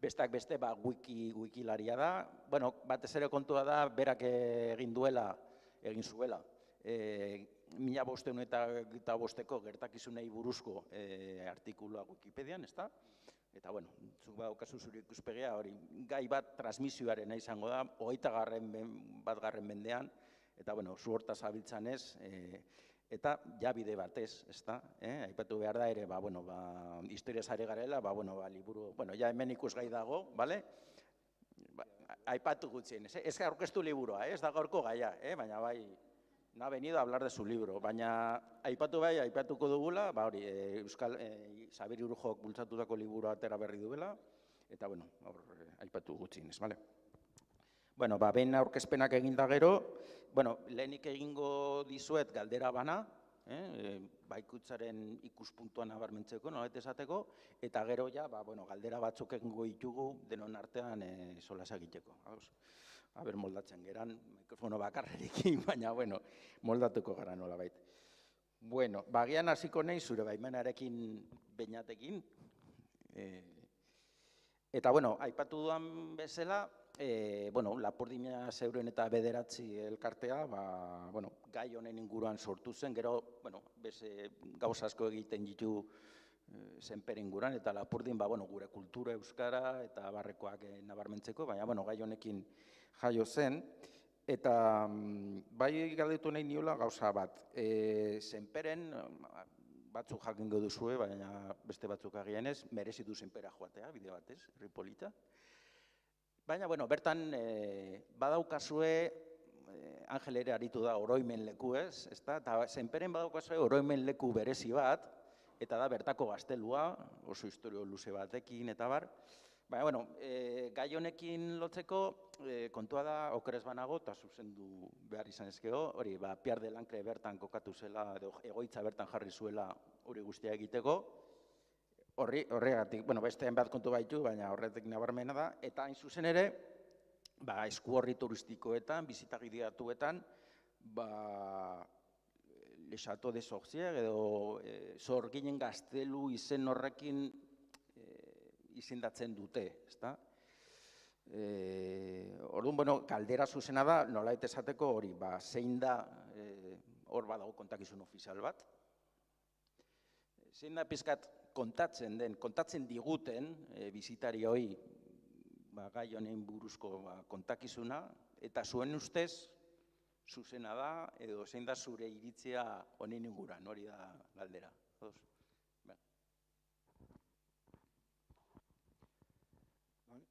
bestak beste wikilaria da. Batez ere kontua da, berak egin zuela, 1505ko gertakizunei buruzko artikulua Wikipedian, ezta? Eta, zuk badaukazu zure ikuspegia, hori, gai bat transmisioaren izango da, 21. mendean, eta, zu hortaz abiltzan ez, eta ja bide batez, ezta? Aipatu behar da ere, historiaz ari garela, liburu, ja hemen ikusgai dago, bale? Aipatu gutxien, ez aurkeztu liburua, ez da gaurko gaia, baina no ha venido a hablar de su libro, baina aipatuko dugula, Xabir Urujok bultzatutako liburu atera berri duela, eta, aipatu gutxien, ez, bale? Behin aurkezpenak eginda gero, lehenik egingo dizuet galdera bana, baikutzaren ikuspuntuan nabarmentzeko, nolabait esateko, eta gero ja, galdera batzuk egingo ditugu denon artean solas egiteko. Aber moldatzen geran, mikrofono bakarrerekin, baina, moldatuko gara nolabait. Bagian hasiko nahi zure baimenarekin Beñatekin, eta, aipatu duan bezala, Lapurdi 1.000 eta 9 elkartea, gai honen inguruan sortu zen, gero, beste gauza asko egiten ditu Senper inguruan, eta Lapurdin, gure kultura, euskara, eta barrekoak nabarmentzeko, baina, gai honekin jaio zen, eta bai galdetu nahi niola gauza bat. Senperen, batzuk jakingo duzue, baina beste batzuk agian ez, merezi du Senpera joatea, bide batez, herri polita. Baina, bertan badaukazue, Angel ere aritu da oroimen leku ez, eta Senperen badaukazue oroimen leku berezi bat, eta da bertako gaztelua, oso historio luze batekin eta bar. Baina, gai honekin lotzeko kontua da, okerez banago, eta zuzendu behar izan ezkego, hori, Piar de Lancre bertan kokatu zela, egoitza bertan jarri zuela hori guztia egiteko. Horregatik, beste bat kontu baitu, baina horretik nabarmena da, eta hain zuzen ere, esku horri turistikoetan, bizitagidatuetan, Le Chateau de Sorcier edo Sorginen gaztelu izen horrekin izendatzen dute, ezta? Orduan, kaldera zuzena da, nolabait esateko hori, zein da, hor badago kontakizun ofizial bat, zein da pizkat kontatzen diguten bizitarioi gai honen buruzko kontakizuna, eta zuen ustez zuzena da, edo zein da zure iritzia honen inguruan, hori da galdera.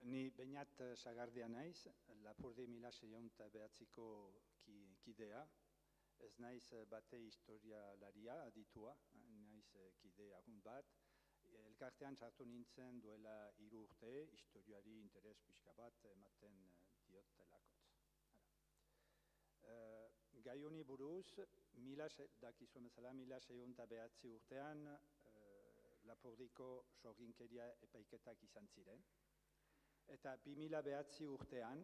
Ni Beñat Sagardia naiz, Lapurdi 1609ko kidea, ez naiz bate historialaria aditua, naiz kide agun bat. Elkartean sartu nintzen duela 3 urte, historiari interes pixka bat ematen diotelakotz. Gai honi buruz, dakizuen bezala, 1609 urtean Lapurdiko sorginkeria epaiketak izan ziren. Eta 2009 urtean,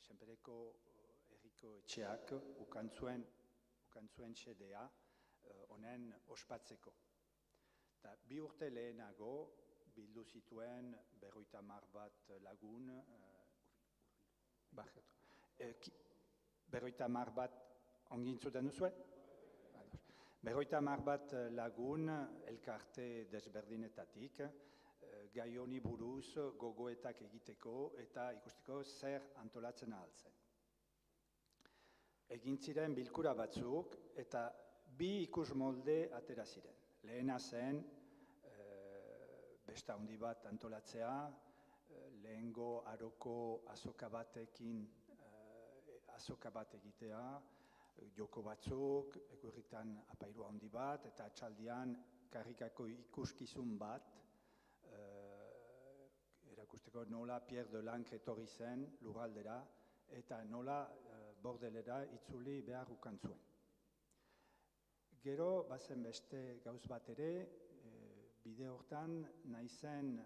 Senpereko herriko etxeak ukantzuen xedea honen ospatzeko. Eta 2 urte lehenago bildu zituen 50 bat lagun, 50 bat ongintzuten duzue? 50 bat lagun elkarte desberdinetatik, gai honi buruz gogoetak egiteko eta ikusteko zer antolatzen ahaltzen. Egin ziren bilkura batzuk eta 2 ikusmolde atera ziren. Lehena zen, besta handi bat antolatzea, lehengo aroko azoka bat egitea, joko batzuk, egurritan apairua handi bat, eta atxaldian karrikako ikuskizun bat, erakusteko nola Pier de Lancre etorri zen lurraldera, eta nola bordelera itzuli behar ukantzuen. Gero, bazen beste gauz bat ere, bide hortan naizen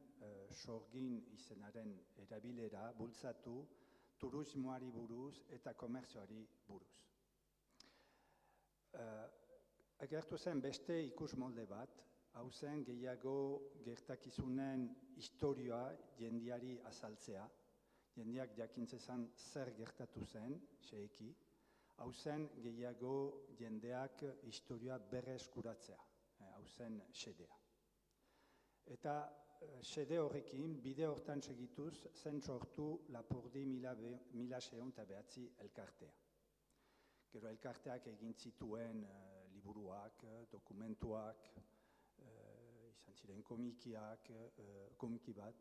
sorgin izenaren erabilera bultzatu turismoari buruz eta komertzioari buruz. Agertu zen beste ikusmolde bat, hau zen gehiago gertakizunen historioa jendeari azaltzea, jendeak jakintzezan zer gertatu zen, xeheki, hau zen gehiago jendeak historioa berreskuratzea, hau zen xedea. Eta xede horrekin, bide hortan segituz, zen sortu Lapurdi 1609 elkartea. Gero elkarteak egin zituen liburuak, dokumentuak, izan ziren komiki bat,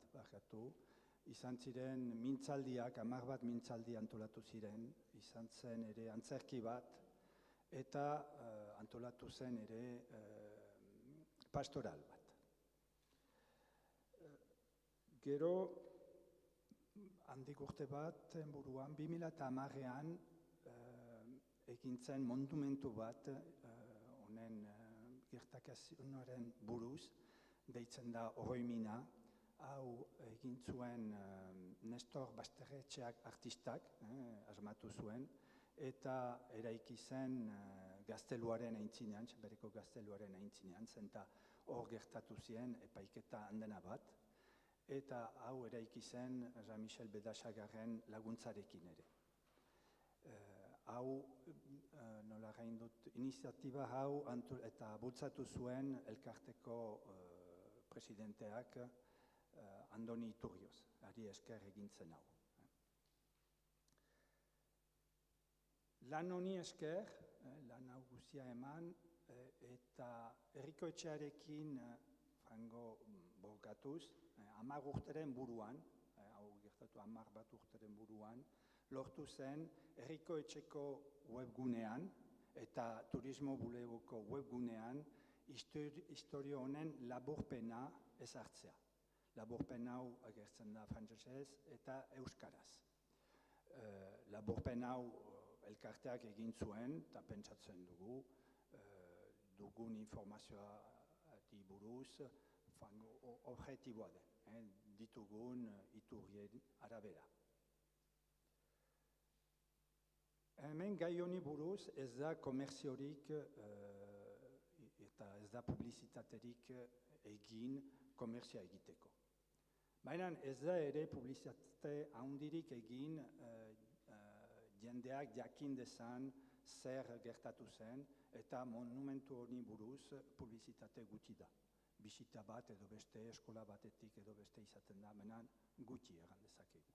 izan ziren mintzaldiak, 10 bat mintzaldi antolatu ziren, izan zen ere antzerki bat, eta antolatu zen ere pastoral bat. Gero, handik urte bat, buruan, 2010an egin zen monumentu bat, honen gertakizunaren buruz, deitzen da Oroimina, hau egin zuen Nestor Basterretxeak artistak, asmatu zuen, eta eraiki zen gazteluaren aintzinean, Senpereko gazteluaren aintzinean, zenta hor gertatu ziren epaiketa handena bat, eta hau eraiki zen Jean-Michel Bedasagarren laguntzarekin ere. Hau, nola gain dut, iniziatiba hau eta bultzatu zuen elkarteko presidenteak Andoni Iturrioz, ari esker egintzen hau. Lan honi esker, lan hau guztia eman, eta herrikoetxearekin frango borgatuz, 10 urteren buruan, hau gertatu 10 bat urteren buruan, lortu zen herrikoetxeko webgunean eta turismo bulegoko webgunean historio honen laburpena ezartzea. Laburpen hau agertzen da frantsesez eta euskaraz. Laburpen hau elkarteak egin zuen, eta pentsatzen dugu, dugun informazioari buruz, objektiboa den, ditugun iturrien arabera. Hemen gai honi buruz ez da komerziorik eta ez da publizitaterik egin komerzia egiteko. Baina ez da ere publizitate handirik egin jendeak jakin dezan zer gertatu zen eta monumentu honi buruz publizitate gutxi da. Bisita bat edo beste eskola batetik edo beste izaten da, baina gutxi egan dezakegu.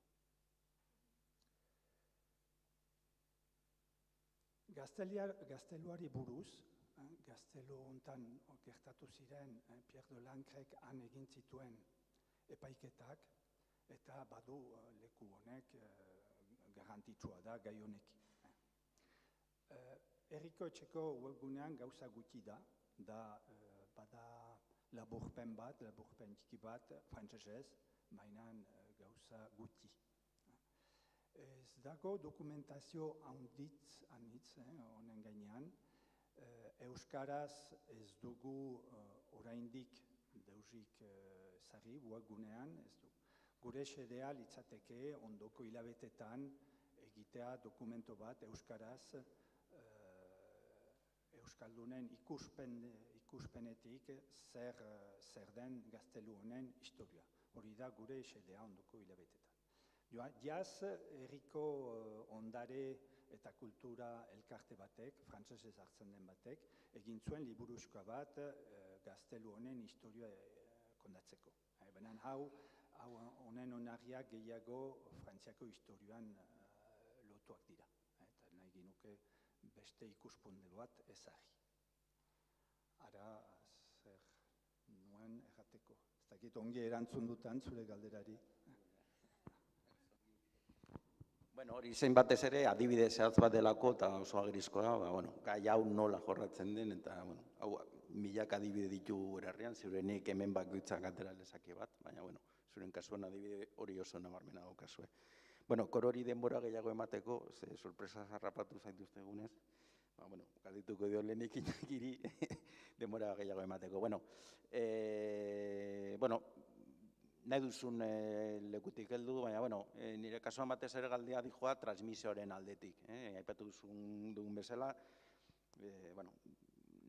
Gazteluari buruz, gaztelu hontan gertatu ziren Pierre de Lancrek han egin zituen epaiketak eta badu leku honek garrantzitsua da gai honekin. Herrikoetxeko webgunean gauza gutxi da, bada laburpen bat, laburpen txiki bat, frantsesez, baina gauza gutxi. Ez dago dokumentazio anitz honen gainean. Euskaraz ez dugu oraindik deusik sarri webgunean, ez du. Gure xedea litzateke ondoko hilabetetan egitea dokumento bat euskaraz euskaldunen ikuspenetik zer den gaztelu honen historia. Hori da gure xedea ondoko hilabetetan. Jaz herriko ondare eta kultura elkarte batek, frantsesez hartzen den batek, egin zuen liburuxka bat gaztelu honen historia kondatzeko. Baina hau honen onarriak gehiago Frantziako historioan lotuak dira. Eta nahi ginuke beste ikuspuntu bat ezagri. Ara, zer nuen errateko. Ez dakit ongi erantzun dutan zure galderari. Bueno, hori zein batez ere, adibide zehatz bat delako eta oso agrizkoa, gai hau nola jorratzen den, eta hau milaka adibide ditu herrian, ziurenik hemen bakoitzak atera lezake bat, baina zuren kasuan adibide hori oso nabarmena daukazue. Korori denbora gehiago emateko, ze sorpresa harrapatu zaituzte egunez, galdituko dio lehenik inakiri denbora gehiago emateko. Nahi duzun lekutik heldu, baina nire kasuan batez ere galdea dijoa transmisioaren aldetik. Aipatu dugun bezala,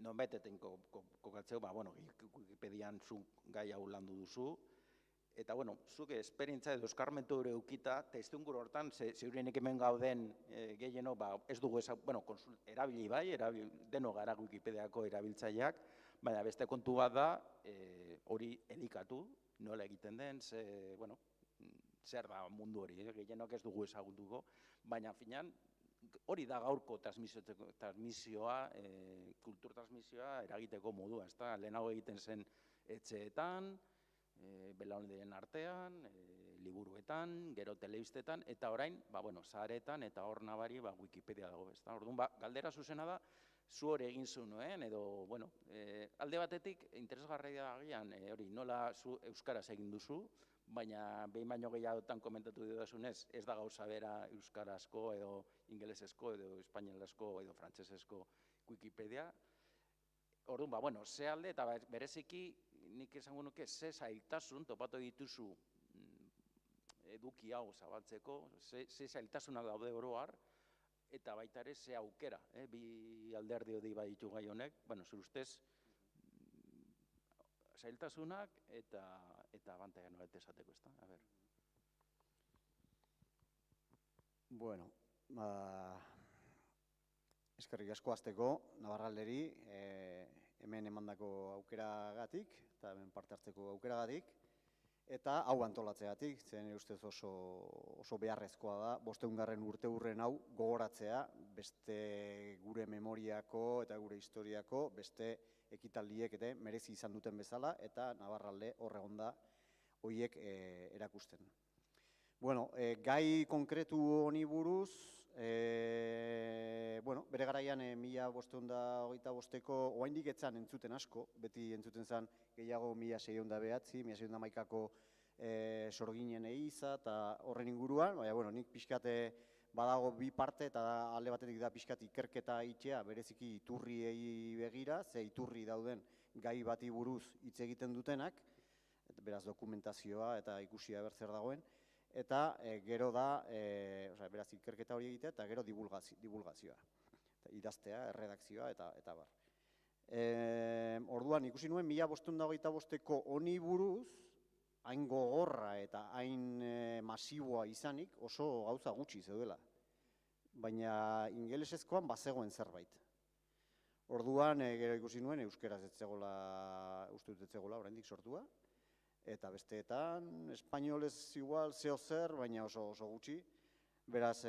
nonbaiteten kokatzeu, Wikipedian zu gai hau landu duzu, eta zuk esperientza edo eskarmentu hori eukita, testuinguru hortan, ziurienik hemen gauden gehieno, ez dugu erabili bai, deno gara Wikipediako erabiltzaileak, baina beste kontu bat da, hori elikatu, nola egiten den, zer da mundu hori, gehienok ez dugu ezagutuko, baina finan hori da gaurko transmisioa, kultur transmisioa eragiteko modua, lehenago egiten zen etxeetan, belaunaldien artean, liburuetan, gero telebistetan, eta orain, zaharetan eta hor nabari Wikipedia dago. Orduan, galdera zuzena da, zu hori egin zuen, edo, alde batetik, interesgarria agian, hori nola zu euskaraz egin duzu, baina behin baino gehiagotan komentatu dudazunez, ez da gauza bera euskarazko, edo ingelesezko, edo espainolezko, edo frantsesesko Wikipedia. Orduan, ze alde, eta bereziki, nik esango nuke, ze zailtasun topatu dituzu eduki hau zabaltzeko, ze zailtasunak daude oro har, eta baita ere ze aukera, bi alderdi hori baditu gai honek, zure ustez, zailtasunak eta abantaia nolet esateko, ezta? A ber. Bueno, eskerrik asko hasteko Navarralderi, hemen emandako aukeragatik eta hemen parte hartzeko aukeragatik, eta hau antolatzeagatik, zen ustez oso beharrezkoa da, 500. urteurren hau gogoratzea, beste gure memoriako eta gure historiako, beste ekitaldiek ere merezi izan duten bezala, eta Navarralde horregonda horiek erakusten. Bueno, gai konkretu honi buruz, bere garaian 1525ko oraindik etzan entzuten asko, beti entzuten zen gehiago 1609, 1611ko sorginen eiza eta horren inguruan, baina nik pixkate badago bi parte eta alde batetik da pixkat ikerketa itxea bereziki iturriei begira, ze iturri dauden gai bati buruz hitz egiten dutenak, beraz dokumentazioa eta ikusia zer dagoen, eta gero da, beraz ikerketa hori egitea eta gero divulgazioa, idaztea, erredakzioa eta bar. Orduan ikusi nuen 1525ko honi buruz, hain gogorra eta hain masiboa izanik oso gauza gutxi zeudela. Baina ingelesezkoan bazegoen zerbait. Orduan gero ikusi nuen euskeraz ez zegoela, uste dut ez zegoela oraindik sortua. Eta besteetan, espainolez igual zeo zer, baina oso gutxi. Beraz,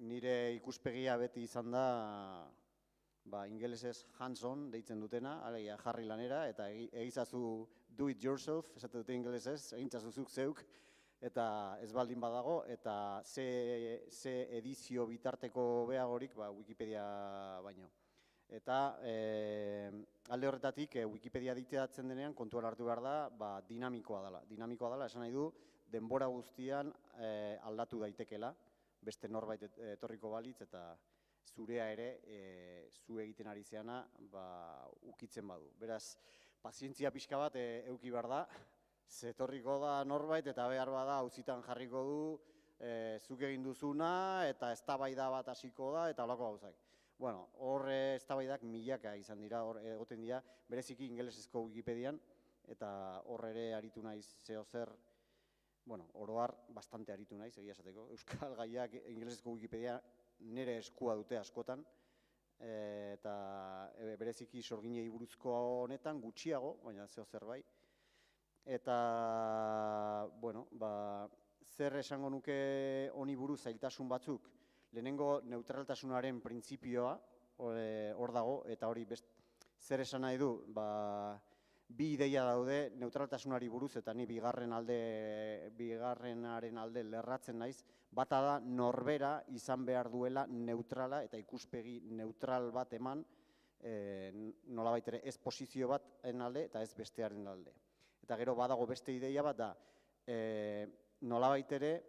nire ikuspegia beti izan da ingelesez hands-on deitzen dutena, alegia jarri lanera, eta egizazu do it yourself, esate dute ingelesez, egintzazuzuk zeuk, eta ez baldin badago, eta ze edizio bitarteko beagorik Wikipedia baino. Eta alde horretatik Wikipedia editatzen denean kontuan hartu behar da dinamikoa dela. Dinamikoa dela, esan nahi du, denbora guztian aldatu daitekela, beste norbait etorriko balitz eta zurea ere zu egiten ari zeana ukitzen badu. Beraz, pazientzia pixka bat eduki behar da, zetorriko da norbait eta behar bada auzitan jarriko du zuk egin duzuna eta eztabaida bat hasiko da eta holako gauzak. Bueno, hor eztabaidak milaka izan dira, hor egoten dira, bereziki ingelesezko Wikipedian, eta hor ere aritu naiz zeo zer, bueno, oro har bastante aritu naiz, egia esateko. Euskal gaiak ingelesezko Wikipedia nire eskua dute askotan, eta bereziki sorginei buruzko honetan gutxiago, baina zeo zer bai. Eta, bueno, zer esango nuke honi buruz zailtasun batzuk, lehenengo neutraltasunaren printzipioa hor dago, eta hori zer esan nahi du, bi ideia daude neutraltasunari buruz, eta ni bigarrenaren alde lerratzen naiz, bata da norbera izan behar duela neutrala eta ikuspegi neutral bat eman, nolabait ere ez posizio baten alde eta ez bestearen alde. Eta gero badago beste ideia bat da, nolabait ere,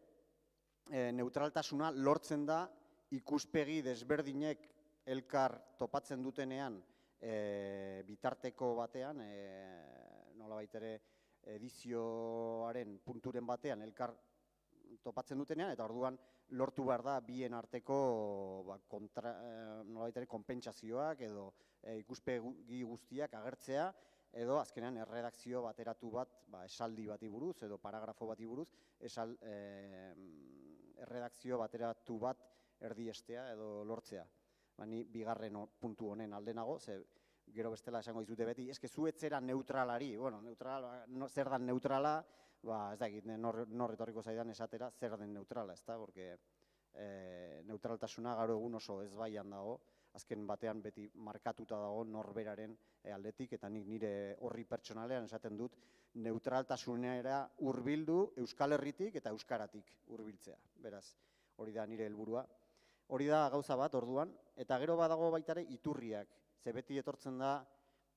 neutraltasuna lortzen da ikuspegi desberdinek elkar topatzen dutenean bitarteko batean, nolabait ere edizioaren punturen batean elkar topatzen dutenean, eta orduan lortu behar da bien arteko nolabait ere konpentsazioak edo ikuspegi guztiak agertzea, edo azkenean erredakzio bateratu bat, esaldi bati buruz edo paragrafo bati buruz, erredakzio bateratu bat erdiestea edo lortzea. Ni bigarren puntu honen alde nago, gero bestela esango dizute beti, eske zu etzera neutralari, bueno, zer dan neutrala, ez da egit, nor etorriko zaidan esatera zer den neutrala, ez da, porque neutraltasuna gaur egun oso ezbaian dago, azken batean beti markatuta dago norberaren aldetik, eta nik nire horri pertsonalean esaten dut neutraltasunera hurbildu Euskal Herritik eta Euskaratik hurbiltzea. Beraz, hori da nire helburua. Hori da gauza bat orduan, eta gero badago baita ere iturriak. Ze beti etortzen da,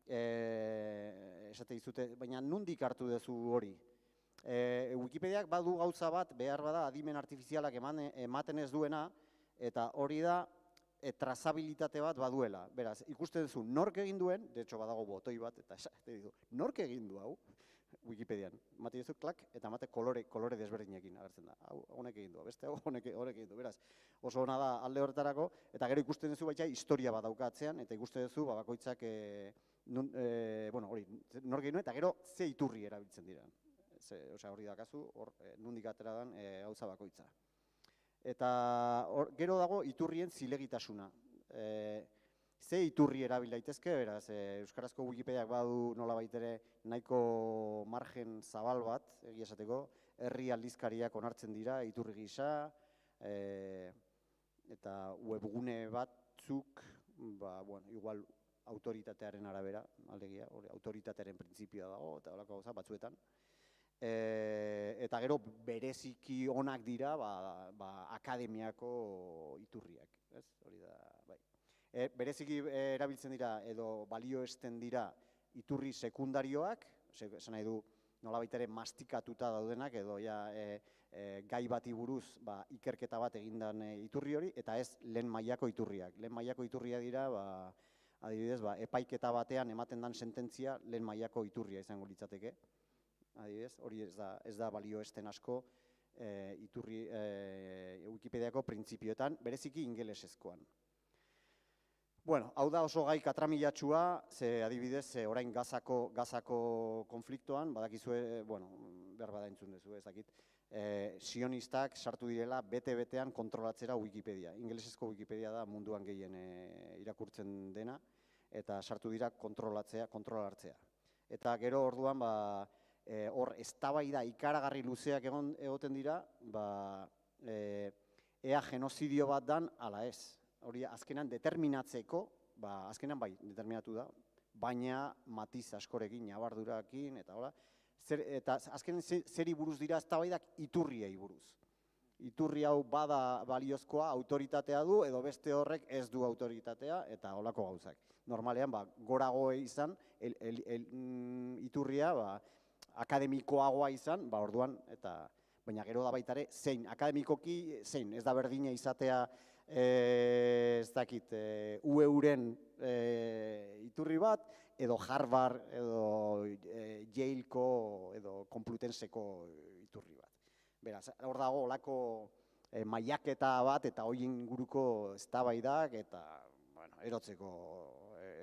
esate dizute, baina nondik hartu duzu hori? Wikipediak badu gauza bat, behar bada adimen artifizialak ematen ez duena, eta hori da trazabilitate bat baduela. Beraz, ikusten duzu nork egin duen, de hecho badago botoi bat, eta nork egin du hau Wikipedian. Mate duzu klak, eta mate kolore desberdinekin agertzen da. Hau honek egin du, beste honek egin du. Beraz, oso hona da alde horretarako, eta gero ikusten duzu baita historia bat daukatzean, eta ikusten duzu bakoitzak nor genuen, eta gero ze iturri erabiltzen dira. Osea, hori dakazu, hor nondik atera dan gauza bakoitza. Eta gero dago iturrien zilegitasuna. Ze iturri erabil daitezke, beraz, euskarazko Wikipediak badu nolabait ere nahiko margen zabal bat, egia esateko, herri aldizkariak onartzen dira iturri gisa, eta webgune batzuk, igual autoritatearen arabera, alegia, autoritatearen printzipioa dago, eta horako gauza batzuetan. Eta gero bereziki onak dira akademiako iturriak, ez? Hori da, bai. Bereziki erabiltzen dira edo balioesten dira iturri sekundarioak, esan nahi du nolabait ere mastikatuta daudenak edo gai bati buruz ikerketa bat egindan iturri hori, eta ez lehen mailako iturriak. Lehen mailako iturriak dira, adibidez, epaiketa batean ematen dan sententzia lehen mailako iturria izango litzateke. Adibidez, hori ez da balioesten asko iturri Wikipediako printzipioetan, bereziki ingelesezkoan. Bueno, hau da oso gai katramilatxua, ze adibidez, orain Gazako konfliktoan, badakizue, behar bada entzun dezu, ez dakit, sionistak sartu direla bete-betean kontrolatzera Wikipedia. Ingelesezko Wikipedia da munduan gehien irakurtzen dena, eta sartu dira kontrolartzea. Eta gero orduan, hor eztabaida ikaragarri luzeak egoten dira, ea genozidio bat dan, ala ez. Hori azkenan determinatzeko, azkenan determinatu da, baina matiz askorekin, nabardurakin, eta hola. Eta azkenan zeri buruz dira eztabaidak iturriei buruz. Iturri hau bada baliozkoa, autoritatea du, edo beste horrek ez du autoritatea, eta holako gauzak. Normalean, gorago izan, iturria, akademikoagoa izan, orduan, baina gero da baitare, zein, akademikoki, zein, ez da berdina izatea, ez dakit, UEUren iturri bat, edo Harvard, edo Yaleko, edo Complutenseko iturri bat. Beraz, hor dago olako mailaketa bat, eta horien inguruko eztabaidak, eta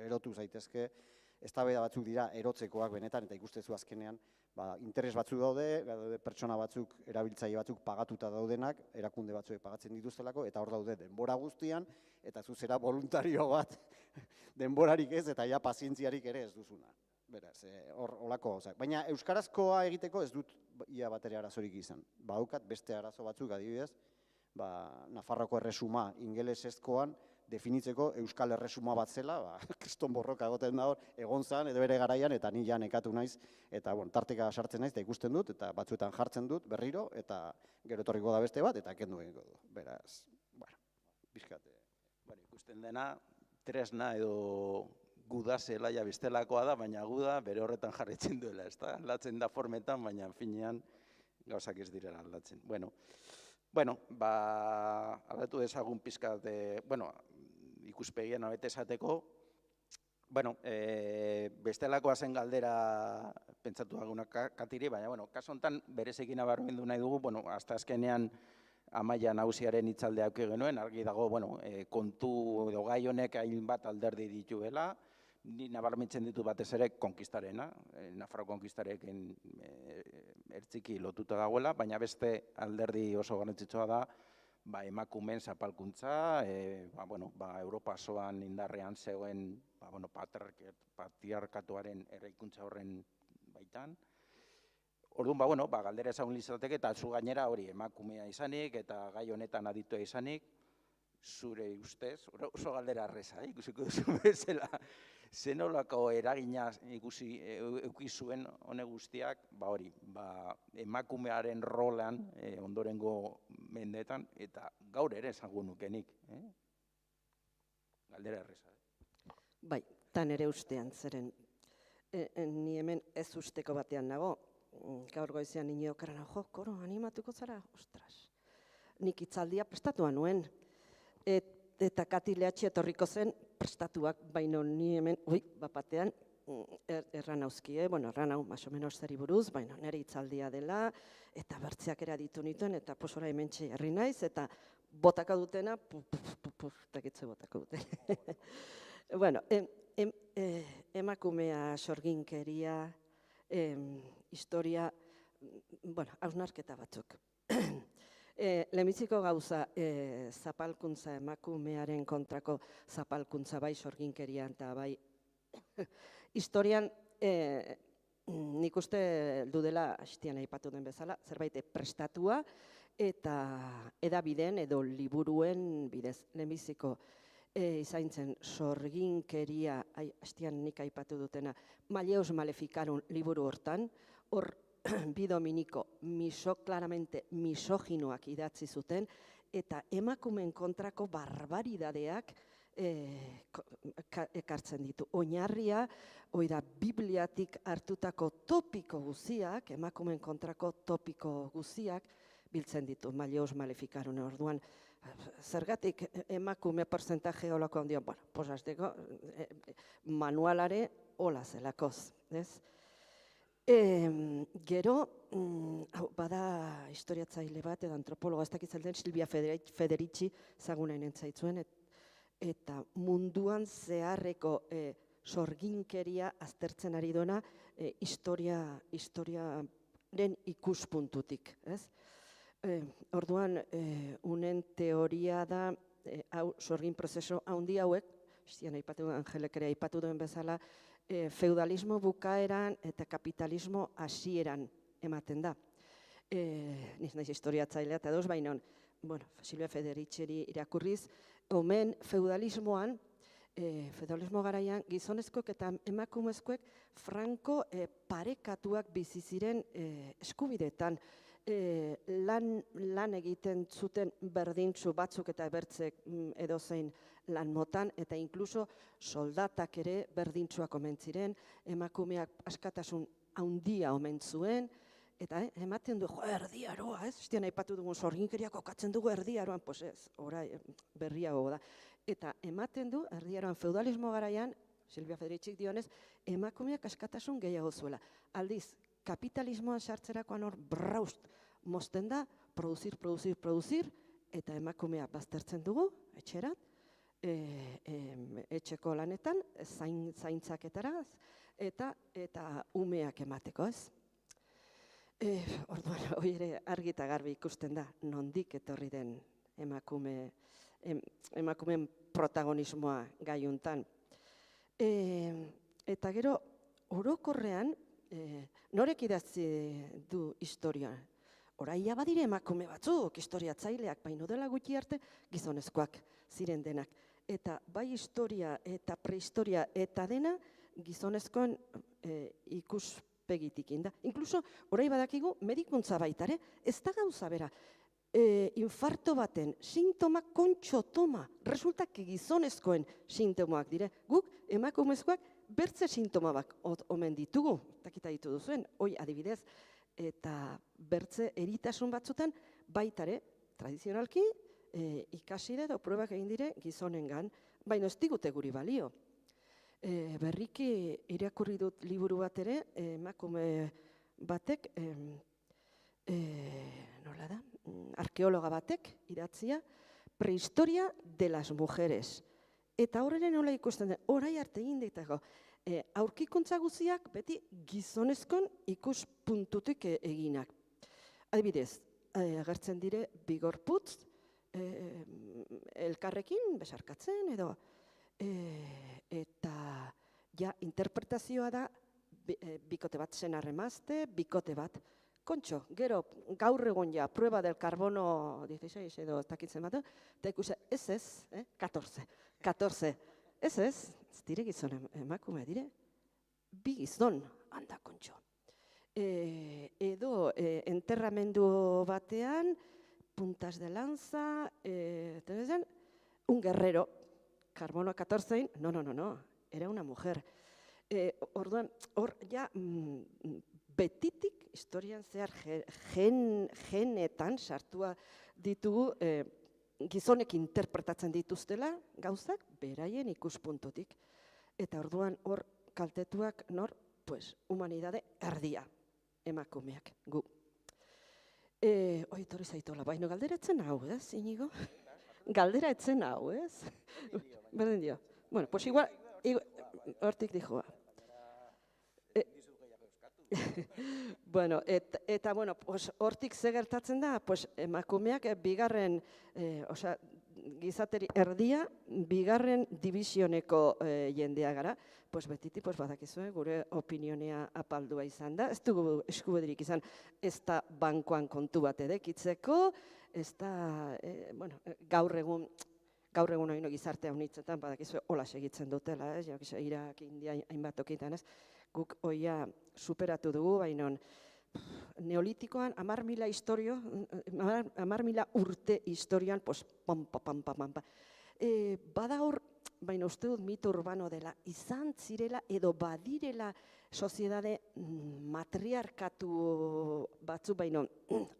erotu zaitezke, eztabaida batzuk dira erotzekoak benetan, eta ikustezu azkenean, interes batzuk daude, pertsona batzuk, erabiltzaile batzuk pagatuta daudenak, erakunde batzuek pagatzen dituztelako, eta hor daude denbora guztian, eta zuzera voluntario bat, denborarik ez, eta pazientziarik ere ez duzuna. Beraz, hor olako gauzak. Baina euskarazkoa egiteko ez dut ia batere arazorik izan. Badaukat beste arazo batzuk adibidez, Nafarroko erresuma ingelesezkoan, definitzeko euskal erresuma bat zela, kriston borroka egoten da hor, egon zan, edo bere garaian, eta ni ja nekatu naiz, eta tarteka sartzen naiz, eta ikusten dut, eta batzuetan jartzen dut berriro, eta gero etorriko da beste bat, eta kendu egingo du. Beraz, bizkate. Ikusten dena, tresna edo guda zelaia bestelakoa da, baina guda bere horretan jarritzen duela, ez da? Aldatzen da formetan, baina finean gauzak ez direla aldatzen. Aldatu dezagun pizkat, ikuspegian abete esateko, bestelakoa zen galdera pentsatu daguna katiri, baina, kaso honetan berezekin abarmendu nahi dugu, hasta azkenean Amaia Nagusiaren hitzaldea auki genuen, argi dago, kontu edo gai honek hainbat alderdi dituela, ni nabarmentzen ditu batez ere konkistarena, Nafarro konkistarekin ertziki lotuta dagoela, baina beste alderdi oso garrantzitsua da, emakumeen zapalkuntza, Europa osoan indarrean zegoen patriarkatuaren eraikuntza horren baitan. Orduan, galdera ezagun litzateke, eta zu gainera hori emakumea izanik, eta gai honetan aditua izanik, zure ustez, oso galdera arreza, ikusiko duzu bezala, zenolako eragina eduki zuen honek guztiak, emakumearen rolean ondorengo mendeetan, eta gaur ere esango nukenik. Galdera arreza. Bai, tan ere ustean, zeren ni hemen ez usteko batean nago, gaur goizean nini okerran, koro, animatuko zara, ostras, nik hitzaldia prestatua nuen, eta Kati Leatxi etorriko zen prestatuak, baino ni hemen, bapatean, erran hauzkie, erran hau, más o menos zeri buruz, baina nire hitzaldia dela, eta bertzeak ere aditu nituen, eta posora hemen herri naiz, eta botaka dutena, takitze botaka duten. Emakumea sorginkeria, historia, bueno, hausnarketa batzuk. Lehenbiziko gauza, zapalkuntza emakumearen kontrako zapalkuntza bai sorginkerian eta bai historian nik uste dudela hastian aipatu den bezala, zerbait prestatua eta edabideen edo liburuen bidez. Lehenbiziko izaintzen sorginkeria, hastian nik aipatu dutena, Malleus Maleficarum liburu hortan, hor bi Dominiko claramente misoginoak idatzi zuten, eta emakumeen kontrako barbaridadeak ekartzen ditu. Oinarria, oida Bibliatik hartutako topiko guziak, emakumeen kontrako topiko guziak, biltzen ditu Malleus Maleficarum. Orduan, zergatik emakume porcentaje holako handia, bueno, posazteko, manualare hola zelakoz, ez? Gero, bada historiatzaile bat, edo antropologa, ez dakit zelden, Silvia Federici zagunen entzaitzuen, eta munduan zeharreko sorginkeria aztertzen ari duena historiaren ikuspuntutik, ez? Orduan, unen teoria da, sorgin prozeso handi hauek, Angelek ere aipatu duen bezala, feudalismo bukaeran eta kapitalismo hasieran ematen da. Niz naiz historiatzailea eta doz, baina, Silvia Federiciri irakurriz, omen feudalismoan, feudalismo garaian, gizonezkoek eta emakumezkoek franko parekatuak bizi ziren eskubideetan, lan egiten zuten berdintzu batzuk eta bertzek edozein lan motan, eta inkluso soldatak ere berdintzuak omen ziren, emakumeak askatasun handia omen zuen, eta ematen du, erdiaroa, ez? Estian aipatu dugun sorginkeriak okatzen dugu erdiaroan, pues ez, orai berriago da. Eta ematen du, erdiaroan feudalismo garaian, Silvia Federicik dionez, emakumeak askatasun gehiago zuela. Aldiz, kapitalismoan sartzerakoan hor braust mozten da, produzir, eta emakumea baztertzen dugu, etxerat, etxeko lanetan, zaintzaketara, eta umeak emateko, ez? Orduan, hori ere argi eta garbi ikusten da, nondik etorri den emakumeen protagonismoa gaiuntan. Eta gero, orokorrean, norek idatzi du historia? Oraia badire emakume batzuk, historiatzaileak, baino dela gutxi arte, gizonezkoak ziren denak. Eta bai historia eta prehistoria eta dena, gizonezkoen ikuspegitik inda. Inkluso, orai badakigu, medikuntza baitare, ez da gauza bera. Infarto baten sintoma kontxotoma, resultak gizonezkoen sintomoak dire. Guk, emakumezkoak, bertze sintoma bak omen ditugu, takita ditu duzuen, hoi adibidez, eta bertze eritasun batzutan baitare, tradizionalki, ikasire edo probak egin dire gizonengan, baina ez digute guri balio. Berriki irakurri dut liburu bat ere, emakume batek, nola da, arkeologa batek idatzia, prehistoria de las mujeres. Eta horren nola ikusten den, orai arte egin ditako, aurkikuntza guziak beti gizonezkon ikuspuntutik eginak. Adibidez, agertzen dire bigorputz, elkarrekin besarkatzen edo, eta ja interpretazioa da bikote bat senarremazte, bikote bat. Kontxo, gero gaur egon ja, prueba del carbono 16 edo takitzen bat, eta ikusi, ez, 14, ez, dire gizon emakume, dire, bi gizon, handa kontxo. Edo enterramendu batean, puntas de lanza, un guerrero, carbono 14, no, era una mujer. Orduan, hor ja betitik historian zehar genetan sartua ditugu gizonek interpretatzen dituztela gauzak beraien ikuspuntutik. Eta orduan hor kaltetuak nor, pues, humanidade erdia emakumeak gu. Oitorri zaitola, baino galdera etzen hau, ez, Inigo? Galdera etzen hau, ez? Berdin dio. Bueno, pues igual, hortik dijoa. Bueno, eta bueno, hortik ze gertatzen da, emakumeak bigarren, gizateri erdia, bigarren divisioneko jendea gara, betitik badakizue gure opinionea apaldua izan da, ez dugu eskubederik izan, ez da bankoan kontu bat edekitzeko, ez da, gaur egun oino gizarte haunitzetan, badakizue hola segitzen dutela, Irak, India, hainbat tokitan, ez? Guk oia superatu dugu, baina neolitikoan 10.000 urte historian, pampa. Bada hor, baina uste dut mito urbano dela, izan zirela edo badirela soziedade matriarkatu batzu, baina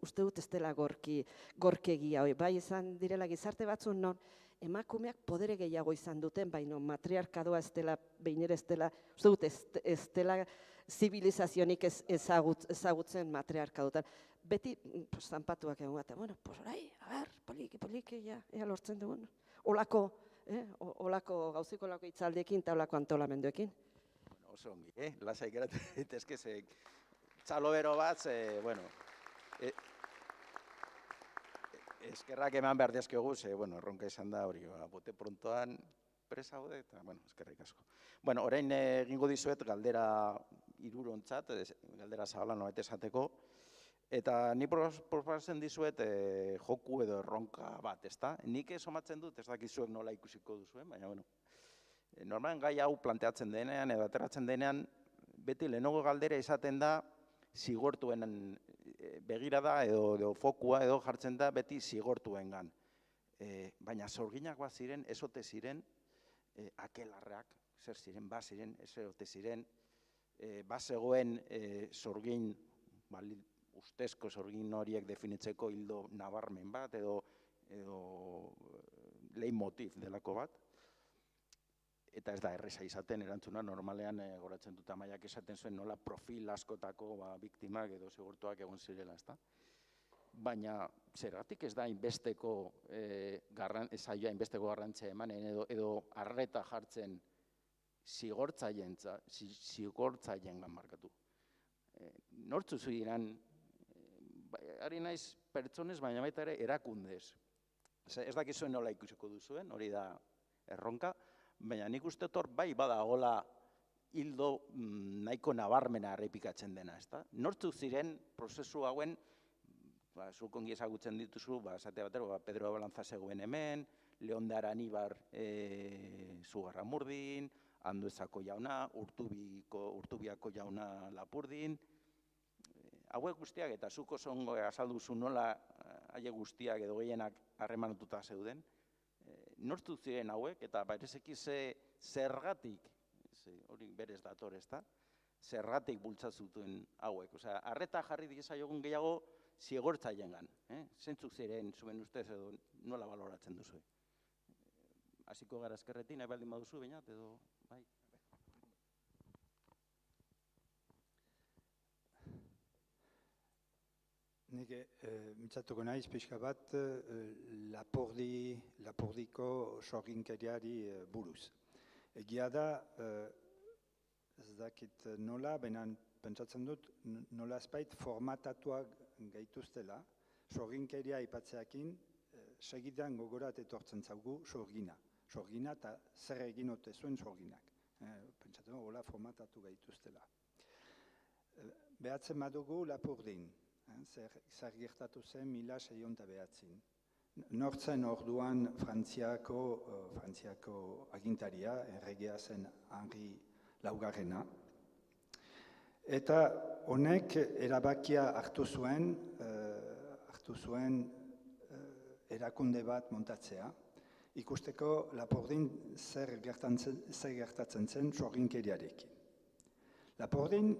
uste dut ez dela gorkegia, bai izan direla gizarte batzu non emakumeak podere gehiago izan duten, baina matriarkadoa ez dela, behinera ez dela, uste dut ez dela zibilizazionik ezagutzen matriarkadotan. Beti, zanpatuak egon gata, orai, poliki, ea lortzen dugun. Olako gauziko olako itzaldekin eta olako antolamenduekin. Oso ongi, lasai geratu daitezke, txalobero bat, eskerrak eman behar dezkegu, erronka izan da hori, bote prontoan presa haude, eta, eskerrak asko. Orain egingo dizuet galdera hirurontzat, galdera zabala nobait esateko, eta ni proposatzen dizuet joku edo erronka bat, ezta? Nik somatzen dut, ez dakizuek nola ikusiko duzuen, baina, normalen gai hau planteatzen denean edo ateratzen denean, beti lehenengo galdera izaten da zigortuen begirada edo fokua edo jartzen da beti zigortuengan. Baina sorginak bat ziren, ezote ziren, akelarrak, zer ziren, ziren, ezote ziren, zegoen sorgin, ustezko sorgin horiek definitzeko hildo nabarmen bat edo leitmotiv delako bat. Eta ez da erreza izaten erantzuna, normalean goratzen dut Amaiak esaten zuen nola profil askotako biktimak edo zigortuak egon zirela, ezta? Baina zergatik ez da inbesteko garrantzia emanen edo arreta jartzen zigortzaileen markatu. Nortzu ziren, ari naiz pertsonez, baina baita ere erakundez. Ez dakizuen nola ikusiko duzuen, hori da erronka, baina nik uste hor bai badagola hildo nahiko nabarmena errepikatzen dena, ezta? Nortzu ziren prozesu hauen, zuk ongi ezagutzen dituzu, esate batero, Pedro Abalanza zegoen hemen, Leon de Aranibar Zugarramurdin, Anduezako jauna, Urtubiako jauna Lapurdin, hauek guztiak eta zuk oso ongo azalduzu nola haiek guztiak edo gehienak harremanatuta zeuden, nortzu ziren hauek, eta berezeki zergatik, hori berez dator, ezta? Zergatik bultzatzuten hauek. Osea, arreta jarri diezaiogun gehiago zigortzailengan. Zentzuk ziren zuen ustez edo nola baloratzen duzu. Hasiko gara eskerretin, nahi baldin baduzu, bainat, edo bai. Nik mintzatuko naiz pixka bat Lapurdiko sorginkeriari buruz. Egia da, ez dakit nola, baina pentsatzen dut nola ezbait formatatuak gaituztela, sorginkeria aipatzeakin segidan gogorat etortzen zaugu sorgina. Sorgina eta zer egin ote zuen sorginak. Pentsatzen dut, hola formatatu gaituztela. Behatzen badugu Lapurdin. Zer gertatu zen 1609. Nortzen orduan Frantziako agintaria, erregea zen Henri Laugarrena. Eta honek erabakia hartu zuen erakunde bat montatzea, ikusteko Lapurdin zer gertatzen zen sorginkeriarekin. Lapurdin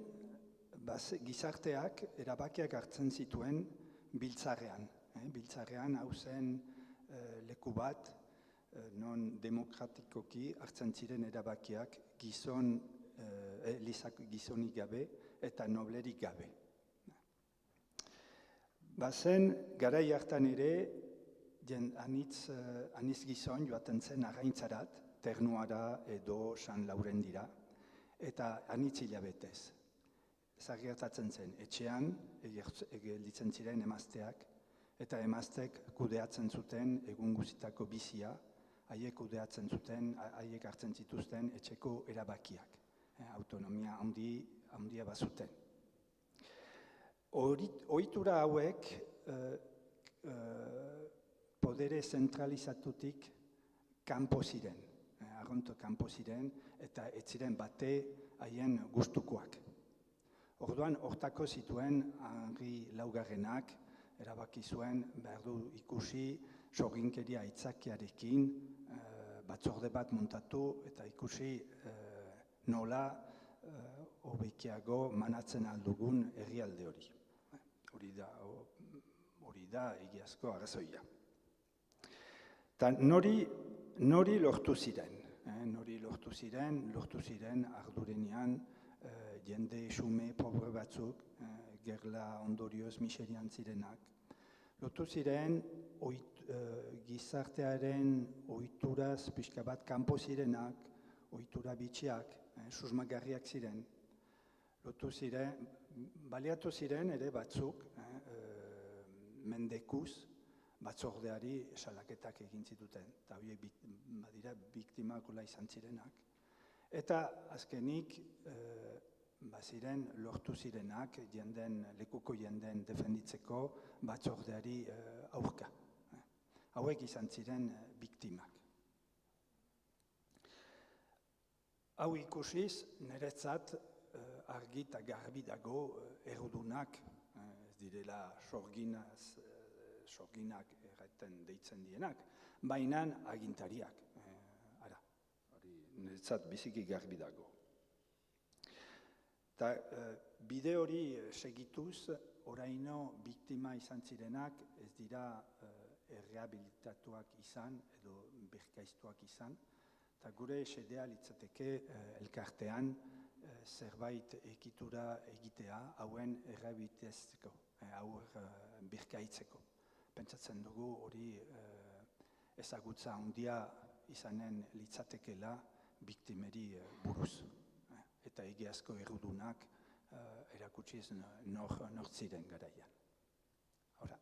gizarteak erabakiak hartzen zituen biltzarrean. Biltzarrean hau zen leku bat non demokratikoki hartzen ziren erabakiak gizonik gabe eta noblerik gabe. Bazen, garai hartan ere, anitz gizon joaten zen arraintzarat, Ternuara edo San Laurendira, eta anitz hilabetez. zer gertatzen zen, etxean gelditzen ziren emazteak, eta emaztek kudeatzen zuten egun guztietako bizia, haiek kudeatzen zuten, haiek hartzen zituzten etxeko erabakiak, autonomia handia bazuten. Ohitura hauek podere zentralizatutik kanpo ziren, arronto kanpo ziren, eta ez ziren bate haien gustukoak. Orduan, hortako zituen Henri Laugarrenak erabaki zuen behar du ikusi sorginkeria aitzakiarekin batzorde bat montatu eta ikusi nola hobekiago manatzen aldugun herrialde hori. Hori da egiazko arrazoia. Eta nori lortu ziren? Lortu ziren ardurenean jende xume pobre batzuk, gerla ondorioz miserian zirenak. Lortu ziren gizartearen ohituraz pixka bat kanpo zirenak, ohitura bitxiak, susmagarriak ziren. Lortu ziren, baliatu ziren ere batzuk, mendekuz, batzordeari salaketak egin zituten, eta horiek badira biktimakola izan zirenak. Eta azkenik, baziren lortu zirenak lekuko jenden defenditzeko batzordeari aurka. Hauek izan ziren biktimak. Hau ikusiz, niretzat argi eta garbi dago errudunak, ez direla sorginak erraten deitzen dienak, baina agintariak. Niretzat biziki garbi dago. Eta bide hori segituz, oraino biktima izan zirenak ez dira errehabilitatuak izan edo birkaiztuak izan, eta gure esedea litzateke elkartean zerbait ekitura egitea hauen errehabilitatzeko, birkaitzeko. Pentsatzen dugu hori ezagutza handia izanen litzatekela biktimeri buruz. Eta egiazko errudunak erakutsiz nor ziren garaian. Hora.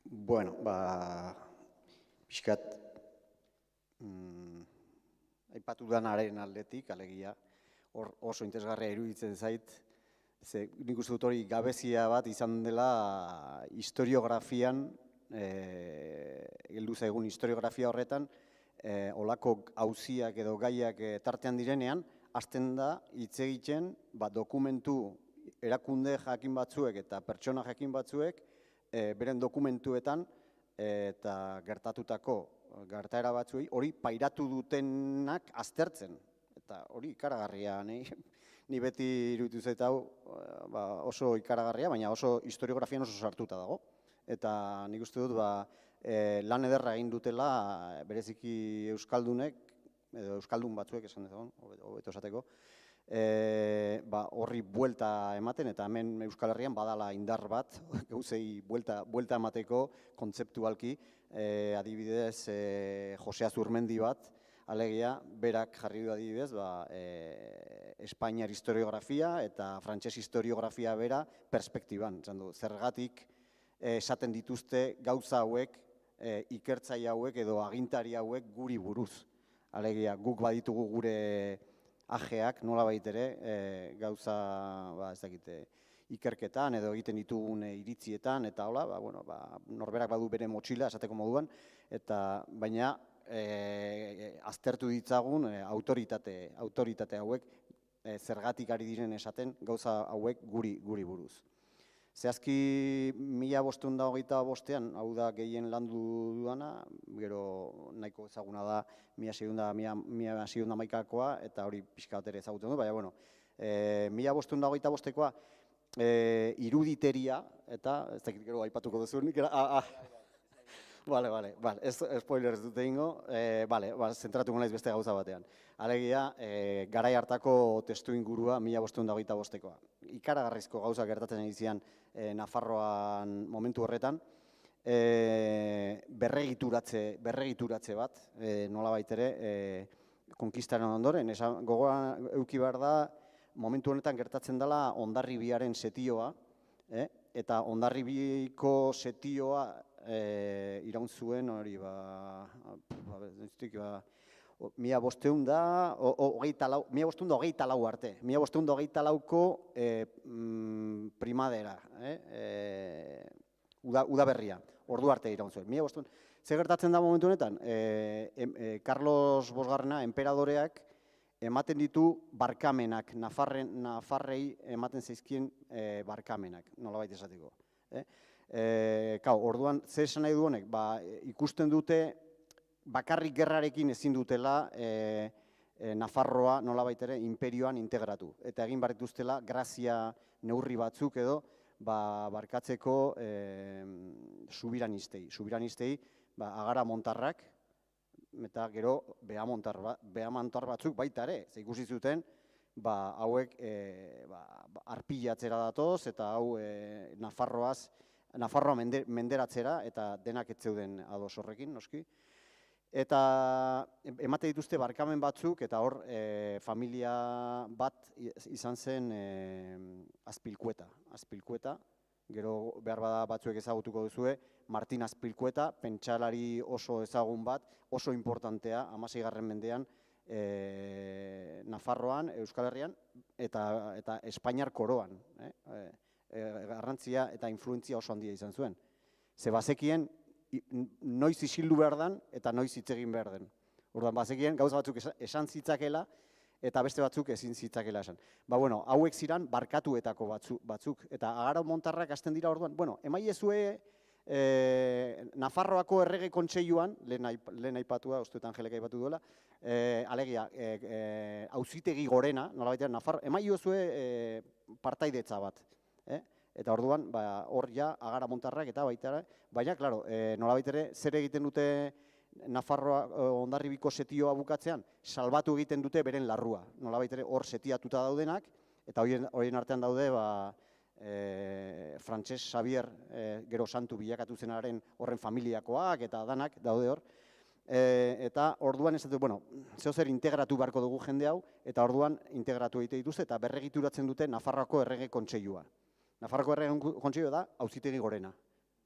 Bueno, pixkat aipatu danaren aldetik, alegia, oso interesgarria iruditzen zait, ze nik uste dut hori gabezia bat izan dela historiografian, heldu zaigun historiografia horretan, olako auziak edo gaiak tartean direnean, hasten da hitz egiten dokumentu erakunde jakin batzuek eta pertsona jakin batzuek beren dokumentuetan eta gertatutako gertaera batzuei hori pairatu dutenak aztertzen. Eta hori ikaragarria, ni beti iruditu zait hau oso ikaragarria, baina oso historiografian oso sartuta dago. Eta nik uste dut lan ederra egin dutela bereziki euskaldunek, edo euskaldun batzuek esan dezagun, hobeto esateko, horri buelta ematen, eta hemen Euskal Herrian badala indar bat, gauzei buelta emateko kontzeptualki, adibidez Jose Azurmendi bat, alegia, berak jarri du adibidez, Espainiar historiografia eta frantses historiografia bera perspektiban, zergatik esaten dituzte gauza hauek, ikertzaile hauek edo agintari hauek guri buruz. Alegia, guk baditugu gure ajeak, nola baitere, gauza, ez dakite, ikerketan edo egiten ditugun iritzietan, eta hola, norberak badu bere motxila, esateko moduan, baina aztertu ditzagun autoritate hauek zergatik ari diren esaten gauza hauek guri buruz. Zehazki 1525, hau da gehien landu duana, gero nahiko ezaguna da 1611koa, eta hori pixka bat ere ezagutzen du, baina, 1525koa iruditeria, eta ez dakit gero aipatuko duzunik, spoiler ez dut egingo, zentratuko naiz beste gauza batean. Alegia, garai hartako testu ingurua 1525koa. Ikaragarrizko gauza gertatzen egizian Nafarroan momentu horretan, berregituratze bat, nola baitere, konkistaren ondoren, gogoan eduki behar da, momentu honetan gertatzen dela Hondarribiaren setioa, eta Hondarribiko setioa iraun zuen hori, mila bosteunda hogeita lau arte, mila bosteunda hogeita lauko primadera, udaberria, ordu arte iraun zuen. Zer gertatzen da momentu honetan? Carlos Bosgarrena, enperadoreak, ematen ditu barkamenak, Nafarrei ematen zaizkien barkamenak, nolabait esateko. Orduan, zer esan nahi du honek? Ikusten dute bakarrik gerrarekin ezin dutela Nafarroa nolabait ere imperioan integratu. Eta egin behar dituztela grazia neurri batzuk edo barkatzeko subiranistei, agara montarrak, eta gero behamontar batzuk baita ere, ze ikusi zuten, hauek arpilatzera datoz, eta hau Nafarroa menderatzera, eta denak ez zeuden ados horrekin, noski. Eta emate dituzte barkamen batzuk, eta hor familia bat izan zen Azpilkueta, gero behar bada batzuek ezagutuko duzue, Martin Azpilkueta, pentsalari oso ezagun bat, oso importantea, 16. mendean, Nafarroan, Euskal Herrian, eta Espainiar koroan. Garrantzia eta influentzia oso handia izan zuen. Ze bazekien, noiz isildu behar den, eta noiz hitz egin behar den. Orduan, bazekien, gauza batzuk esan zitzakela, eta beste batzuk ezin zitzakela esan. Hauek ziren barkatuetako batzuk, eta agara montarrak hasten dira orduan. Emaiezue Nafarroako errege kontseiluan, lehen aipatua, ustetan Angelek aipatu duela, alegia, auzitegi gorena, nolabait emaiezue partaidetza bat. Eta orduan, hor ja, agara montarrak eta baita, baina, klaro, nolabait ere, zer egiten dute Nafarroa Hondarribiko setioa bukatzean, salbatu egiten dute beren larrua. Nolabait ere, hor setiatuta daudenak, eta horien artean daude, Frantses Xavier, gero santu bilakatu zenaren horren familiakoak, eta danak daude hor. Eta orduan ez dut, zehozer integratu beharko dugu jende hau, eta orduan integratu egite dituzte, eta berregituratzen dute Nafarroako errege kontseilua. Nafarroako errege kontseilua da auzitegi gorena.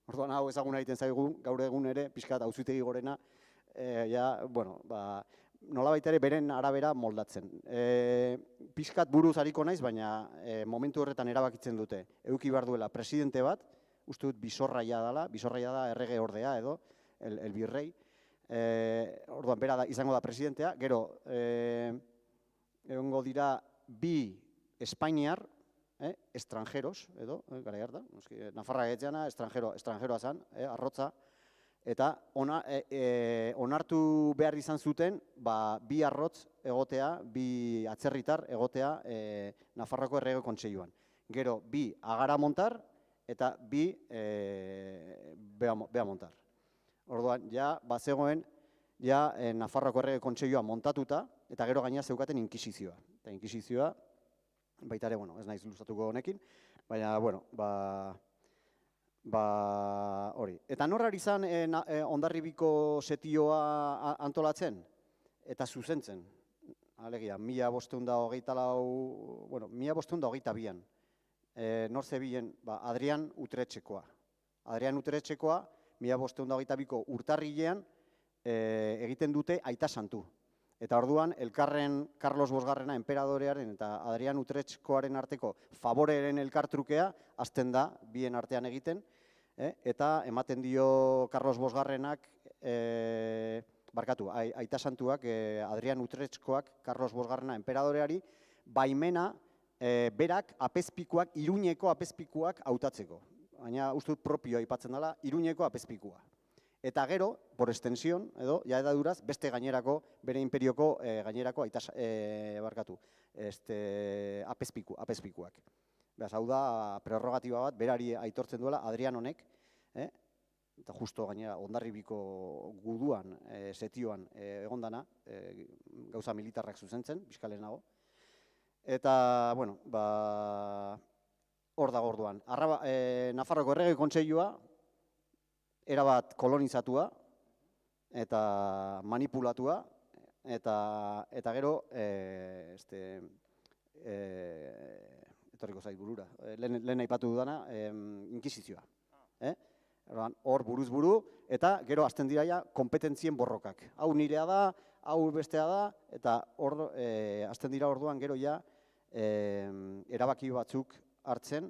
Orduan hau ezaguna egiten zaigu, gaur egun ere, pixkat auzitegi gorena, nolabait ere beren arabera moldatzen. Pixkat buruz hariko naiz, baina momentu horretan erabakitzen dute. Eduki behar duela presidente bat, uste dut Bizorraia da errege ordea edo, el birrei. Orduan, bera izango da presidentea, gero, egongo dira bi Espainiar, estranjeros, edo, gara harta, Nafarra getxeana, estranjeroa zan, arrotza, eta onartu behar izan zuten, bi arrotz egotea, bi atzerritar egotea Nafarroko errege kontseiluan. Gero, bi agara montar, eta bi bea montar. Orduan, ja, bazegoen, ja, Nafarroko errege kontseilua montatuta, eta gero gaina zeukaten inkisizioa. Eta inkisizioa, baita ere, ez naiz luzatuko honekin, baina, hori. Eta norrari izan Hondarribiko setioa antolatzen? Eta zuzentzen. Alegia, 1522an. Nor zebilen, Adrian Utretxekoa. Adrian Utretxekoa, 1522ko urtarrilean egiten dute aita santu. Eta orduan, elkarren Carlos Bosgarrena, enperadorearen eta Adrian Utretxekoaren arteko favoreren elkartrukea, hasten da, bien artean egiten, eta ematen dio Carlos Bosgarrenak, aita santuak, Adrian Utretxekoak, Carlos Bosgarrena, enperadoreari, baimena berak apezpikuak, Iruñeko apezpikuak hautatzeko. Baina uste dut propioa aipatzen dela, Iruñeko apezpikua. Eta gero, por extensión, edo, ja edaduraz, beste gainerako, bere imperioko gainerako apezpikuak. Beraz, hau da, prerrogatiba bat, berari aitortzen duela, Adrian honek, eta justo gainera, Hondarribiko guduan, setioan egondana, gauza militarrak zuzentzen, bizkalenago. Eta, hor dago orduan. Nafarroko errege kontseilua, erabat kolonizatua eta manipulatua, eta gero, etorriko zait burura, lehen aipatu dudana, inkisizioa. Hor buruz buru, eta gero hasten dira ja kompetentzien borrokak. Hau nirea da, hau bestea da, eta hasten dira orduan gero ja erabaki batzuk hartzen.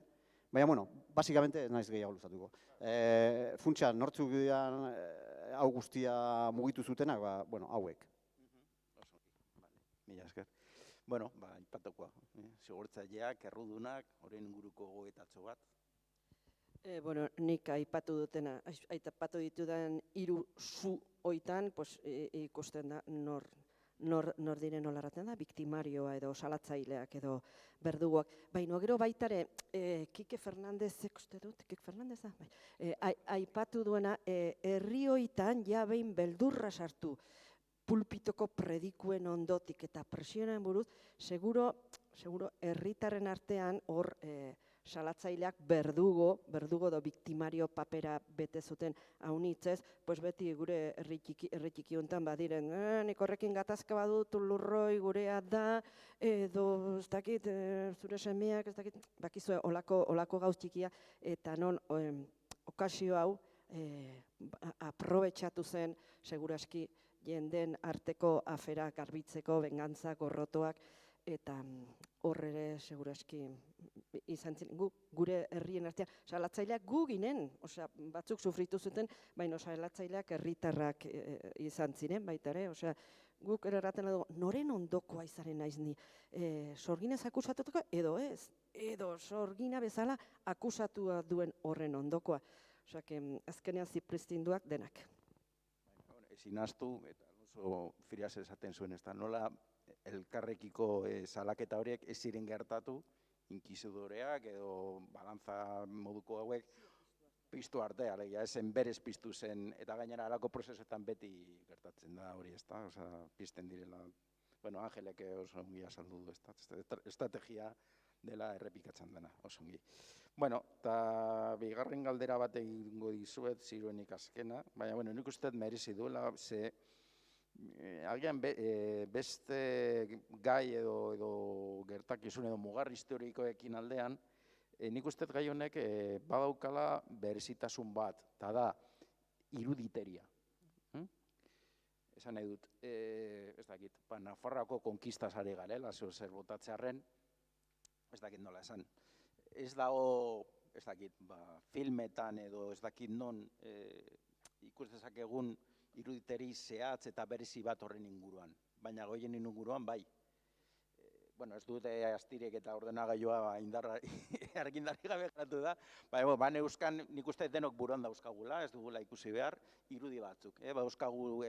Baina, bueno, basikamente ez naiz gehiago luzatuko. Funtsa, nortzuk dian hau guztia mugitu zutenak, bueno, hauek. Mila esker. Bueno, aipatukoa. Zigortzaileak, errudunak, horren inguruko gogoetatxo bat. Bueno, nik aipatu ditudan 3 zu hoitan, ikusten da nor diren nolarraten da, biktimarioa edo salatzaileak edo berdugoak. Baina gero baitare, Kike Fernandezek uste dut, Kike Fernandez da? Aipatu duena, herri hoitan ja behin beldurra sartu pulpitoko predikuen ondotik eta presionen buruz, seguro herritarren artean hor salatzaileak berdugo do biktimario papera bete zuten haunitzez, pues beti gure herri txiki hontan badiren, nik horrekin gatazka badut lurroi gurea da, edo ez dakit, zure semeak, ez dakit, bakizue olako gauz txikia, eta non okazio hau aprobetxatu zen, seguraski, jenden arteko afera garbitzeko, bengantza, gorrotoak, eta horre seguraski izan zen, gure herrien artean, salatzaileak gu ginen, osea, batzuk sufritu zuten, baina salatzaileak herritarrak izan ziren baita ere, osea, guk erraten dugu, noren ondokoa izaren naiz ni, sorginez akusatutuko edo ez, edo sorgina bezala akusatua duen horren ondokoa. Osea, azkenean zipristinduak denak. Ezin astu, eta oso Firias esaten zuen, ez da, nola elkarrekiko salaketa horiek ez ziren gertatu, inkisidoreak edo balantza moduko hauek piztu arte, alegia, esen berez piztu zen, eta gainera alako prozesuetan beti gertatzen da hori, ez da, oza, pizten direla. Bueno, Angelek oso ongi azaldu du, ez da, estrategia dela errepikatzen dena, oso ongi. Bueno, eta bigarren galdera bat egingo dizuet, ziruenik azkena, baina, bueno, nik uste merezi duela, ze agian beste gai edo gertakizun edo mugarri historikoekin aldean, nik uste gai honek badaukala berezitasun bat, eta da, iruditeria. Esan nahi dut, ez dakit, Nafarroako konkistaz ari garela, zer botatzearen, ez dakit nola esan. Ez dago, ez dakit, filmetan edo ez dakit non ikus dezakegun iruditeri zehatz eta berezi bat horren inguruan, baina goien inguruan bai. Bueno, ez dute astirek eta ordenagailoa argindarri gabe geratu da, baina euskan nik uste denok buruan dauzkagula, ez dugula ikusi behar, irudi batzuk. Dauzkagu,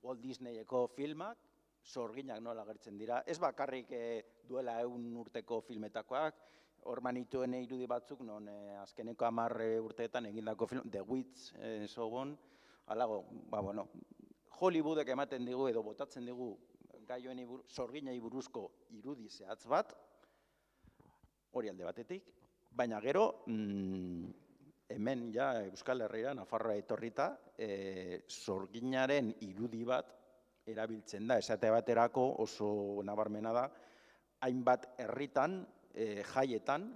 Walt Disneyeko filmak, sorginak nola agertzen dira, ez bakarrik duela 100 urteko filmetakoak, hor manituen irudi batzuk, non azkeneko 10 urteetan egindako film, The Witch, sogon, alago, bueno, Hollywoodek ematen digu edo botatzen digu gaioen sorginei buruzko irudi zehatz bat, hori alde batetik, baina gero, hemen ja Euskal Herrira, Nafarroa etorrita, sorginaren irudi bat erabiltzen da, esate baterako oso nabarmena da, hainbat herritan, jaietan,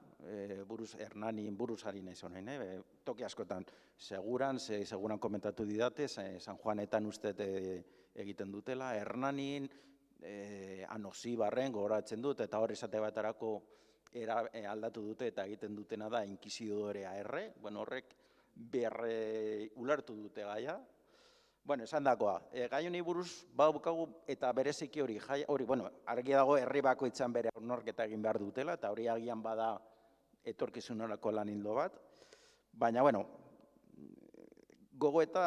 Hernanin buruzari nahi zonen, toki askotan, seguran komentatu didate, San Juanetan uste egiten dutela, Hernanin, Anosibarren gogoratzen dut, eta hor esate baterako aldatu dute eta egiten dutena da inkisidorea erre, horrek ulertu dute gaia. Bueno, esan dakoa, gai honi buruz badukagu eta bereziki hori, argi dago herri bakoitzan bere hausnarketa egin behar dutela, eta hori agian bada etorkizunerako lan ildo bat, baina, gogo eta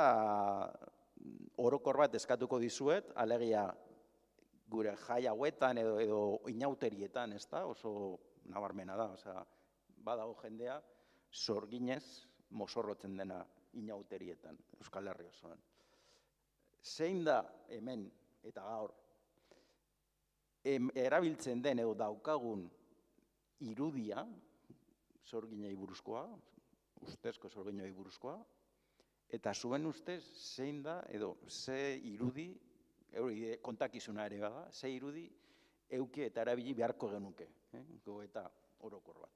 orokor bat eskatuko dizuet, alegia gure jai hauetan edo inauterietan, ez da, oso nabarmena da, badago jendea, sorginez mozorrotzen dena inauterietan, Euskal Herri osoan. Zein da hemen eta gaur erabiltzen den edo daukagun irudia, sorginei buruzkoa, ustezko sorginei buruzkoa, Eta zuen ustez, zein da, edo ze irudi, kontakizuna ere bada, ze irudi euki eta erabili beharko genuke, gogoeta orokor bat.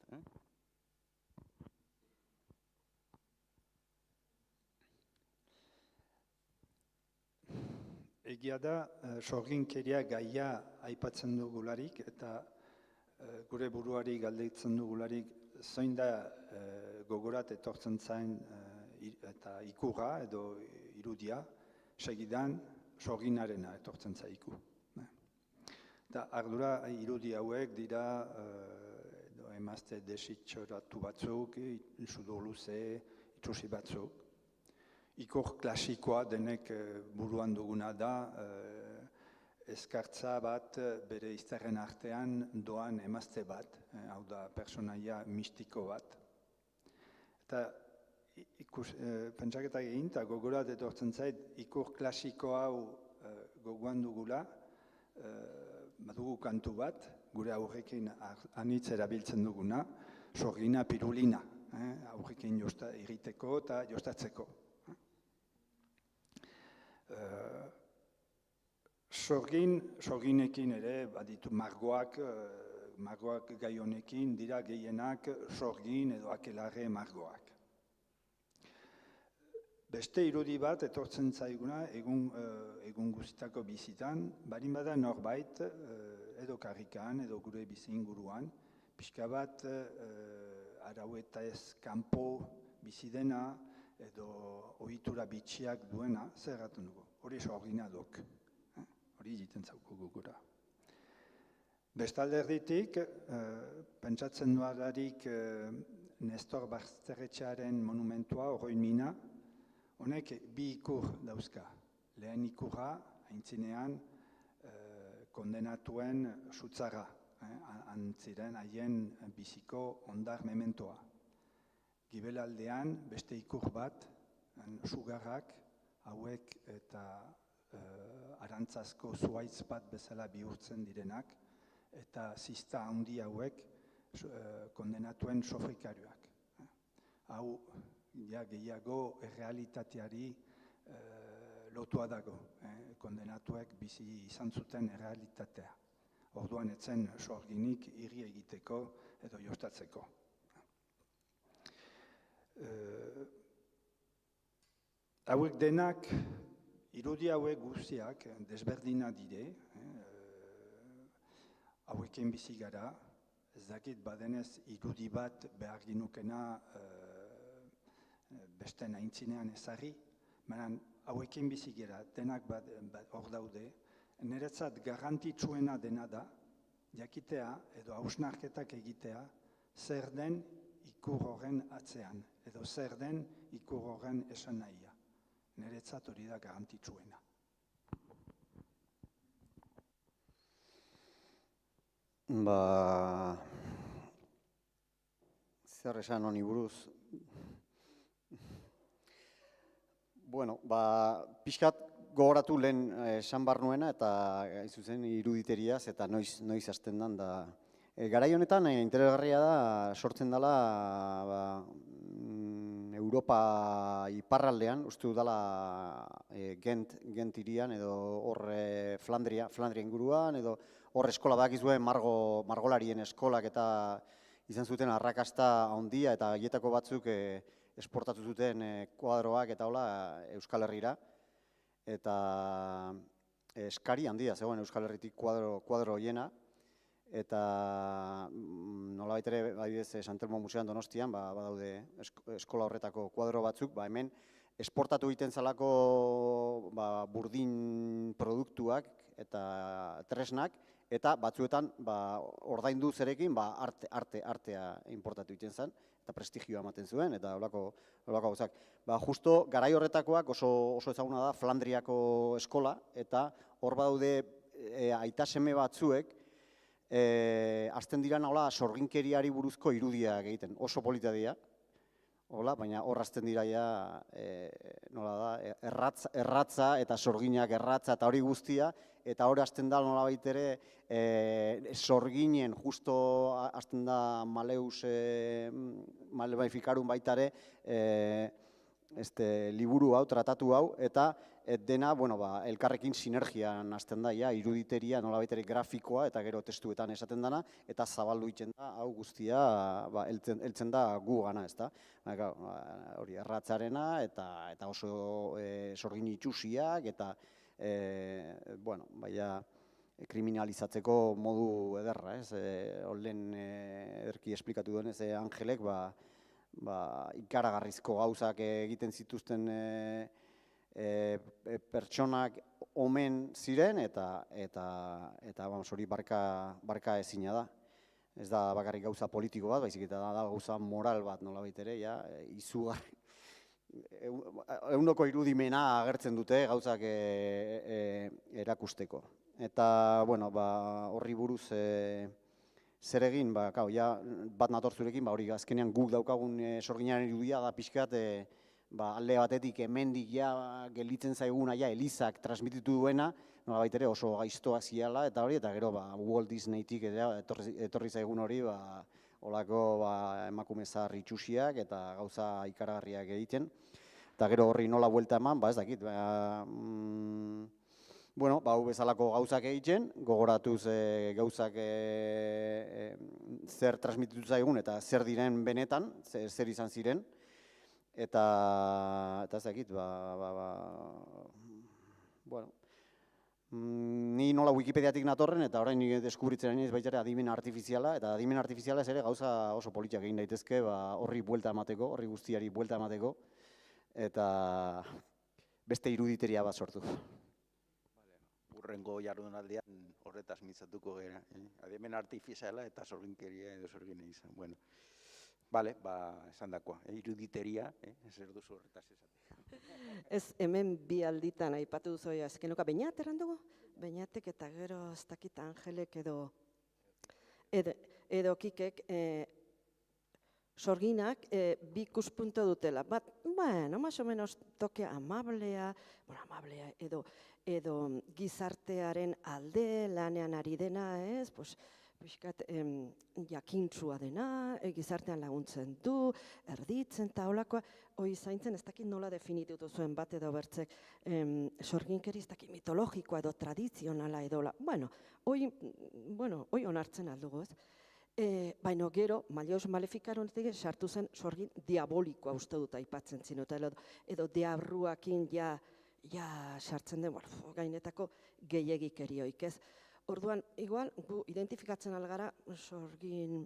Egia da, sorginkeria gaia aipatzen dugularik eta gure buruari galdetzen dugularik zein da gogorat etortzen zain eta ikurra edo irudia, segidan sorginarena etortzen zaiku. Eta ardura irudi hauek dira emazte desitxoratu batzuk, sudur luze, itxusi batzuk. Ikur klasikoa denek buruan duguna da, eskartza bat bere izterren artean doan emazte bat, hau da personaia mistiko bat. Eta pentsaketak egin eta gogorat etortzen zait, ikur klasiko hau gogoan dugula, badugu kantu bat, gure aurrekin anitz erabiltzen duguna, sorgina pirulina, aurrekin egiteko eta jostatzeko. Sorginekin ere, baditu margoak gai honekin dira gehienak sorgin edo akelarre margoak. Beste irudi bat etortzen zaiguna egun guztitako bizitan, barin bada norbait edo karrikan edo gure bizi inguruan, pixka bat arau eta ez kanpo bizi dena edo ohitura bitxiak duena, zer erraten dugu, hori sorgina dok, hori egiten zauko gugura. Bestalde erditik, pentsatzen duadarik Nestor Basterretxearen monumentua, Oroin Mina, honek bi ikur dauzka. Lehen ikurra, aintzinean, kondenatuen sutzara, antziren haien biziko ondar mementoa. Gibelaldean beste ikur bat, sugarrak, hauek eta arantzazko zuhaitz bat bezala bihurtzen direnak, eta zista handi hauek kondenatuen sofrikarioak. Hau gehiago errealitateari lotua dago, kondenatuek bizi izan zuten errealitatea. Orduan etzen sorginik irri egiteko edo jostatzeko. Hauek denak, irudi hauek guztiak desberdina dire, hauekin bizi gara, ez dakit badenez irudi bat behar ginukena beste aintzinean ezarri, baina hauekin bizi gara, denak hor daude, niretzat garrantzitsuena dena da, jakitea edo hausnarketak egitea, zer den ikur horren atzean, edo zer den ikur horren esan nahia. Niretzat hori da garrantzitsuena. Zer esan honi buruz? Bueno, pixkat gogoratu lehen esan bar nuena eta zuzen iruditeriaz eta noiz hasten den da. Garai honetan interesgarria da sortzen dela Europa iparraldean, uste dela Gent hirian edo hor Flandria inguruan edo hor eskola badakizue margolarien eskolak eta izan zuten arrakasta handia eta haietako batzuk esportatu zuten kuadroak eta hola Euskal Herrira. Eta eskari handia zegoen Euskal Herritik kuadro hoiena. Eta nolabait ere, adibidez, Sant Telmo Museoan Donostian, badaude eskola horretako kuadro batzuk, hemen esportatu egiten zalako burdin produktuak eta tresnak, eta batzuetan ordaindu zerekin artea importatu egiten zen, eta prestigioa ematen zuen, eta holako gauzak. Justo garai horretakoak oso ezaguna da Flandriako eskola, eta hor badaude aita seme batzuek, azten dira nola sorginkeriari buruzko irudiak egiten, oso polita dira, baina hor azten dira nola da, erratza eta sorginak erratza eta hori guztia, eta hori azten da nola baitere sorginen justo azten da Maleus Maleficarum baitare liburu hau, tratatu hau, eta dena, elkarrekin sinergian hasten da, iruditeria, nolabait ere grafikoa, eta gero testuetan esaten dana, eta zabaldu egiten da, hau guztia, heltzen da gu gana, ez da? Hori, erratzarena, eta oso sorgin itxusiak, eta, kriminalizatzeko modu ederra, ez? Olen ederki esplikatu duen, ez Angelek, ikaragarrizko gauzak egiten zituzten pertsonak omen ziren, eta hori barka ezina da. Ez da bakarrik gauza politiko bat, baizik eta da gauza moral bat nolabait ere, izugarri. Ehuneko irudimena agertzen dute gauzak erakusteko. Eta, horri buruz zer egin, bat natorzurekin, hori azkenean guk daukagun sorginaren irudia da pixkat, alde batetik hemendik gelditzen zaiguna Elizak transmititu duena, nolabait ere oso gaiztoa ziala, eta hori, eta gero Walt Disneytik etorri zaigun hori, olako emakume zahar itxusiak eta gauza ikaragarriak egiten. Eta gero horri nola buelta eman, ez dakit. Hau bezalako gauzak egiten, gogoratuz gauzak zer transmititu zaigun eta zer diren benetan, zer izan ziren. Eta ez dakit, ni nola Wikipediatik natorren, eta orain deskubritzen ez baita ere adimen artifiziala, eta adimen artifiziala ez ere gauza oso politiak egin daitezke, horri buelta emateko, horri guztiari buelta emateko, eta beste iruditeria bat sortu. Urrengo jardunaldian horretaz mintzatuko gara. Adimen artifiziala eta sorginkeria edo sorgine izan. Bueno, esan dakoa, iruditeria, zer duzu horretaz esatea. Ez, hemen bi alditan aipatu duzu, azkenuka Beñat errandugu? Beñatek eta gero ez dakit Angelek edo Kikek sorginak bi ikuspuntu dutela. Bat, más o menos toke amablea edo gizartearen alde lanean ari dena, ez? Piskat jakintzua dena, gizartean laguntzen du, erditzen eta holakoa, hoi zaintzen ez dakit nola definitutu zuen bat edo bertzek sorginkeri ez dakit mitologikoa edo tradizionala edo, hoi onartzen aldugu, ez? Baina gero, Malleus Malefikaronetik sartu zen sorgin diabolikoa uste dut aipatzen zinuta, edo diabruakin sartzen den, gainetako gehiagikerioik, ez? Orduan, igual, gu identifikatzen algara sorgin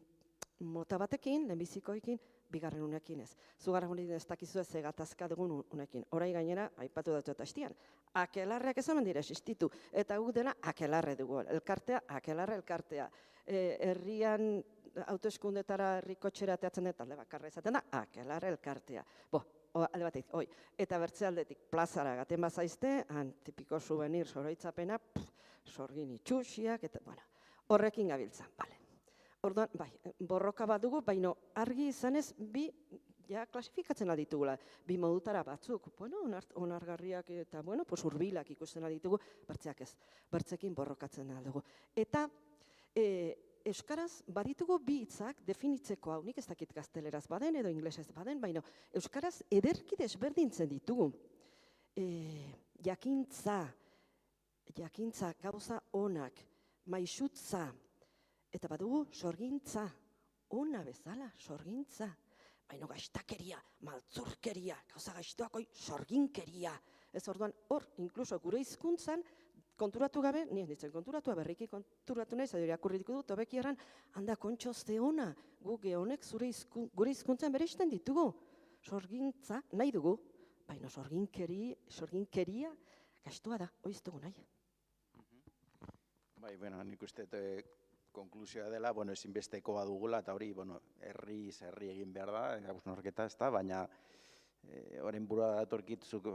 mota batekin, lehenbizikoekin, bigarren unekin ez. Zugarren unekin ez dakizu ez egatazka dugun unekin. Horai gainera, aipatu dut eta hastian, akelarreak ezamen dire existitu, eta guk dena akelarre dugu, elkartea, akelarre elkartea. Herrian autoeskundetara herrikotxera teatzen dut, alde bakarra izaten da, akelarre elkartea. Alde batetik, eta bertze aldetik plazara gaten bazaizte, tipiko souvenir soroitzapena, sorgin itxusiak, eta horrekin gabiltza, bale. Orduan, borroka bat dugu, baina argi izanez bi klasifikatzen aditugula, bi modutara batzuk, onargarriak eta urbilak ikusten aditugu, bertzeak ez, bertzekin borrokatzen dugu. Eta euskaraz baditugu bi hitzak definitzeko hau, nik ez dakit gazteleraz baden edo inglesez baden, baina euskaraz ederki desberdintzen ditugu. Jakintza, gauza onak, maixutza, eta badugu sorgintza, ona bezala, sorgintza. Baina gaiztakeria, maltzurkeria, gauza gaiztoakoi sorginkeria. Ez orduan, hor, inkluso gure hizkuntzan, konturatu gabe, nien ditzen konturatu, berriki konturatu nahi, zaila irakurriko dut, hobeki erran, handa kontxozte ona, gu gehonek gure hizkuntzan bere izten ditugu. Sorgintza nahi dugu, baina sorginkeria gaiztua da, hori ez dugu nahi. Nik uste konklusioa dela, ezinbestekoa dugula, eta hori, herri egin behar da, hausnarketa ez da, baina horren burua datorkitzuk,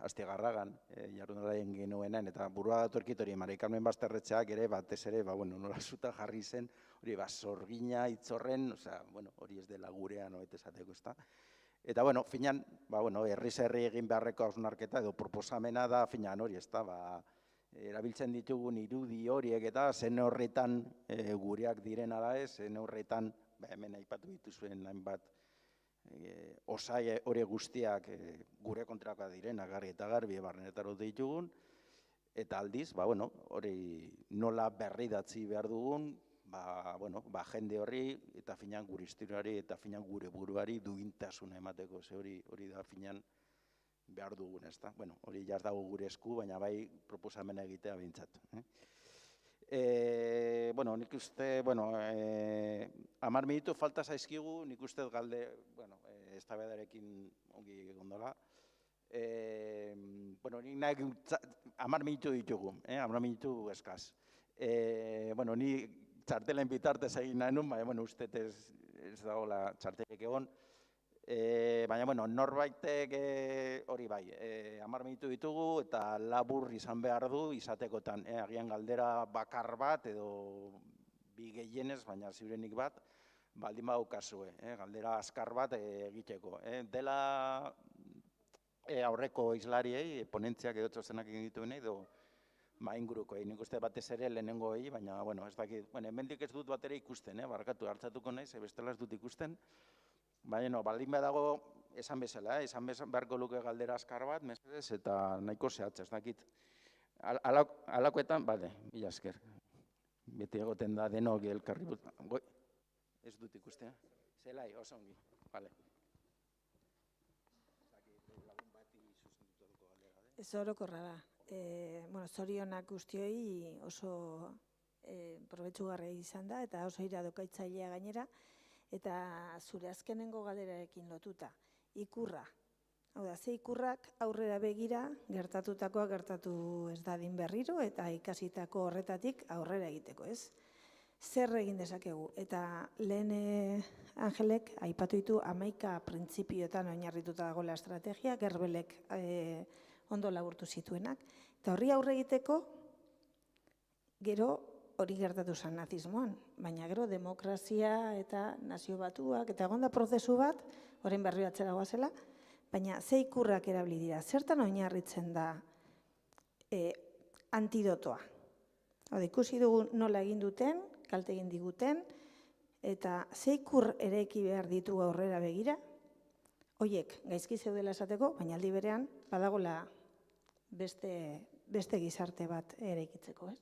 Astiagarragan, jardunalaien genuenan, eta burua datorkit hori, Mari Carmen Basterretxeak ere, batez ere, nola zuta jarri zen, hori, sorgina, itzorren, hori ez dela gurean, hori esateko ez da. Eta, finan, herri egin beharreko hausnarketa, edo proposamena da, finan hori ez da, erabiltzen ditugun irudi horiek eta zen horretan gureak diren ala ez, zen horretan, hemen aipatu dituzuen hainbat osai hori guztiak gure kontrakoa direnak garbi eta garbi barnetaro ditugun, eta aldiz, hori nola berridatzi behar dugun, jende horri eta finan gure historiari eta finan gure buruari duintasuna emateko, ze hori da finan behar dugun, ez da? Hori jaz dago gure esku, baina bai proposamena egitea bintzat. Nik uste, 10 minutu falta zaizkigu, nik uste galde, eztabaidarekin ongi gondola. Nik nahi 10 minutu ditugu, 10 minutu eskaz. Ni txartelen bitartez egin nahi nun, baina uste ez dagoela txartelek egon. Baina, norbaitek hori bai, 10 minutu ditugu eta labur izan behar du izatekotan. Agian galdera bakar bat edo bi gehienez, baina ziurenik bat, baldin badukazue, galdera azkar bat egiteko. Dela aurreko izlariei, ponentziak edo txostenak egin dituenei, edo ingurukoei. Nik uste batez ere lehenengoei, baina, ez dakit, hemendik ez dut bat ere ikusten, barkatu hartzatuko naiz, bestela ez dut ikusten. Baina, baldin badago, esan bezala, esan beharko luke galdera azkar bat, mesedez, eta nahiko zehatz, ez dakit. Alakoetan, mila esker. Beti egoten da denok elkarri but. Ez dut ikusten, zelai, oso ongi, bale. Ez orokorra da. Zorionak guztioi oso probetxugarria izan da, eta oso iradokaitzailea gainera, eta zure azkenengo galerarekin lotuta, ikurra. Hau da, ze ikurrak aurrera begira gertatutakoa gertatu ez dadin berriro eta ikasitako horretatik aurrera egiteko, ez? Zer egin dezakegu? Eta lehen Angelek aipatu ditu 11 printzipioetan oinarrituta dagoela estrategia, Gerbelek ondo laburtu zituenak. Eta horri aurre egiteko, gero hori gertatu zen nazismoan, baina gero demokrazia eta nazio batuak, eta egonda prozesu bat, horren berri atzera goazela, baina ze ikurrak erabili dira, zertan oinarritzen da antidotoa. Ikusi dugu nola egin duten, kalte egin diguten, eta ze ikur eraiki behar ditu aurrera begira, hoiek gaizki zeudela esateko, baina aldi berean badagola beste gizarte bat eraikitzeko, ez?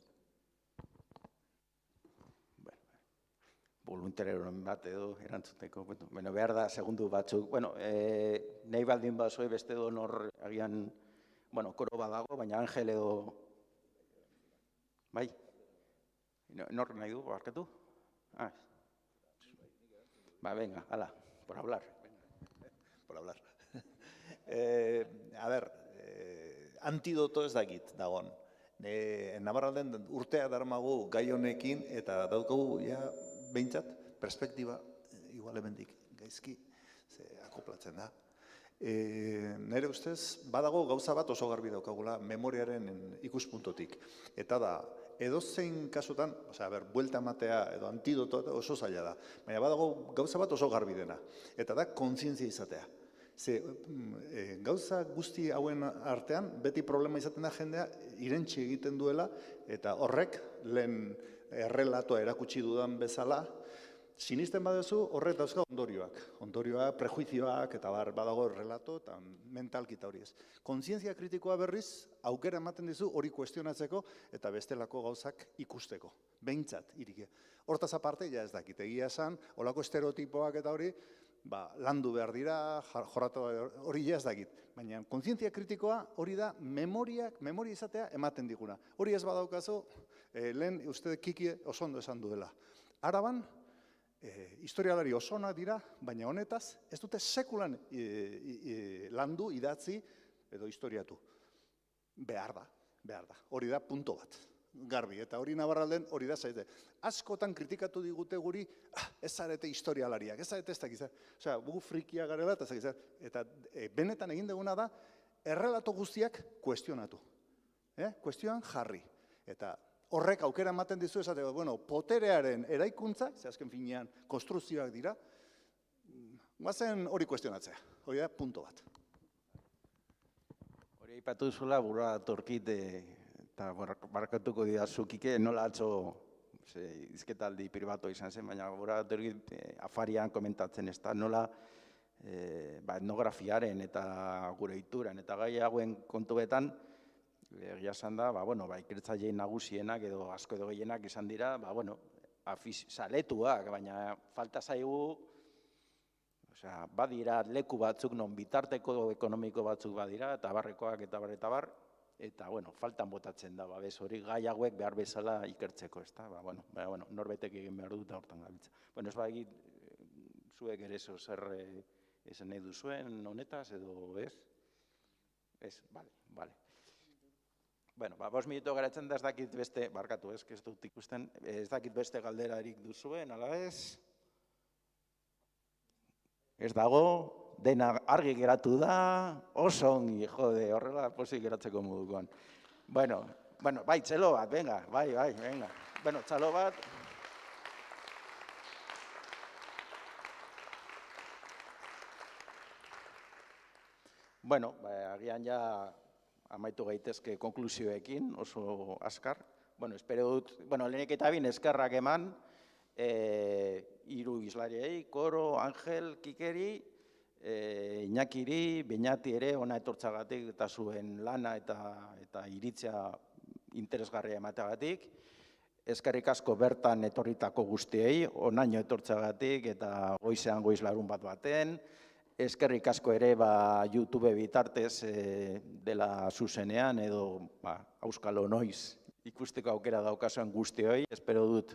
Voluntarioen bat edo erantzuteko. Behar da, segundu batzuk. Nahi baldin bazue beste edo nor agian, koro badago, baina Angel edo... Bai? Nor nahi du, barkatu? Venga, hala, por hablar. Por hablar. Antidoto ez dakit dagoen. Navarralden urtea darmagu gai honekin eta daukagu behintzat, perspektiba, igual hemendik gaizki, akoplatzen da. Nire ustez, badago gauza bat oso garbi daukagula memoriaren ikuspuntotik. Eta da, edozein kasutan, buelta matea edo antidoto oso zaila da, baina badago gauza bat oso garbi dena. Eta da, kontzientzia izatea. Gauza guzti hauen artean, beti problema izaten da jendea irentsi egiten duela, eta horrek lehen errelatoa erakutsi dudan bezala, sinisten baduzu horrek dauzka ondorioak. Ondorioak, prejuizioak, eta badago errelato eta mentalkita hori ez. Kontzientzia kritikoa berriz, aukera ematen dizu hori kuestionatzeko eta bestelako gauzak ikusteko. Behintzat, irike. Hortaz aparte, ez dakit, egia esan, holako estereotipoak eta hori, landu behar dira, jorratu hori ez dakit. Baina kontzientzia kritikoa hori da memoria izatea ematen diguna. Hori ez badaukazu, lehen uste Kiki oso ondo esan duela. Araban, historialari oso onak dira, baina honetaz ez dute sekulan landu, idatzi edo historiatu. Behar da. Hori da punto bat. Garbi, eta hori Navarralden hori da zaite. Askotan kritikatu digute guri, ez zarete historialariak, ez zarete ez dakiz. Osea, gu frikia garela eta zakiz. Eta benetan egin duguna da, errelato guztiak kuestionatu. Kuestionan jarri. Eta horrek aukera ematen dizu esateko, poterearen eraikuntza, ze azken finean konstruzioak dira, guazen hori kuestionatzea. Hori da, punto bat. Hori aipatu duzula, burua torkit, eta barkatuko didazu, Kike, nola atzo izketaldi pribatu izan zen, baina burua torkit afarian komentatzen ez da, nola etnografiaren eta gure ituran eta gai hauen kontuetan, egia esan da, ikertzaileen nagusienak edo asko edo gehienak izan dira, saletuak, baina falta zaigu, badira leku batzuk non bitarteko ekonomiko batzuk badira, eta barrekoak eta bar, eta, faltan botatzen da, babes hori gai hauek behar bezala ikertzeko, ez da, norbetek egin behar dut hortan gabiltza. Ez bagit, zuek ere zer esan nahi duzuen honetaz, edo ez? Ez, bale. 5 minuto geratzen da ez dakit beste, barkatu ez dut ikusten, ez dakit beste galderarik duzuen, ala ez? Ez dago, dena argi geratu da, oso ongi, jode, horrela pozik geratzeko modukoan. Bai, txelo bat, venga, venga. Txalo bat. Agian ja amaitu gaitezke konklusioekin, oso askar. Espero dut, lehenik eta bin eskerrak eman, 3 izlariei, Koro, Angel, Kikeri, Iñakiri, Beñati ere, ona etortzagatik eta zuen lana eta iritzia interesgarria emateagatik. Eskerrik asko bertan etorritako guztiei, onaino etortzagatik eta goizean goiz larun baten. Eskerrik asko ere YouTube bitartez dela zuzenean edo Auskalo Noiz ikusteko aukera daukasuan guztioi. Espero dut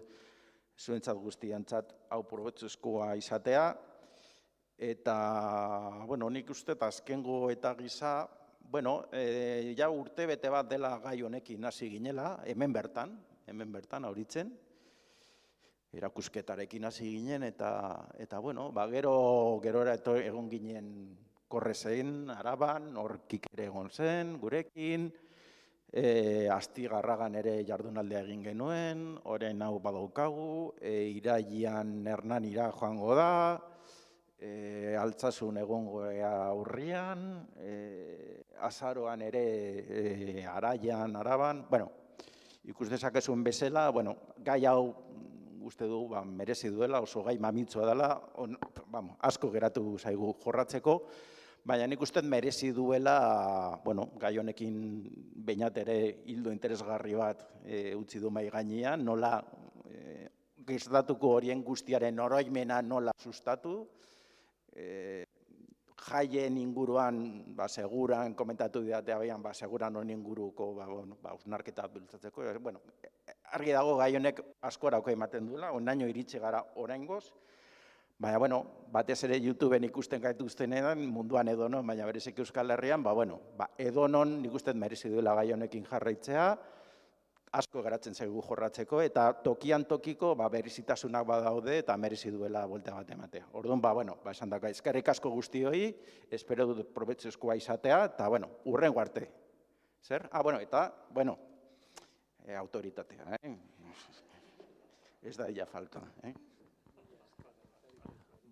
zuentzat guztiantzat hau probetxuzkoa izatea. Eta, nik uste azkengo eta gisa, ja urte bete bat dela gai honekin hasi ginela, hemen bertan, auritzen. Erakusketarekin hasi ginen, eta gerora egon ginen Korrezein, Araban, hor Kikere egon zen, gurekin, Astigarragan ere jardunaldea egin genuen, orain hau badaukagu, Iraian Hernanira joango da, Altsasun egongo aurrian, Azaroan ere Araian, Araban, ikus dezakezuen bezala, gai hau uste du merezi duela, oso gai mamitsua dela, asko geratu zaigu jorratzeko, baina nik uste merezi duela, gai honekin Beñat ere hildo interesgarri bat utzi du mahai gainean, nola gertatuko horien guztiaren oroimena nola sustatu, jaien inguruan, seguran, komentatu didatea behan, seguran honi inguruko hausnarketa bultzatzeko. Argi dago gai honek asko arauko ematen duela, onaino iritsi gara oraingoz, baina, batez ere YouTubeen ikusten gaituztenean, munduan edonon, baina berezik Euskal Herrian, edonon nik uste merezi duela gai honekin jarraitzea, asko geratzen zaigu jorratzeko, eta tokian tokiko berezitasunak badaude eta merezi duela buelta bat ematea. Orduan, esan daka, eskerrik asko guztioi, espero dut probetxuzkoa izatea, eta, hurrengo arte. Zer? Eta, autoritatea, ez da ia falta.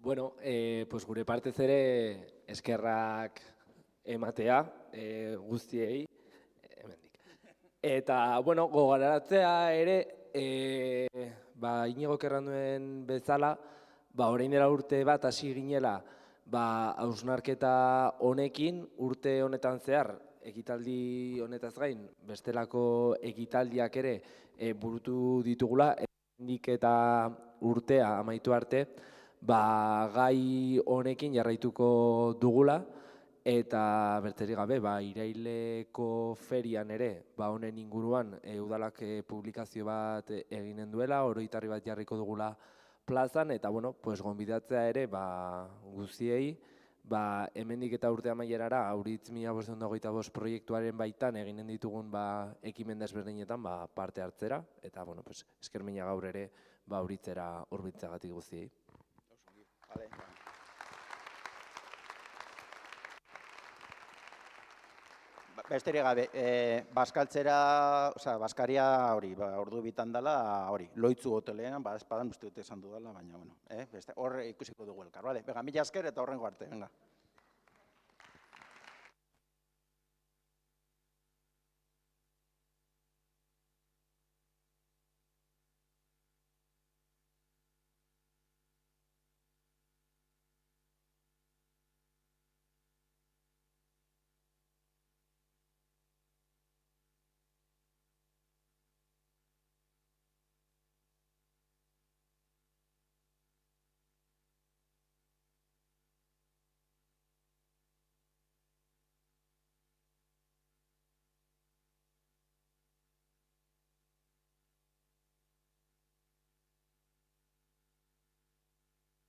Gure partez ere eskerrak ematea guztiei, eta, gogaratzea ere, Inigo erranduen bezala, orain dela urte bat hasi ginela, hausnarketa honekin, urte honetan zehar, ekitaldi honetaz gain, bestelako ekitaldiak ere burutu ditugula, hendik eta urtea amaitu arte, gai honekin jarraituko dugula, eta berterik gabe, iraileko ferian ere, honen inguruan udalak publikazio bat eginen duela, oroitarri bat jarriko dugula plazan, eta gonbidatzea ere guztiei, hemendik eta urte amaierara, Auritz 1525 proiektuaren baitan eginen ditugun ekimen desberdinetan parte hartzera, eta eskermina gaur ere Auritzera hurbiltzeagatik guztiei. Besterik gabe, Baskaria hori, ordu bitan dela, Loitzu hotelean, espadan uste dut esan dudala, baina, hor ikusiko dugu elkar. Mila esker eta horrengo arte, venga.